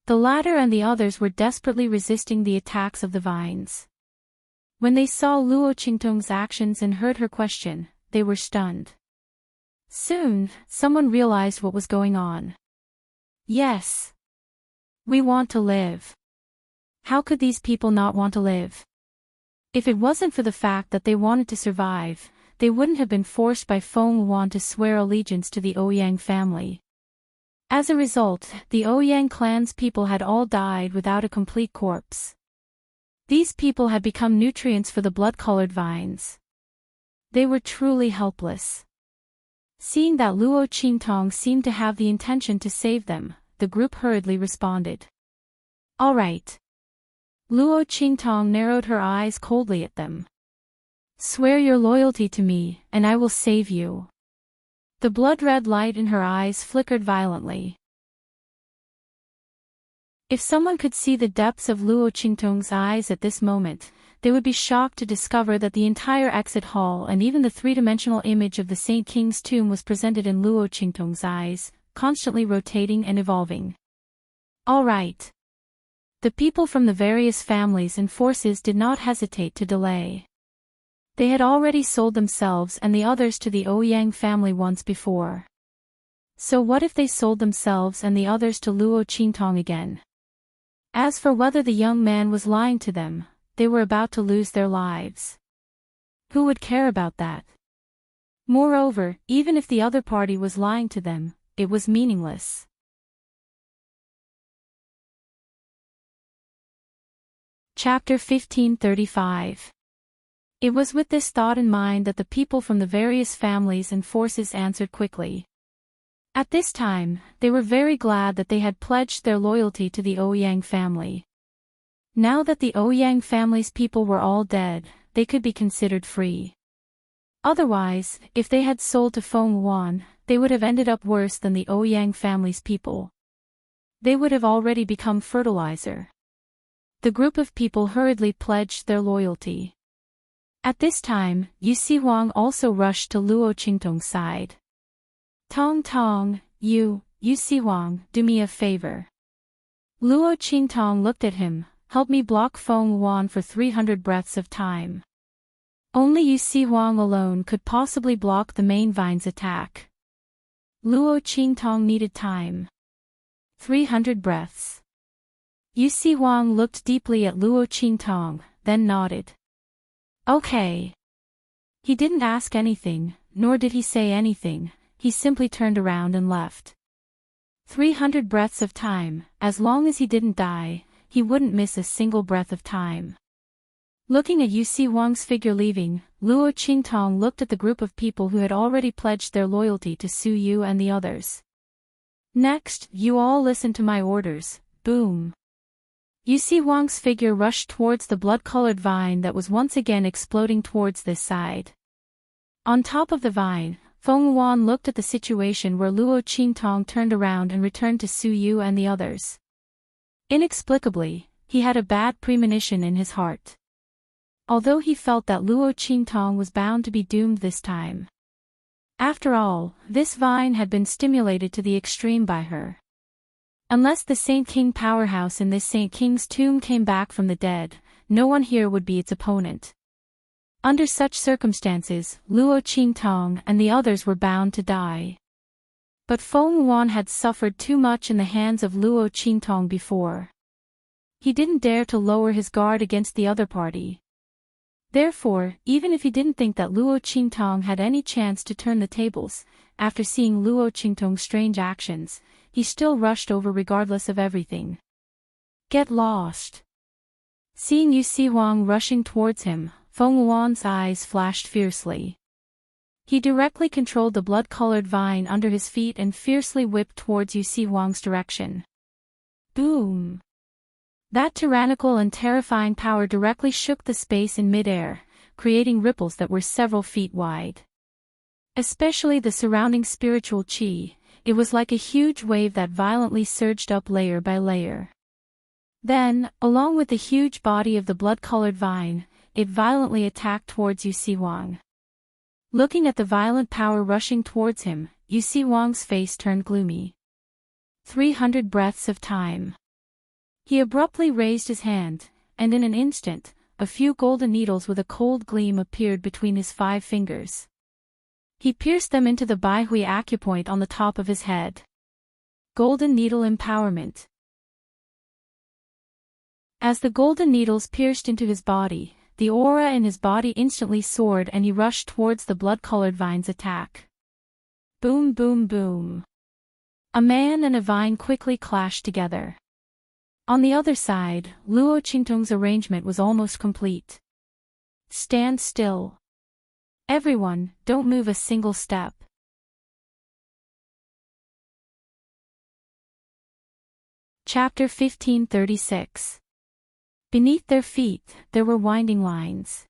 The latter and the others were desperately resisting the attacks of the vines. When they saw Luo Qingtong's actions and heard her question, they were stunned. Soon, someone realized what was going on. Yes. We want to live. How could these people not want to live? If it wasn't for the fact that they wanted to survive, they wouldn't have been forced by Feng Wan to swear allegiance to the Ouyang family. As a result, the Ouyang clan's people had all died without a complete corpse. These people had become nutrients for the blood-colored vines. They were truly helpless. Seeing that Luo Qingtong seemed to have the intention to save them, the group hurriedly responded. All right. Luo Qingtong narrowed her eyes coldly at them. Swear your loyalty to me, and I will save you. The blood-red light in her eyes flickered violently. If someone could see the depths of Luo Qingtong's eyes at this moment, they would be shocked to discover that the entire exit hall and even the three-dimensional image of the Saint King's tomb was presented in Luo Qingtong's eyes, constantly rotating and evolving. All right. The people from the various families and forces did not hesitate to delay. They had already sold themselves and the others to the Ouyang family once before. So what if they sold themselves and the others to Luo Qingtong again? As for whether the young man was lying to them, they were about to lose their lives. Who would care about that? Moreover, even if the other party was lying to them, it was meaningless. Chapter 1535. It was with this thought in mind that the people from the various families and forces answered quickly. At this time, they were very glad that they had pledged their loyalty to the Ouyang family. Now that the Ouyang family's people were all dead, they could be considered free. Otherwise, if they had sold to Feng Wan, they would have ended up worse than the Ouyang family's people. They would have already become fertilizer. The group of people hurriedly pledged their loyalty. At this time, Yu Si Huang also rushed to Luo Qingtong's side. Tong Tong, Yu Si Huang, do me a favor. Luo Qingtong looked at him. Help me block Feng Wan for 300 breaths of time. Only Yu Si Huang alone could possibly block the main vine's attack. Luo Qingtong needed time. 300 breaths. Yu Si Huang looked deeply at Luo Qingtong, then nodded. Okay. He didn't ask anything, nor did he say anything, he simply turned around and left. 300 breaths of time, as long as he didn't die, he wouldn't miss a single breath of time. Looking at Yu Si Huang's figure leaving, Luo Qingtong looked at the group of people who had already pledged their loyalty to Su Yu and the others. Next, you all listen to my orders, boom. Yu Si Huang's figure rushed towards the blood-colored vine that was once again exploding towards this side. On top of the vine, Feng Wuan looked at the situation where Luo Qingtong turned around and returned to Su Yu and the others. Inexplicably, he had a bad premonition in his heart. Although he felt that Luo Qingtong was bound to be doomed this time. After all, this vine had been stimulated to the extreme by her. Unless the Saint King powerhouse in this Saint King's tomb came back from the dead, no one here would be its opponent. Under such circumstances, Luo Qingtong and the others were bound to die. But Feng Wuan had suffered too much in the hands of Luo Qingtong before. He didn't dare to lower his guard against the other party. Therefore, even if he didn't think that Luo Qingtong had any chance to turn the tables, after seeing Luo Qingtong's strange actions, he still rushed over regardless of everything. Get lost. Seeing Yu Si Huang rushing towards him, Feng Wuan's eyes flashed fiercely. He directly controlled the blood-colored vine under his feet and fiercely whipped towards Yu Si Huang's direction. Boom! That tyrannical and terrifying power directly shook the space in midair, creating ripples that were several feet wide. Especially the surrounding spiritual qi, it was like a huge wave that violently surged up layer by layer. Then, along with the huge body of the blood-colored vine, it violently attacked towards Yu Si Huang. Looking at the violent power rushing towards him, Yu Si Huang's face turned gloomy. 300 breaths of time. He abruptly raised his hand, and in an instant, a few golden needles with a cold gleam appeared between his 5 fingers. He pierced them into the Baihui acupoint on the top of his head. Golden Needle Empowerment. As the golden needles pierced into his body, the aura in his body instantly soared and he rushed towards the blood-colored vine's attack. Boom boom boom. A man and a vine quickly clashed together. On the other side, Luo Qingtong's arrangement was almost complete. Stand still. Everyone, don't move a single step. Chapter 1536. Beneath their feet, there were winding lines.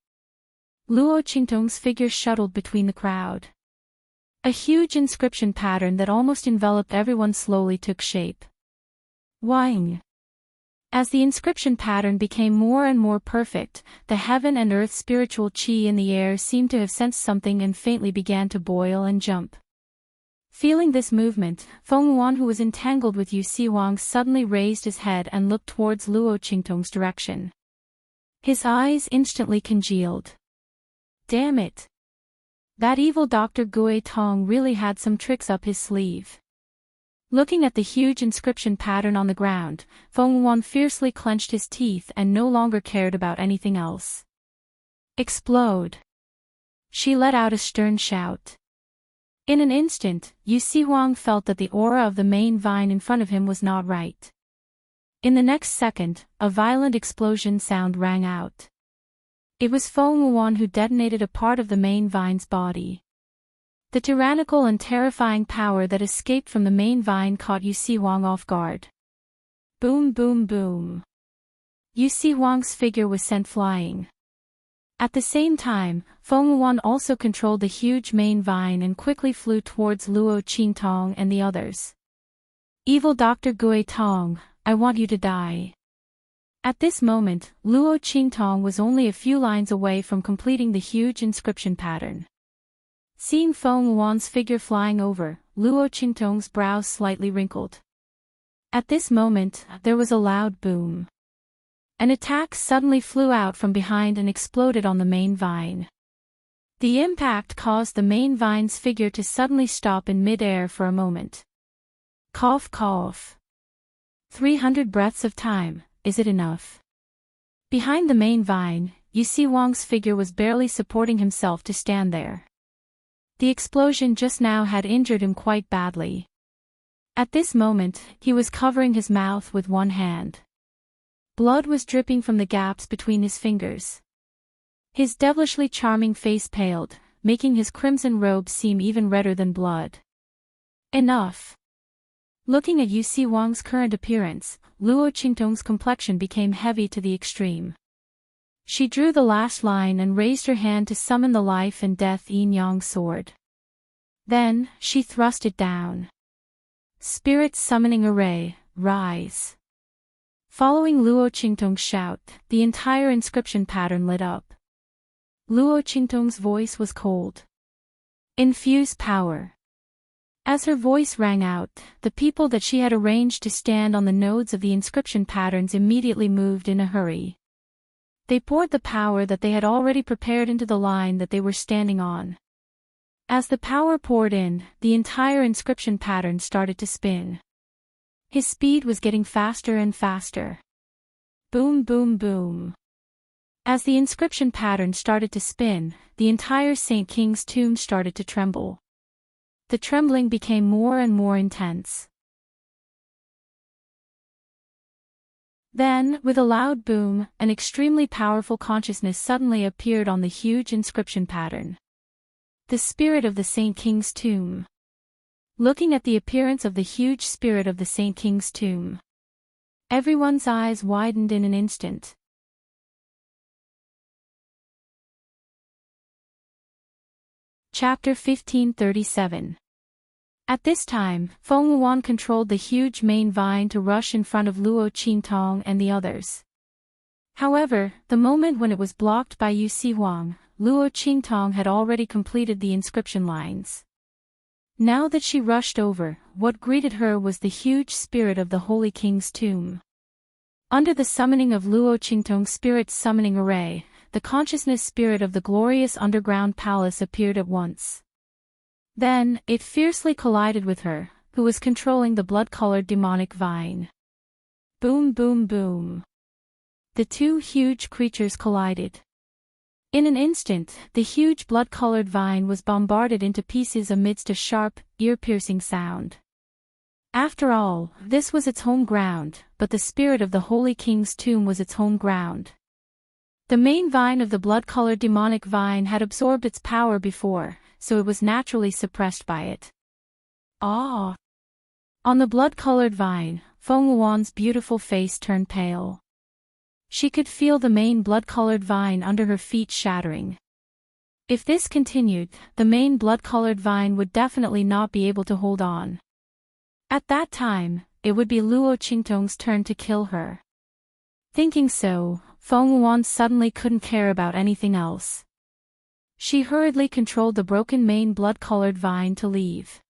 Luo Qingtong's figure shuttled between the crowd. A huge inscription pattern that almost enveloped everyone slowly took shape. Wang. As the inscription pattern became more and more perfect, the heaven and earth spiritual qi in the air seemed to have sensed something and faintly began to boil and jump. Feeling this movement, Feng Wuan, who was entangled with Yu Si Huang, suddenly raised his head and looked towards Luo Qingtong's direction. His eyes instantly congealed. Damn it! That evil Dr. Gui Tong really had some tricks up his sleeve. Looking at the huge inscription pattern on the ground, Feng Wuan fiercely clenched his teeth and no longer cared about anything else. Explode! She let out a stern shout. In an instant, Yu Si Huang felt that the aura of the main vine in front of him was not right. In the next second, a violent explosion sound rang out. It was Feng Wuan who detonated a part of the main vine's body. The tyrannical and terrifying power that escaped from the main vine caught Yu Si Huang off guard. Boom boom boom. Yu Si Huang's figure was sent flying. At the same time, Feng Wuan also controlled the huge main vine and quickly flew towards Luo Qingtong and the others. Evil Dr. Gui Tong, I want you to die. At this moment, Luo Qingtong was only a few lines away from completing the huge inscription pattern. Seeing Feng Wuan's figure flying over, Luo Qingtong's brows slightly wrinkled. At this moment, there was a loud boom. An attack suddenly flew out from behind and exploded on the main vine. The impact caused the main vine's figure to suddenly stop in mid-air for a moment. Cough cough. 300 breaths of time, is it enough? Behind the main vine, Yusi Wang's figure was barely supporting himself to stand there. The explosion just now had injured him quite badly. At this moment, he was covering his mouth with one hand. Blood was dripping from the gaps between his fingers. His devilishly charming face paled, making his crimson robe seem even redder than blood. Enough. Looking at Yusi Wang's current appearance, Luo Qingtong's complexion became heavy to the extreme. She drew the last line and raised her hand to summon the life and death yin-yang sword. Then, she thrust it down. Spirit Summoning Array, rise. Following Luo Qingtong's shout, the entire inscription pattern lit up. Luo Qingtong's voice was cold. Infuse power. As her voice rang out, the people that she had arranged to stand on the nodes of the inscription patterns immediately moved in a hurry. They poured the power that they had already prepared into the line that they were standing on. As the power poured in, the entire inscription pattern started to spin. His speed was getting faster and faster. Boom boom boom. As the inscription pattern started to spin, the entire Saint King's tomb started to tremble. The trembling became more and more intense. Then, with a loud boom, an extremely powerful consciousness suddenly appeared on the huge inscription pattern. The spirit of the Saint King's tomb. Looking at the appearance of the huge spirit of the Saint King's tomb, everyone's eyes widened in an instant. Chapter 1537. At this time, Feng Wuan controlled the huge main vine to rush in front of Luo Qingtong and the others. However, the moment when it was blocked by Yusi Wang, Luo Qingtong had already completed the inscription lines. Now that she rushed over, what greeted her was the huge spirit of the Holy King's tomb. Under the summoning of Luo Qingtong's spirit summoning array, the consciousness spirit of the glorious underground palace appeared at once. Then, it fiercely collided with her, who was controlling the blood-colored demonic vine. Boom boom boom. The two huge creatures collided. In an instant, the huge blood-colored vine was bombarded into pieces amidst a sharp, ear-piercing sound. After all, this was its home ground, but the spirit of the Holy King's tomb was its home ground. The main vine of the blood-colored demonic vine had absorbed its power before, so it was naturally suppressed by it. Ah! On the blood-colored vine, Feng Wuan's beautiful face turned pale. She could feel the main blood-colored vine under her feet shattering. If this continued, the main blood-colored vine would definitely not be able to hold on. At that time, it would be Luo Qingtong's turn to kill her. Thinking so, Feng Wuan suddenly couldn't care about anything else. She hurriedly controlled the broken main blood-colored vine to leave.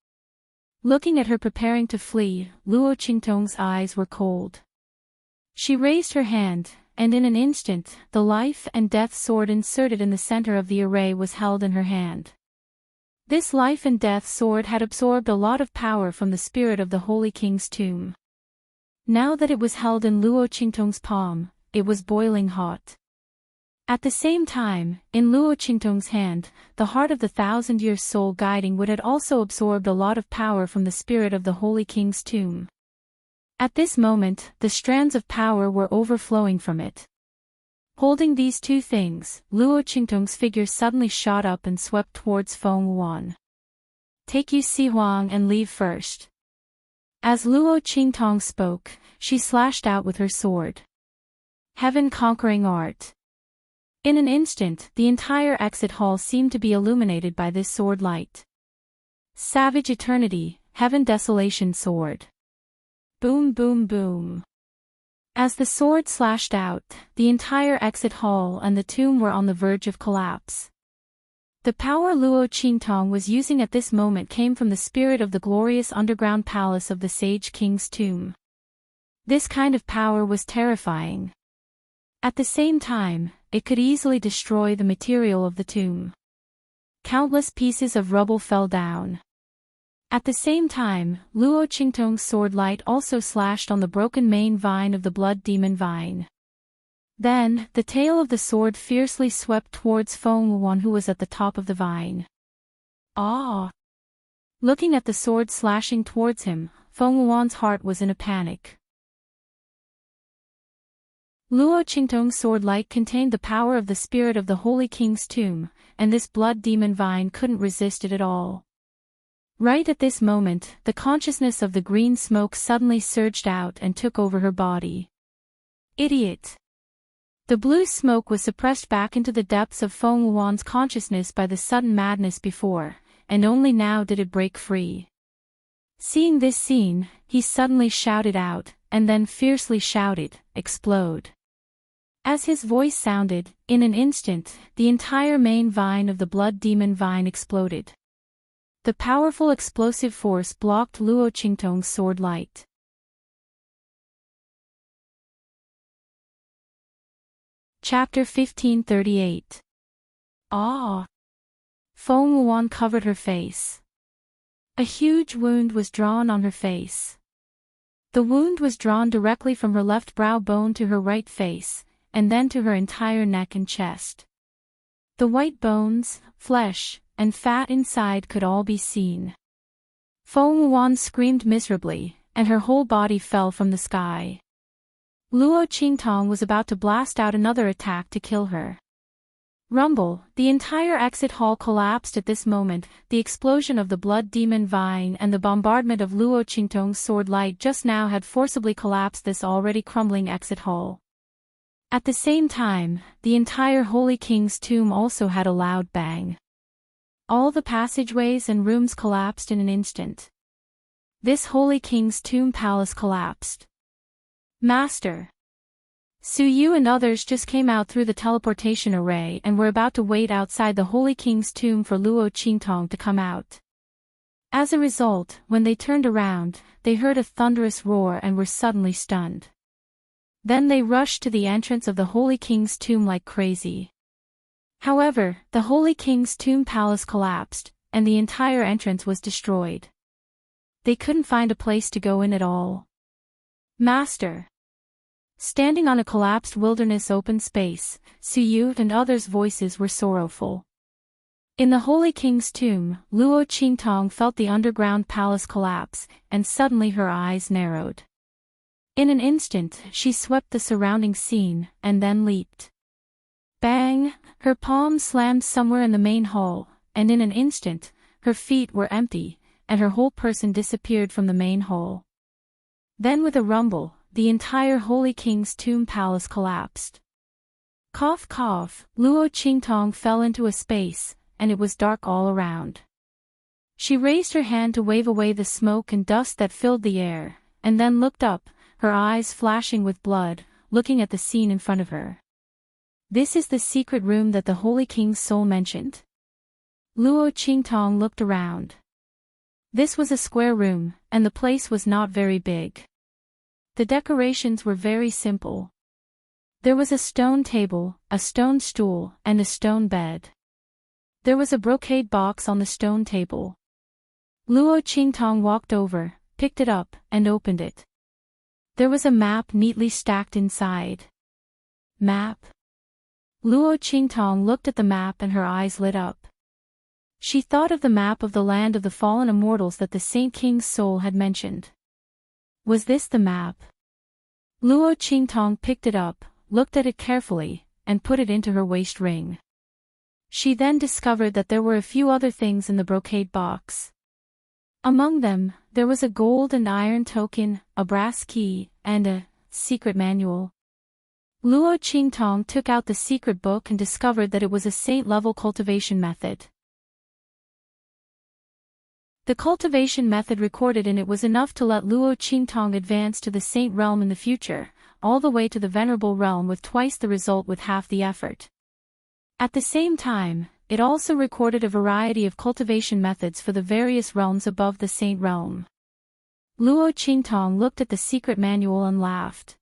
Looking at her preparing to flee, Luo Qingtong's eyes were cold. She raised her hand, and in an instant, the life and death sword inserted in the center of the array was held in her hand. This life and death sword had absorbed a lot of power from the spirit of the Holy King's tomb. Now that it was held in Luo Qingtong's palm, it was boiling hot. At the same time, in Luo Qingtong's hand, the heart of the thousand-year soul guiding wood had also absorbed a lot of power from the spirit of the Holy King's tomb. At this moment, the strands of power were overflowing from it. Holding these two things, Luo Qingtong's figure suddenly shot up and swept towards Feng Wuan. Take Yusi Wang and leave first. As Luo Qingtong spoke, she slashed out with her sword. Heaven-conquering art. In an instant, the entire exit hall seemed to be illuminated by this sword light. Savage Eternity, Heaven Desolation Sword. Boom boom boom. As the sword slashed out, the entire exit hall and the tomb were on the verge of collapse. The power Luo Qingtong was using at this moment came from the spirit of the glorious underground palace of the Sage King's tomb. This kind of power was terrifying. At the same time, it could easily destroy the material of the tomb. countless pieces of rubble fell down. At the same time, Luo Qingtong's sword light also slashed on the broken main vine of the blood demon vine. Then, the tail of the sword fiercely swept towards Feng Wuan, who was at the top of the vine. Ah! Looking at the sword slashing towards him, Feng Wuan's heart was in a panic. Luo Qingtong's sword light contained the power of the spirit of the Holy King's tomb, and this blood demon vine couldn't resist it at all. Right at this moment, the consciousness of the green smoke suddenly surged out and took over her body. Idiot! The blue smoke was suppressed back into the depths of Feng Wuan's consciousness by the sudden madness before, and only now did it break free. Seeing this scene, he suddenly shouted out, and then fiercely shouted, "Explode!" As his voice sounded, in an instant, the entire main vine of the blood demon vine exploded. The powerful explosive force blocked Luo Qingtong's sword light. Chapter 1538. Ah! Feng Wuan covered her face. A huge wound was drawn on her face. The wound was drawn directly from her left brow bone to her right face, and then to her entire neck and chest. The white bones, flesh, and fat inside could all be seen. Feng Wuan screamed miserably, and her whole body fell from the sky. Luo Qingtong was about to blast out another attack to kill her. Rumble, the entire exit hall collapsed at this moment. The explosion of the blood demon vine and the bombardment of Luo Qingtong's sword light just now had forcibly collapsed this already crumbling exit hall. At the same time, the entire Holy King's tomb also had a loud bang. All the passageways and rooms collapsed in an instant. This Holy King's tomb palace collapsed. Master! Su Yu and others just came out through the teleportation array and were about to wait outside the Holy King's tomb for Luo Qingtong to come out. As a result, when they turned around, they heard a thunderous roar and were suddenly stunned. Then they rushed to the entrance of the Holy King's tomb like crazy. However, the Holy King's tomb palace collapsed, and the entire entrance was destroyed. They couldn't find a place to go in at all. Master! Standing on a collapsed wilderness open space, Su Yu and others' voices were sorrowful. In the Holy King's tomb, Luo Qingtong felt the underground palace collapse, and suddenly her eyes narrowed. In an instant, she swept the surrounding scene, and then leaped. Bang! Her palm slammed somewhere in the main hall, and in an instant, her feet were empty, and her whole person disappeared from the main hall. Then with a rumble, the entire Holy King's tomb palace collapsed. Cough cough, Luo Qingtong fell into a space, and it was dark all around. She raised her hand to wave away the smoke and dust that filled the air, and then looked up, her eyes flashing with blood, looking at the scene in front of her. This is the secret room that the Holy King's soul mentioned. Luo Qingtong looked around. This was a square room, and the place was not very big. The decorations were very simple. There was a stone table, a stone stool, and a stone bed. There was a brocade box on the stone table. Luo Qingtong walked over, picked it up, and opened it. There was a map neatly stacked inside. Map? Luo Qingtong looked at the map and her eyes lit up. She thought of the map of the land of the fallen immortals that the Saint King's soul had mentioned. Was this the map? Luo Qingtong picked it up, looked at it carefully, and put it into her waist ring. She then discovered that there were a few other things in the brocade box. Among them, there was a gold and iron token, a brass key, and a secret manual. Luo Qingtong took out the secret book and discovered that it was a saint-level cultivation method. The cultivation method recorded in it was enough to let Luo Qingtong advance to the saint realm in the future, all the way to the venerable realm with twice the result with half the effort. At the same time, it also recorded a variety of cultivation methods for the various realms above the saint realm. Luo Qingtong looked at the secret manual and laughed.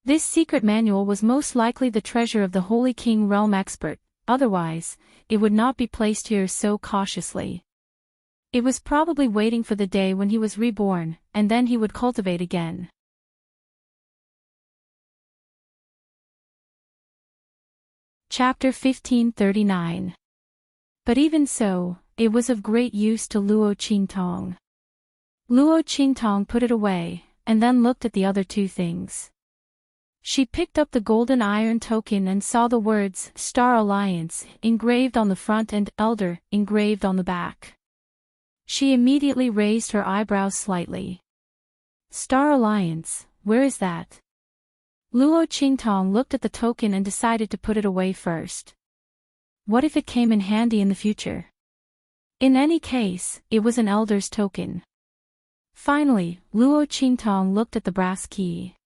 This secret manual was most likely the treasure of the Holy King realm expert, otherwise, it would not be placed here so cautiously. It was probably waiting for the day when he was reborn, and then he would cultivate again. Chapter 1539. But even so, it was of great use to Luo Qingtong. Luo Qingtong put it away, and then looked at the other two things. She picked up the golden iron token and saw the words, Star Alliance, engraved on the front and Elder, engraved on the back. She immediately raised her eyebrows slightly. Star Alliance, where is that? Luo Qingtong looked at the token and decided to put it away first. What if it came in handy in the future? In any case, it was an elder's token. Finally, Luo Qingtong looked at the brass key.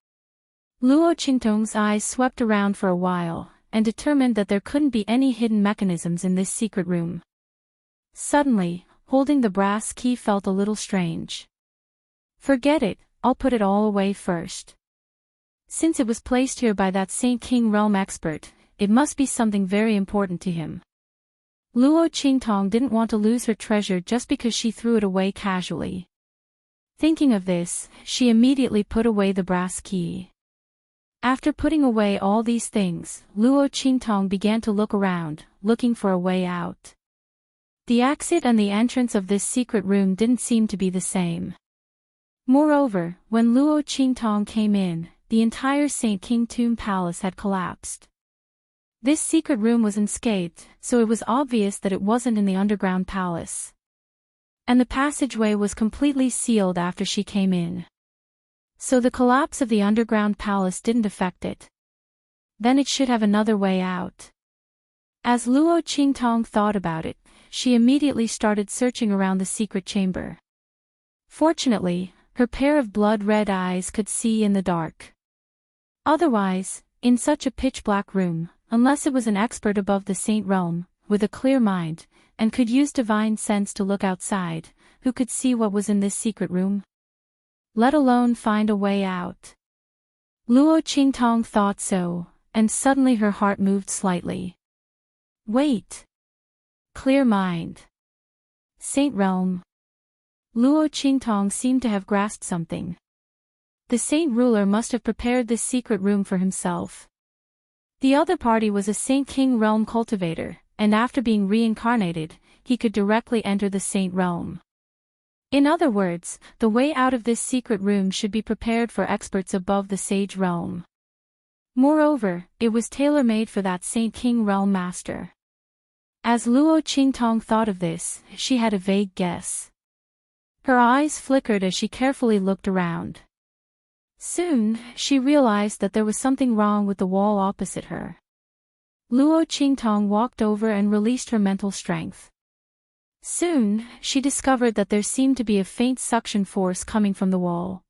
Luo Qingtong's eyes swept around for a while, and determined that there couldn't be any hidden mechanisms in this secret room. Suddenly, holding the brass key felt a little strange. Forget it, I'll put it all away first. Since it was placed here by that Saint King Realm expert, it must be something very important to him. Luo Qingtong didn't want to lose her treasure just because she threw it away casually. Thinking of this, she immediately put away the brass key. After putting away all these things, Luo Qingtong began to look around, looking for a way out. The exit and the entrance of this secret room didn't seem to be the same. Moreover, when Luo Qingtong came in, the entire Saint King Tomb Palace had collapsed. This secret room was unscathed, so it was obvious that it wasn't in the underground palace. And the passageway was completely sealed after she came in. So the collapse of the underground palace didn't affect it. Then it should have another way out. As Luo Qingtong thought about it, she immediately started searching around the secret chamber. Fortunately, her pair of blood-red eyes could see in the dark. Otherwise, in such a pitch-black room, unless it was an expert above the Saint Realm, with a clear mind, and could use divine sense to look outside, who could see what was in this secret room? Let alone find a way out. Luo Qingtong thought so, and suddenly her heart moved slightly. Wait. Clear mind. Saint Realm. Luo Qingtong seemed to have grasped something. The Saint Ruler must have prepared this secret room for himself. The other party was a Saint King Realm cultivator, and after being reincarnated, he could directly enter the Saint Realm. In other words, the way out of this secret room should be prepared for experts above the Sage Realm. Moreover, it was tailor-made for that Saint King Realm master. As Luo Qingtong thought of this, she had a vague guess. Her eyes flickered as she carefully looked around. Soon, she realized that there was something wrong with the wall opposite her. Luo Qingtong walked over and released her mental strength. Soon, she discovered that there seemed to be a faint suction force coming from the wall.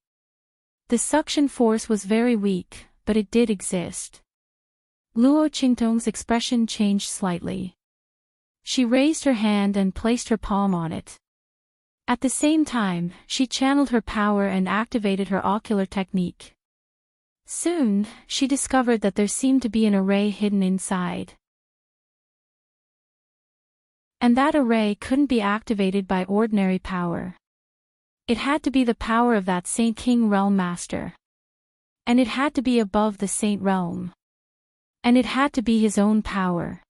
The suction force was very weak, but it did exist. Luo Qingtong's expression changed slightly. She raised her hand and placed her palm on it. At the same time, she channeled her power and activated her ocular technique. Soon, she discovered that there seemed to be an array hidden inside. And that array couldn't be activated by ordinary power. It had to be the power of that Saint King Realm Master. And it had to be above the Saint Realm. And it had to be his own power.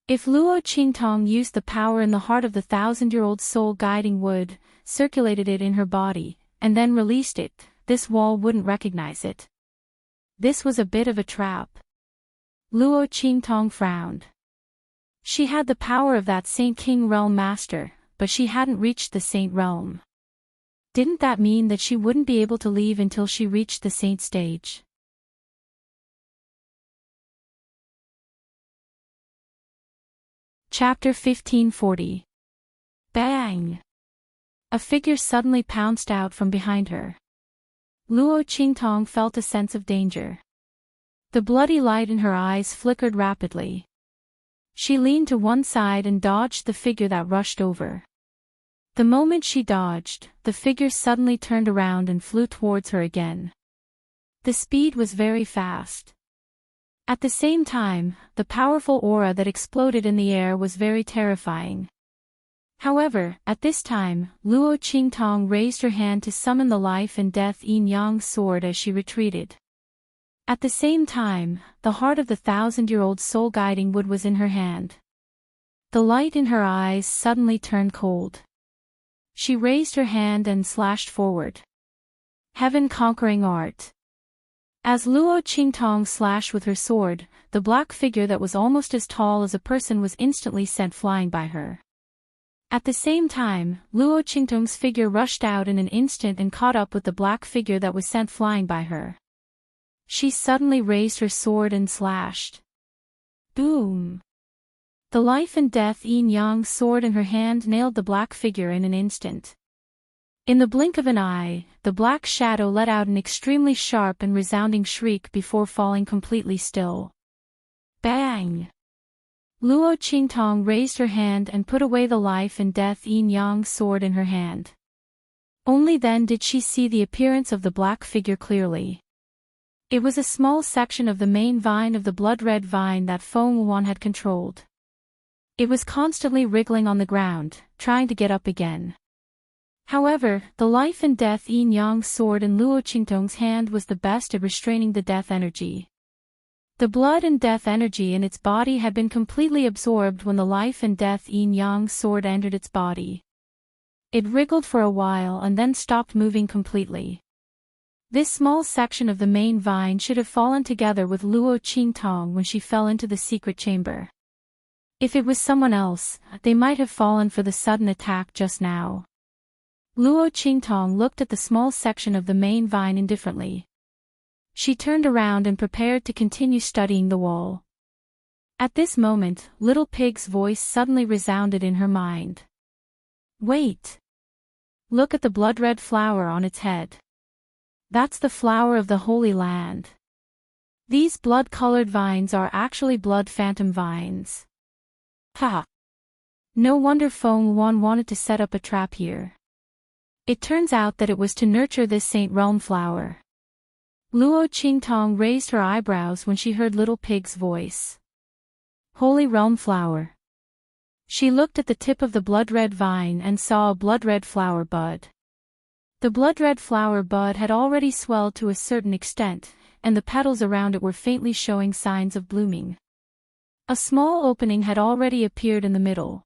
If Luo Qingtong used the power in the heart of the 1,000-year-old soul guiding wood, circulated it in her body, and then released it, this wall wouldn't recognize it. This was a bit of a trap. Luo Qingtong frowned. She had the power of that Saint King Realm Master, but she hadn't reached the Saint Realm. Didn't that mean that she wouldn't be able to leave until she reached the Saint stage? Chapter 1540. Bang! A figure suddenly pounced out from behind her. Luo Qingtong felt a sense of danger. The bloody light in her eyes flickered rapidly. She leaned to one side and dodged the figure that rushed over. The moment she dodged, the figure suddenly turned around and flew towards her again. The speed was very fast. At the same time, the powerful aura that exploded in the air was very terrifying. However, at this time, Luo Qingtong raised her hand to summon the life and death yin-yang sword as she retreated. At the same time, the heart of the 1,000-year-old soul guiding wood was in her hand. The light in her eyes suddenly turned cold. She raised her hand and slashed forward. Heaven-conquering art. As Luo Qingtong slashed with her sword, the black figure that was almost as tall as a person was instantly sent flying by her. At the same time, Luo Qingtong's figure rushed out in an instant and caught up with the black figure that was sent flying by her. She suddenly raised her sword and slashed. Boom! The life and death yin-yang sword in her hand nailed the black figure in an instant. In the blink of an eye, the black shadow let out an extremely sharp and resounding shriek before falling completely still. Bang! Luo Qingtong raised her hand and put away the life and death yin-yang sword in her hand. Only then did she see the appearance of the black figure clearly. It was a small section of the main vine of the blood-red vine that Feng Wuan had controlled. It was constantly wriggling on the ground, trying to get up again. However, the life and death yin-yang sword in Luo Qingtong's hand was the best at restraining the death energy. The blood and death energy in its body had been completely absorbed when the life and death yin-yang sword entered its body. It wriggled for a while and then stopped moving completely. This small section of the main vine should have fallen together with Luo Qingtong when she fell into the secret chamber. If it was someone else, they might have fallen for the sudden attack just now. Luo Qingtong looked at the small section of the main vine indifferently. She turned around and prepared to continue studying the wall. At this moment, Little Pig's voice suddenly resounded in her mind. Wait! Look at the blood-red flower on its head. That's the flower of the Holy Land. These blood-colored vines are actually blood phantom vines. Ha! No wonder Feng Wuan wanted to set up a trap here. It turns out that it was to nurture this Saint Realm flower. Luo Qingtong raised her eyebrows when she heard Little Pig's voice. Holy Realm flower. She looked at the tip of the blood-red vine and saw a blood-red flower bud. The blood-red flower bud had already swelled to a certain extent, and the petals around it were faintly showing signs of blooming. A small opening had already appeared in the middle.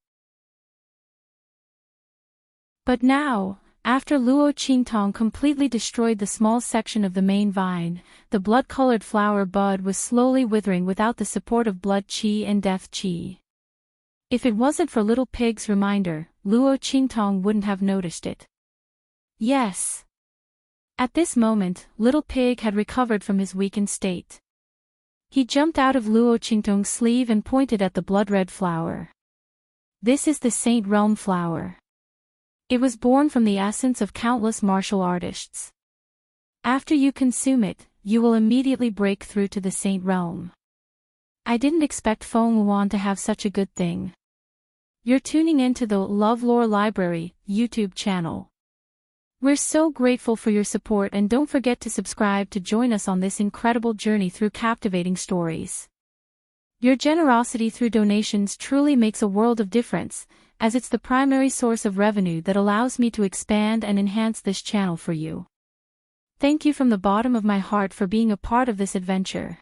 But now, after Luo Qingtong completely destroyed the small section of the main vine, the blood-colored flower bud was slowly withering without the support of blood qi and death qi. If it wasn't for Little Pig's reminder, Luo Qingtong wouldn't have noticed it. Yes. At this moment, Little Pig had recovered from his weakened state. He jumped out of Luo Qingtong's sleeve and pointed at the blood-red flower. This is the Saint Realm flower. It was born from the essence of countless martial artists. After you consume it, you will immediately break through to the Saint Realm. I didn't expect Feng Wuan to have such a good thing. You're tuning into the LoveLore Library YouTube channel. We're so grateful for your support, and don't forget to subscribe to join us on this incredible journey through captivating stories. Your generosity through donations truly makes a world of difference, as it's the primary source of revenue that allows me to expand and enhance this channel for you. Thank you from the bottom of my heart for being a part of this adventure.